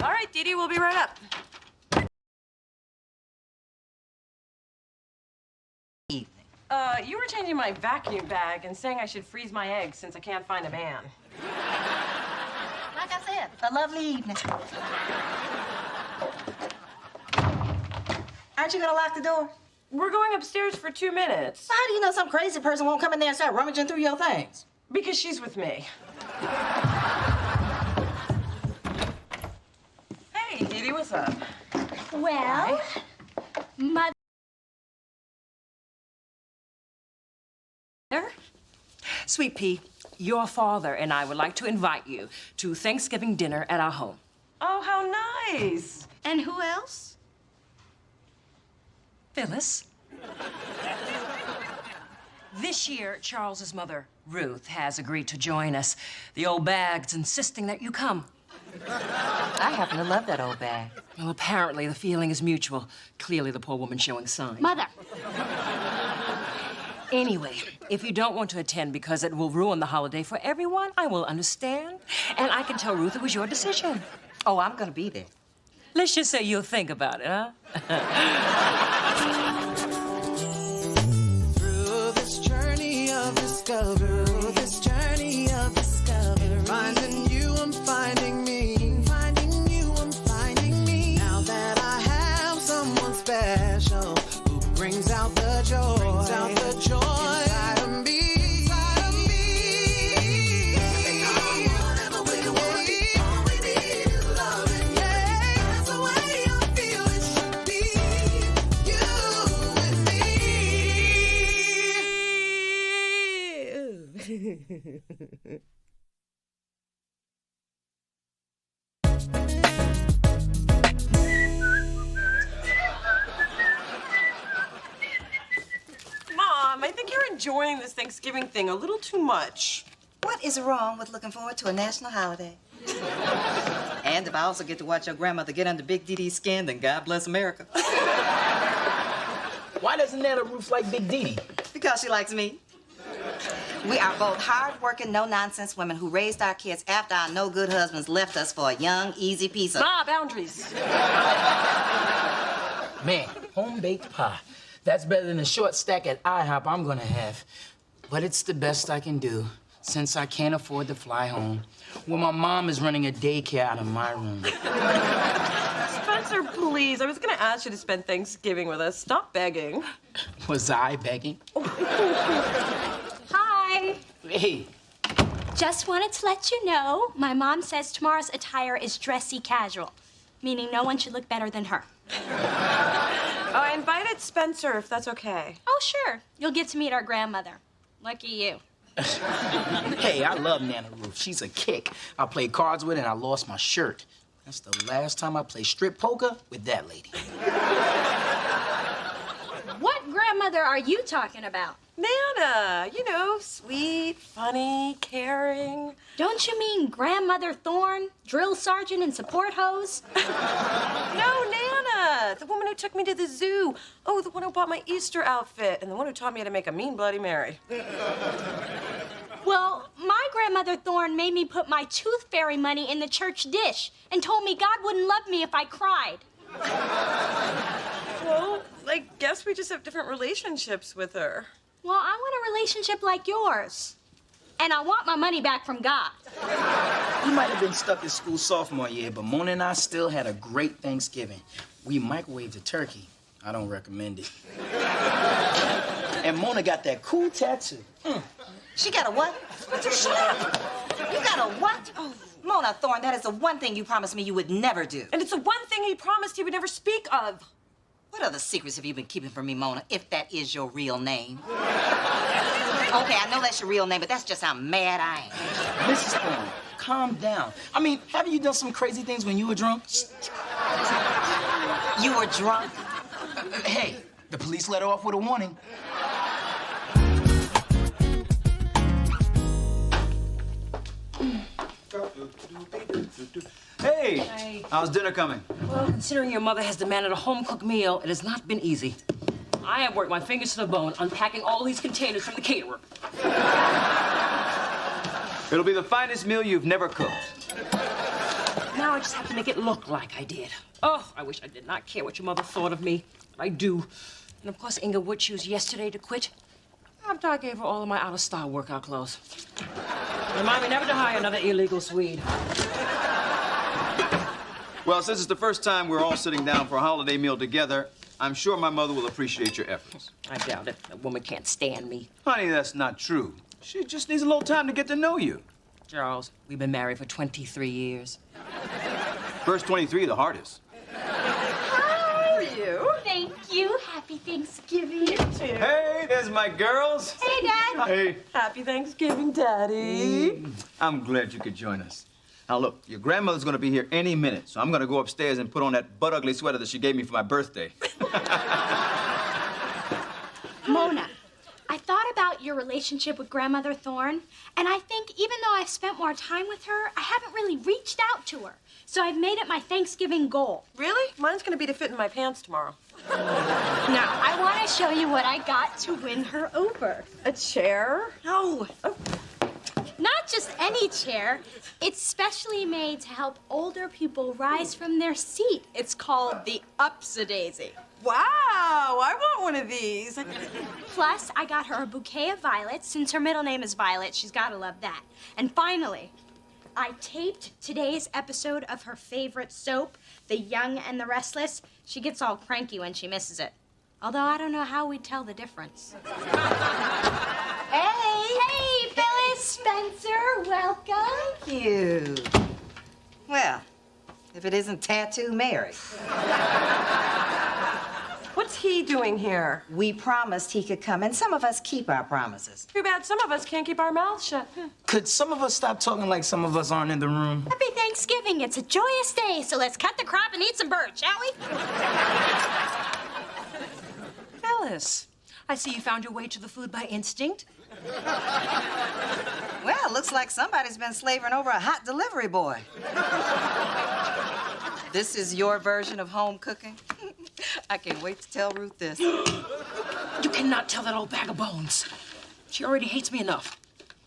All right, Dee Dee, we'll be right up. You were changing my vacuum bag and saying I should freeze my eggs since I can't find a man. Like I said, a lovely evening. Aren't you gonna lock the door? We're going upstairs for 2 minutes. So how do you know some crazy person won't come in there and start rummaging through your things? Because she's with me. Hey, Dee Dee, what's up? Well, Mother. Sweet Pea, your father and I would like to invite you to Thanksgiving dinner at our home. Oh, how nice. And who else? Phyllis. This year, Charles's mother, Ruth, has agreed to join us. The old bag's insisting that you come. I happen to love that old bag. Well, apparently the feeling is mutual. Clearly the poor woman's showing signs. Mother. Anyway, if you don't want to attend because it will ruin the holiday for everyone, I will understand. And I can tell Ruth it was your decision. Oh, I'm gonna be there. Let's just say you'll think about it, huh? Through this journey of discovery, finding you, I'm finding me. Finding you, I'm finding me. Now that I have someone special who brings out the joy, inside of me. Whatever we want, all we need is loving. Yeah, that's the way I feel it should be. You and me. Mom, I think you're enjoying this Thanksgiving thing a little too much. What is wrong with looking forward to a national holiday? And if I also get to watch your grandmother get under Big Dee Dee's skin, then God bless America. Why doesn't Nana Ruth like Big Dee Dee? Because she likes me. We are both hard-working, no-nonsense women who raised our kids after our no-good husbands left us for a young, easy piece of... Ma, boundaries. Man, home-baked pie. That's better than the short stack at IHOP I'm gonna have. But it's the best I can do, since I can't afford to fly home. Well, my mom is running a daycare out of my room. Spencer, please. I was going to ask you to spend Thanksgiving with us. Stop begging. Was I begging? Hi. Hey. Just wanted to let you know, my mom says tomorrow's attire is dressy casual, meaning no one should look better than her. I invited Spencer, if that's okay. Oh, sure. You'll get to meet our grandmother. Lucky you. Hey, I love Nana Ruth. She's a kick. I played cards with her and I lost my shirt. That's the last time I played strip poker with that lady. What grandmother are you talking about? Nana, you know, sweet, funny, caring. Don't you mean Grandmother Thorne, drill sergeant and support hose? No, Nana, the woman who took me to the zoo. Oh, the one who bought my Easter outfit, and the one who taught me how to make a mean Bloody Mary. Well, my Grandmother Thorne made me put my tooth fairy money in the church dish and told me God wouldn't love me if I cried. Well, I guess we just have different relationships with her. Well, I want a relationship like yours. And I want my money back from God. You might have been stuck at school sophomore year, but Mona and I still had a great Thanksgiving. We microwaved a turkey. I don't recommend it. And Mona got that cool tattoo. She got a what? Would you shut up? You got a what? Oh, Mona Thorne, that is the one thing you promised me you would never do. And it's the one thing he promised he would never speak of. What other secrets have you been keeping from me, Mona, if that is your real name? Okay, I know that's your real name, but that's just how mad I am. Mrs. Thorne, calm down. I mean, haven't you done some crazy things when you were drunk? You were drunk? Hey, the police let her off with a warning. Hey, how's dinner coming? Well, considering your mother has demanded a home-cooked meal, it has not been easy. I have worked my fingers to the bone unpacking all these containers from the caterer. It'll be the finest meal you've never cooked. Now I just have to make it look like I did. Oh, I wish I did not care what your mother thought of me. But I do. And of course, Inga would choose yesterday to quit after I gave her all of my out-of-style workout clothes. Remind me never to hire another illegal Swede. Well, since it's the first time we're all sitting down for a holiday meal together, I'm sure my mother will appreciate your efforts. I doubt it. That woman can't stand me. Honey, that's not true. She just needs a little time to get to know you. Charles, we've been married for 23 years. First 23, the hardest. How are you? Thank you. Happy Thanksgiving. You too. Hey, there's my girls. Hey, Dad. Hey. Happy Thanksgiving, Daddy. I'm glad you could join us. Now, look, your grandmother's gonna be here any minute, so I'm gonna go upstairs and put on that butt-ugly sweater that she gave me for my birthday. Mona, I thought about your relationship with Grandmother Thorne, and I think even though I've spent more time with her, I haven't really reached out to her. So I've made it my Thanksgiving goal. Really? Mine's gonna be to fit in my pants tomorrow. Now, I want to show you what I got to win her over. A chair? No. Oh. Not just any chair. It's specially made to help older people rise from their seat. It's called the Upsadaisy. Wow, I want one of these. Plus, I got her a bouquet of violets. Since her middle name is Violet, she's got to love that. And finally, I taped today's episode of her favorite soap, The Young and the Restless. She gets all cranky when she misses it. Although I don't know how we'd tell the difference. Hey, Phyllis, Spencer, welcome. Thank you. Well, if it isn't Tattoo Mary. What's he doing here? We promised he could come, and some of us keep our promises. Too bad some of us can't keep our mouths shut. Could some of us stop talking like some of us aren't in the room? Happy Thanksgiving. It's a joyous day, so let's cut the crap and eat some bird, shall we? Phyllis, I see you found your way to the food by instinct. Well, looks like somebody's been slaving over a hot delivery boy. This is your version of home cooking? I can't wait to tell Ruth this. You cannot tell that old bag of bones. She already hates me enough.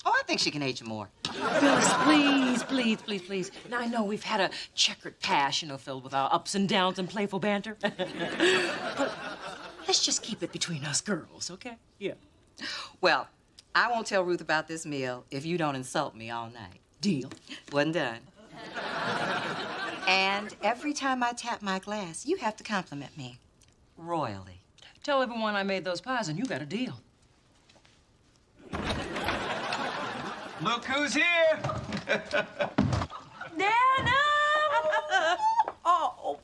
Oh, I think she can hate you more. Phyllis, please, please, please, please. Now, I know we've had a checkered past, filled with our ups and downs and playful banter. But let's just keep it between us girls, okay? Yeah. Well, I won't tell Ruth about this meal if you don't insult me all night. Deal. Wasn't done. And every time I tap my glass, you have to compliment me. Royally. Tell everyone I made those pies and you got a deal. Look who's here! Nana! Oh,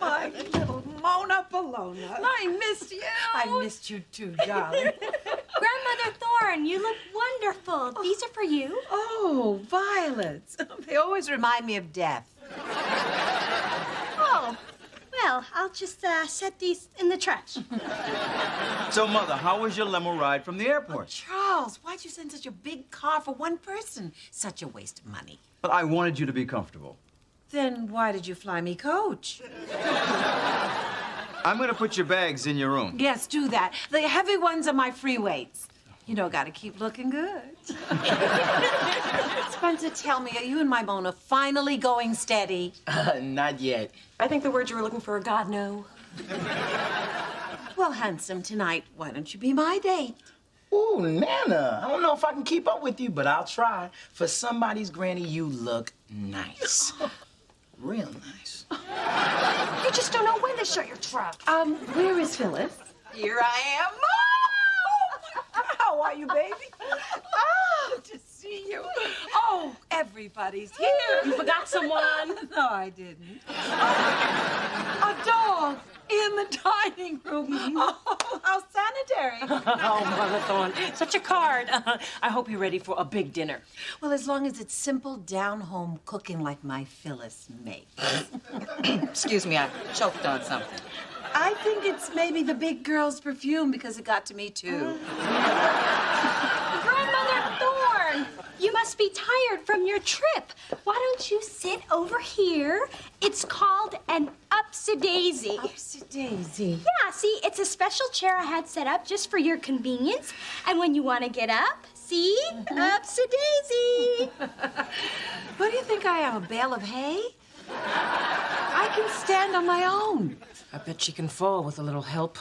my little Mona Bologna. I missed you. I missed you too, darling. Grandmother Thorne, you look wonderful. These are for you. Oh, violets. They always remind me of death. Oh, well, I'll just set these in the trash. So, Mother, how was your limo ride from the airport? Charles, why'd you send such a big car for one person? Such a waste of money. But I wanted you to be comfortable. Then why did you fly me coach? I'm gonna put your bags in your room. Yes, do that. The heavy ones are my free weights. You know, gotta keep looking good. Spencer, tell me, are you and my Mona finally going steady? Not yet. I think the word you were looking for, God, no. Well, handsome, tonight, why don't you be my date? Ooh, Nana, I don't know if I can keep up with you, but I'll try. For somebody's granny, you look nice. Real nice. You just don't know when to shut your trap. Where is Phyllis? Here I am. Oh, how are you, baby? Oh, to see you. Oh, everybody's here. You forgot someone. No, I didn't. A dog in the dining room. Oh, how sanitary. Oh, Mother Thorne, such a card. I hope you're ready for a big dinner. Well, as long as it's simple, down-home cooking like my Phyllis makes. Excuse me, I choked on something. I think it's maybe the big girl's perfume because it got to me, too. Grandmother Thorne, you must be tired from your trip. Why don't you sit over here? It's called an upsy-daisy. Upsy-daisy? Yeah, see, it's a special chair I had set up just for your convenience. And when you want to get up, see? Upsy-daisy. What do you think I am, a bale of hay? I can stand on my own. I bet she can fall with a little help.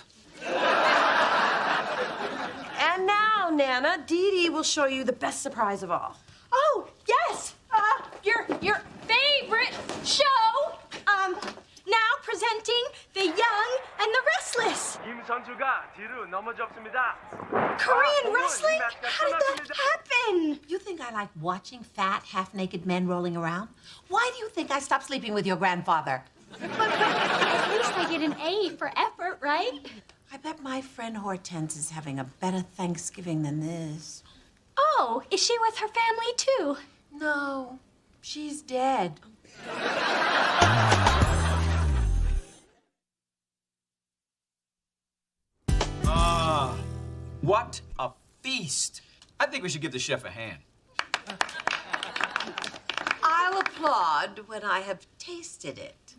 And now, Nana, Dee Dee will show you the best surprise of all. Oh, yes! Your favorite show. Now presenting The Young and the Restless. 김 선수가 뒤로 넘어졌습니다. Korean wrestling? How did that happen? You think I like watching fat, half-naked men rolling around? Why do you think I stopped sleeping with your grandfather? At least I get an A for effort, right? I bet my friend Hortense is having a better Thanksgiving than this. Oh, is she with her family too? No, she's dead. What a feast. I think we should give the chef a hand. I'll applaud when I have tasted it.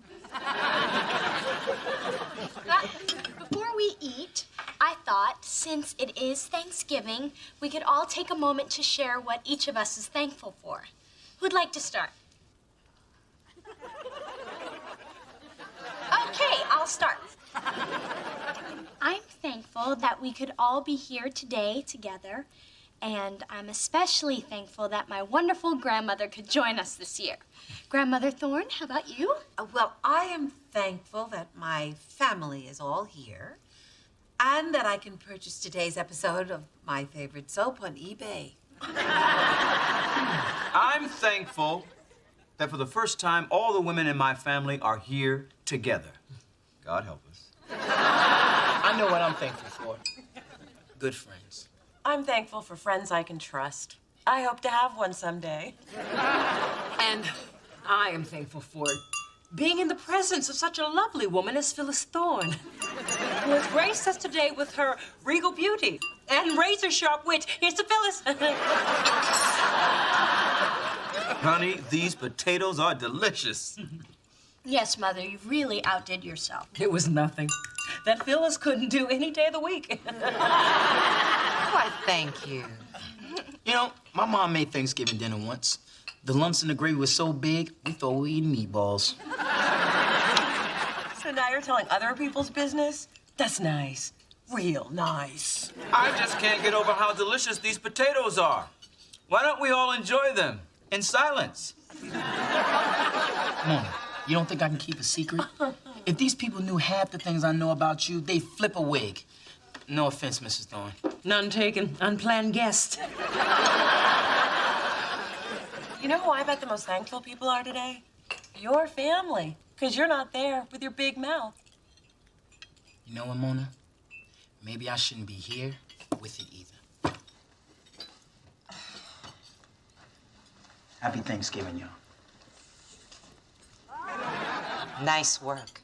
Before we eat, I thought, since it is Thanksgiving, we could all take a moment to share what each of us is thankful for. Who'd like to start? Okay, I'll start. I'm thankful that we could all be here today together, and I'm especially thankful that my wonderful grandmother could join us this year. Grandmother Thorne, how about you? Well, I am thankful that my family is all here and that I can purchase today's episode of my favorite soap on eBay. I'm thankful that for the first time, all the women in my family are here together. God help us. I know what I'm thankful for. Good friends. I'm thankful for friends I can trust. I hope to have one someday. And I am thankful for being in the presence of such a lovely woman as Phyllis Thorne, who has graced us today with her regal beauty and razor-sharp wit. Here's to Phyllis. Honey, these potatoes are delicious. Yes, Mother, you really outdid yourself. It was nothing that Phyllis couldn't do any day of the week. Why, thank you. You know, my mom made Thanksgiving dinner once. The lumps in the gravy were so big, we thought we were eating meatballs. So now you're telling other people's business? That's nice. Real nice. I just can't get over how delicious these potatoes are. Why don't we all enjoy them in silence? Mona, you don't think I can keep a secret? If these people knew half the things I know about you, they'd flip a wig. No offense, Mrs. Thorne. None taken. Unplanned guest. You know who I bet the most thankful people are today? Your family. Because you're not there with your big mouth. You know what, Mona? Maybe I shouldn't be here with it either. Happy Thanksgiving, y'all. Nice work.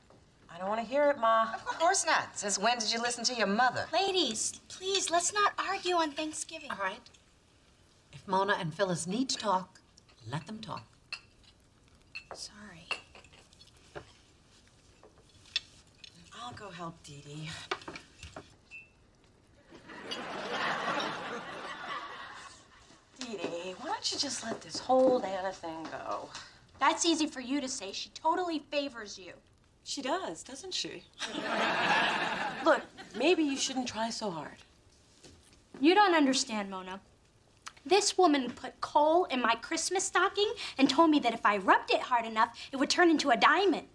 I don't want to hear it, Ma. Of course not. Since when did you listen to your mother? Ladies, please, let's not argue on Thanksgiving. All right. If Mona and Phyllis need to talk, let them talk. Sorry. I'll go help Dee Dee. Dee Dee, why don't you just let this whole Nana thing go? That's easy for you to say. She totally favors you. She does, doesn't she? Look, maybe you shouldn't try so hard. You don't understand, Mona. This woman put coal in my Christmas stocking and told me that if I rubbed it hard enough, it would turn into a diamond.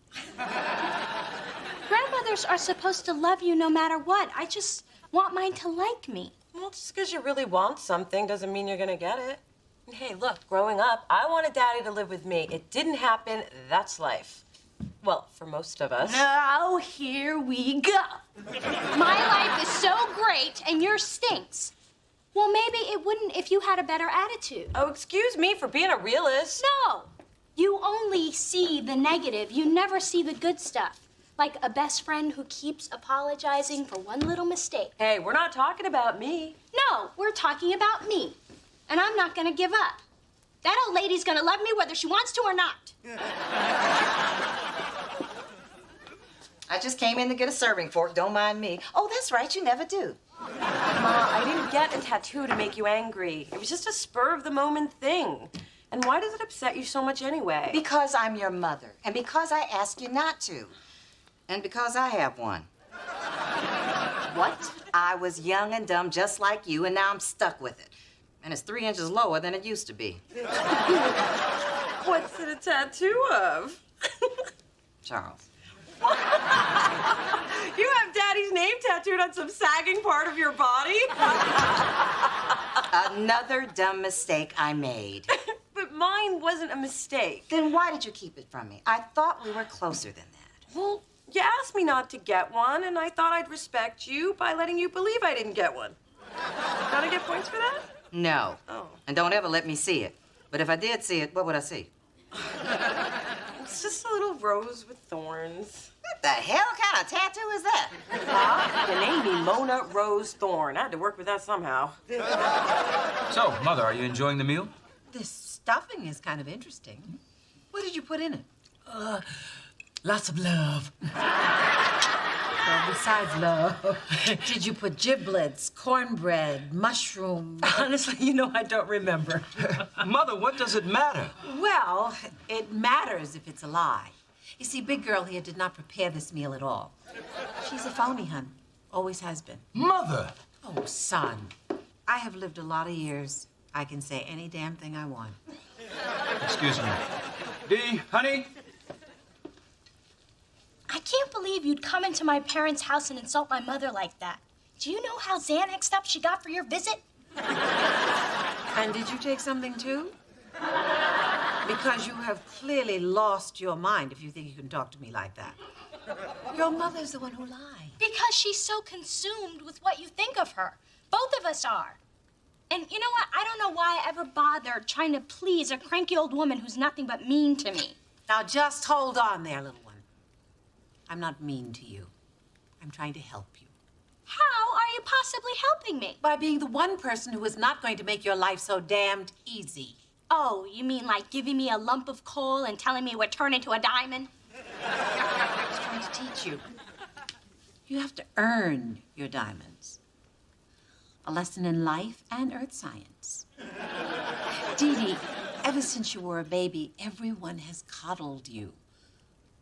Grandmothers are supposed to love you no matter what. I just want mine to like me. Well, just because you really want something doesn't mean you're gonna get it. Hey, look, growing up, I wanted Daddy to live with me. It didn't happen. That's life. Well, for most of us. Oh, here we go. My life is so great and yours stinks. Well, maybe it wouldn't if you had a better attitude. Oh, excuse me for being a realist. No. You only see the negative. You never see the good stuff. Like a best friend who keeps apologizing for one little mistake. Hey, we're not talking about me. No, we're talking about me. And I'm not gonna give up. That old lady's gonna love me whether she wants to or not. I just came in to get a serving fork. Don't mind me. Oh, that's right. You never do. Ma, I didn't get a tattoo to make you angry. It was just a spur-of-the-moment thing. And why does it upset you so much anyway? Because I'm your mother. And because I asked you not to. And because I have one. What? I was young and dumb just like you, and now I'm stuck with it. And it's 3 inches lower than it used to be. What's it a tattoo of? Charles. You have Daddy's name tattooed on some sagging part of your body? Another dumb mistake I made. But mine wasn't a mistake. Then why did you keep it from me? I thought we were closer than that. Well, you asked me not to get one, and I thought I'd respect you by letting you believe I didn't get one. Gotta get points for that? No. Oh. And don't ever let me see it. But if I did see it, what would I see? It's just a little rose with thorns. What the hell kind of tattoo is that? Huh? You named me Mona Rose Thorne. I had to work with that somehow. So, Mother, are you enjoying the meal? This stuffing is kind of interesting. What did you put in it? Lots of love. Well, besides love, did you put giblets, cornbread, mushroom? Honestly, you know, I don't remember. Mother, what does it matter? Well, it matters if it's a lie. You see, big girl here did not prepare this meal at all. She's a phony, hun. Always has been. Mother! Oh, son. I have lived a lot of years. I can say any damn thing I want. Excuse me. Dee, honey? I can't believe you'd come into my parents' house and insult my mother like that. Do you know how Xanaxed up she got for your visit? And did you take something too? Because you have clearly lost your mind if you think you can talk to me like that. Your mother's the one who lied. Because she's so consumed with what you think of her. Both of us are. And you know what? I don't know why I ever bothered trying to please a cranky old woman who's nothing but mean to me. Now just hold on there, little one. I'm not mean to you. I'm trying to help you. How are you possibly helping me? By being the one person who is not going to make your life so damned easy. Oh, you mean like giving me a lump of coal and telling me it would turn into a diamond? I was trying to teach you. You have to earn your diamonds. A lesson in life and earth science. Dee Dee, ever since you were a baby, everyone has coddled you.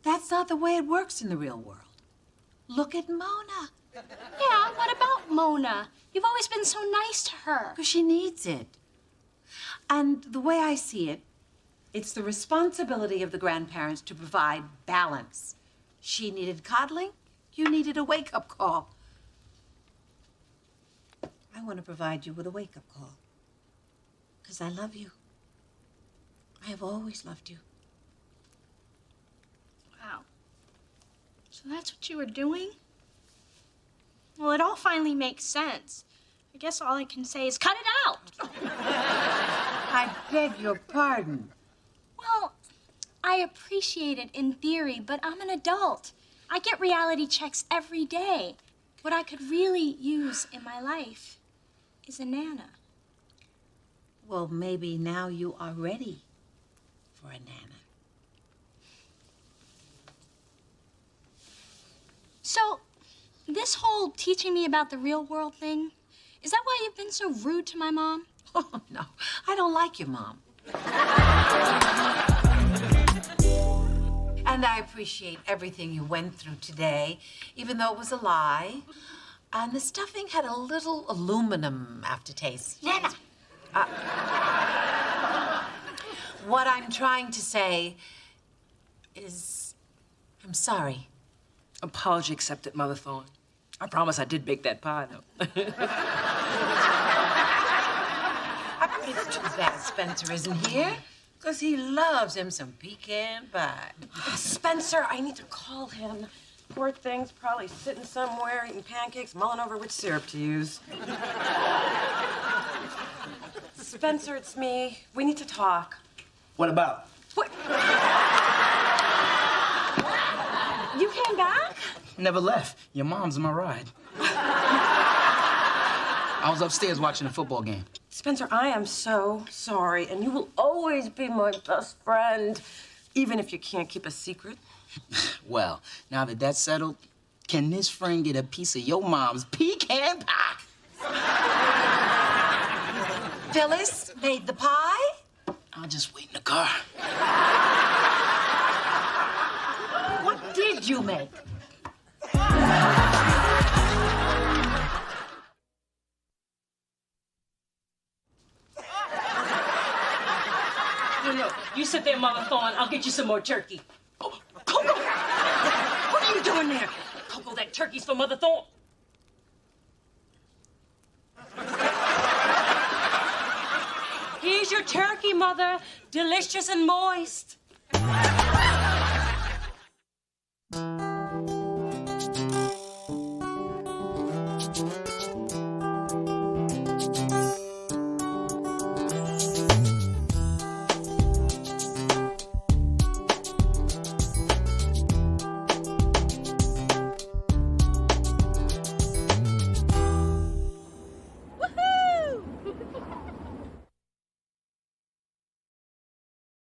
That's not the way it works in the real world. Look at Mona. Yeah, what about Mona? You've always been so nice to her. Because she needs it. And the way I see it, it's the responsibility of the grandparents to provide balance. She needed coddling, you needed a wake-up call. I want to provide you with a wake-up call. Because I love you. I have always loved you. Wow. So that's what you were doing? Well, it all finally makes sense. I guess all I can say is cut it out. I beg your pardon. Well, I appreciate it in theory, but I'm an adult. I get reality checks every day. What I could really use in my life is a Nana. Well, maybe now you are ready for a Nana. So, this whole teaching me about the real world thing, is that why you've been so rude to my mom? Oh, no. I don't like your mom. And I appreciate everything you went through today, even though it was a lie. And the stuffing had a little aluminum aftertaste. Nana! What I'm trying to say is, I'm sorry. Apology accepted, Mother Thorne. I promise I did bake that pie, though. It's too bad Spencer isn't here, because he loves him some pecan pie. Spencer, I need to call him. Poor thing's probably sitting somewhere eating pancakes, mulling over which syrup to use. Spencer, it's me. We need to talk. What about? What? You came back? Never left. Your mom's my ride. I was upstairs watching a football game. Spencer, I am so sorry, and you will always be my best friend, even if you can't keep a secret. Well, now that that's settled, can this friend get a piece of your mom's pecan pie? Phyllis made the pie? I'll just wait in the car. What did you make? No, you sit there, Mother Thorne. I'll get you some more turkey. Oh, Coco! What are you doing there? Coco, that turkey's for Mother Thorne. Here's your turkey, Mother. Delicious and moist.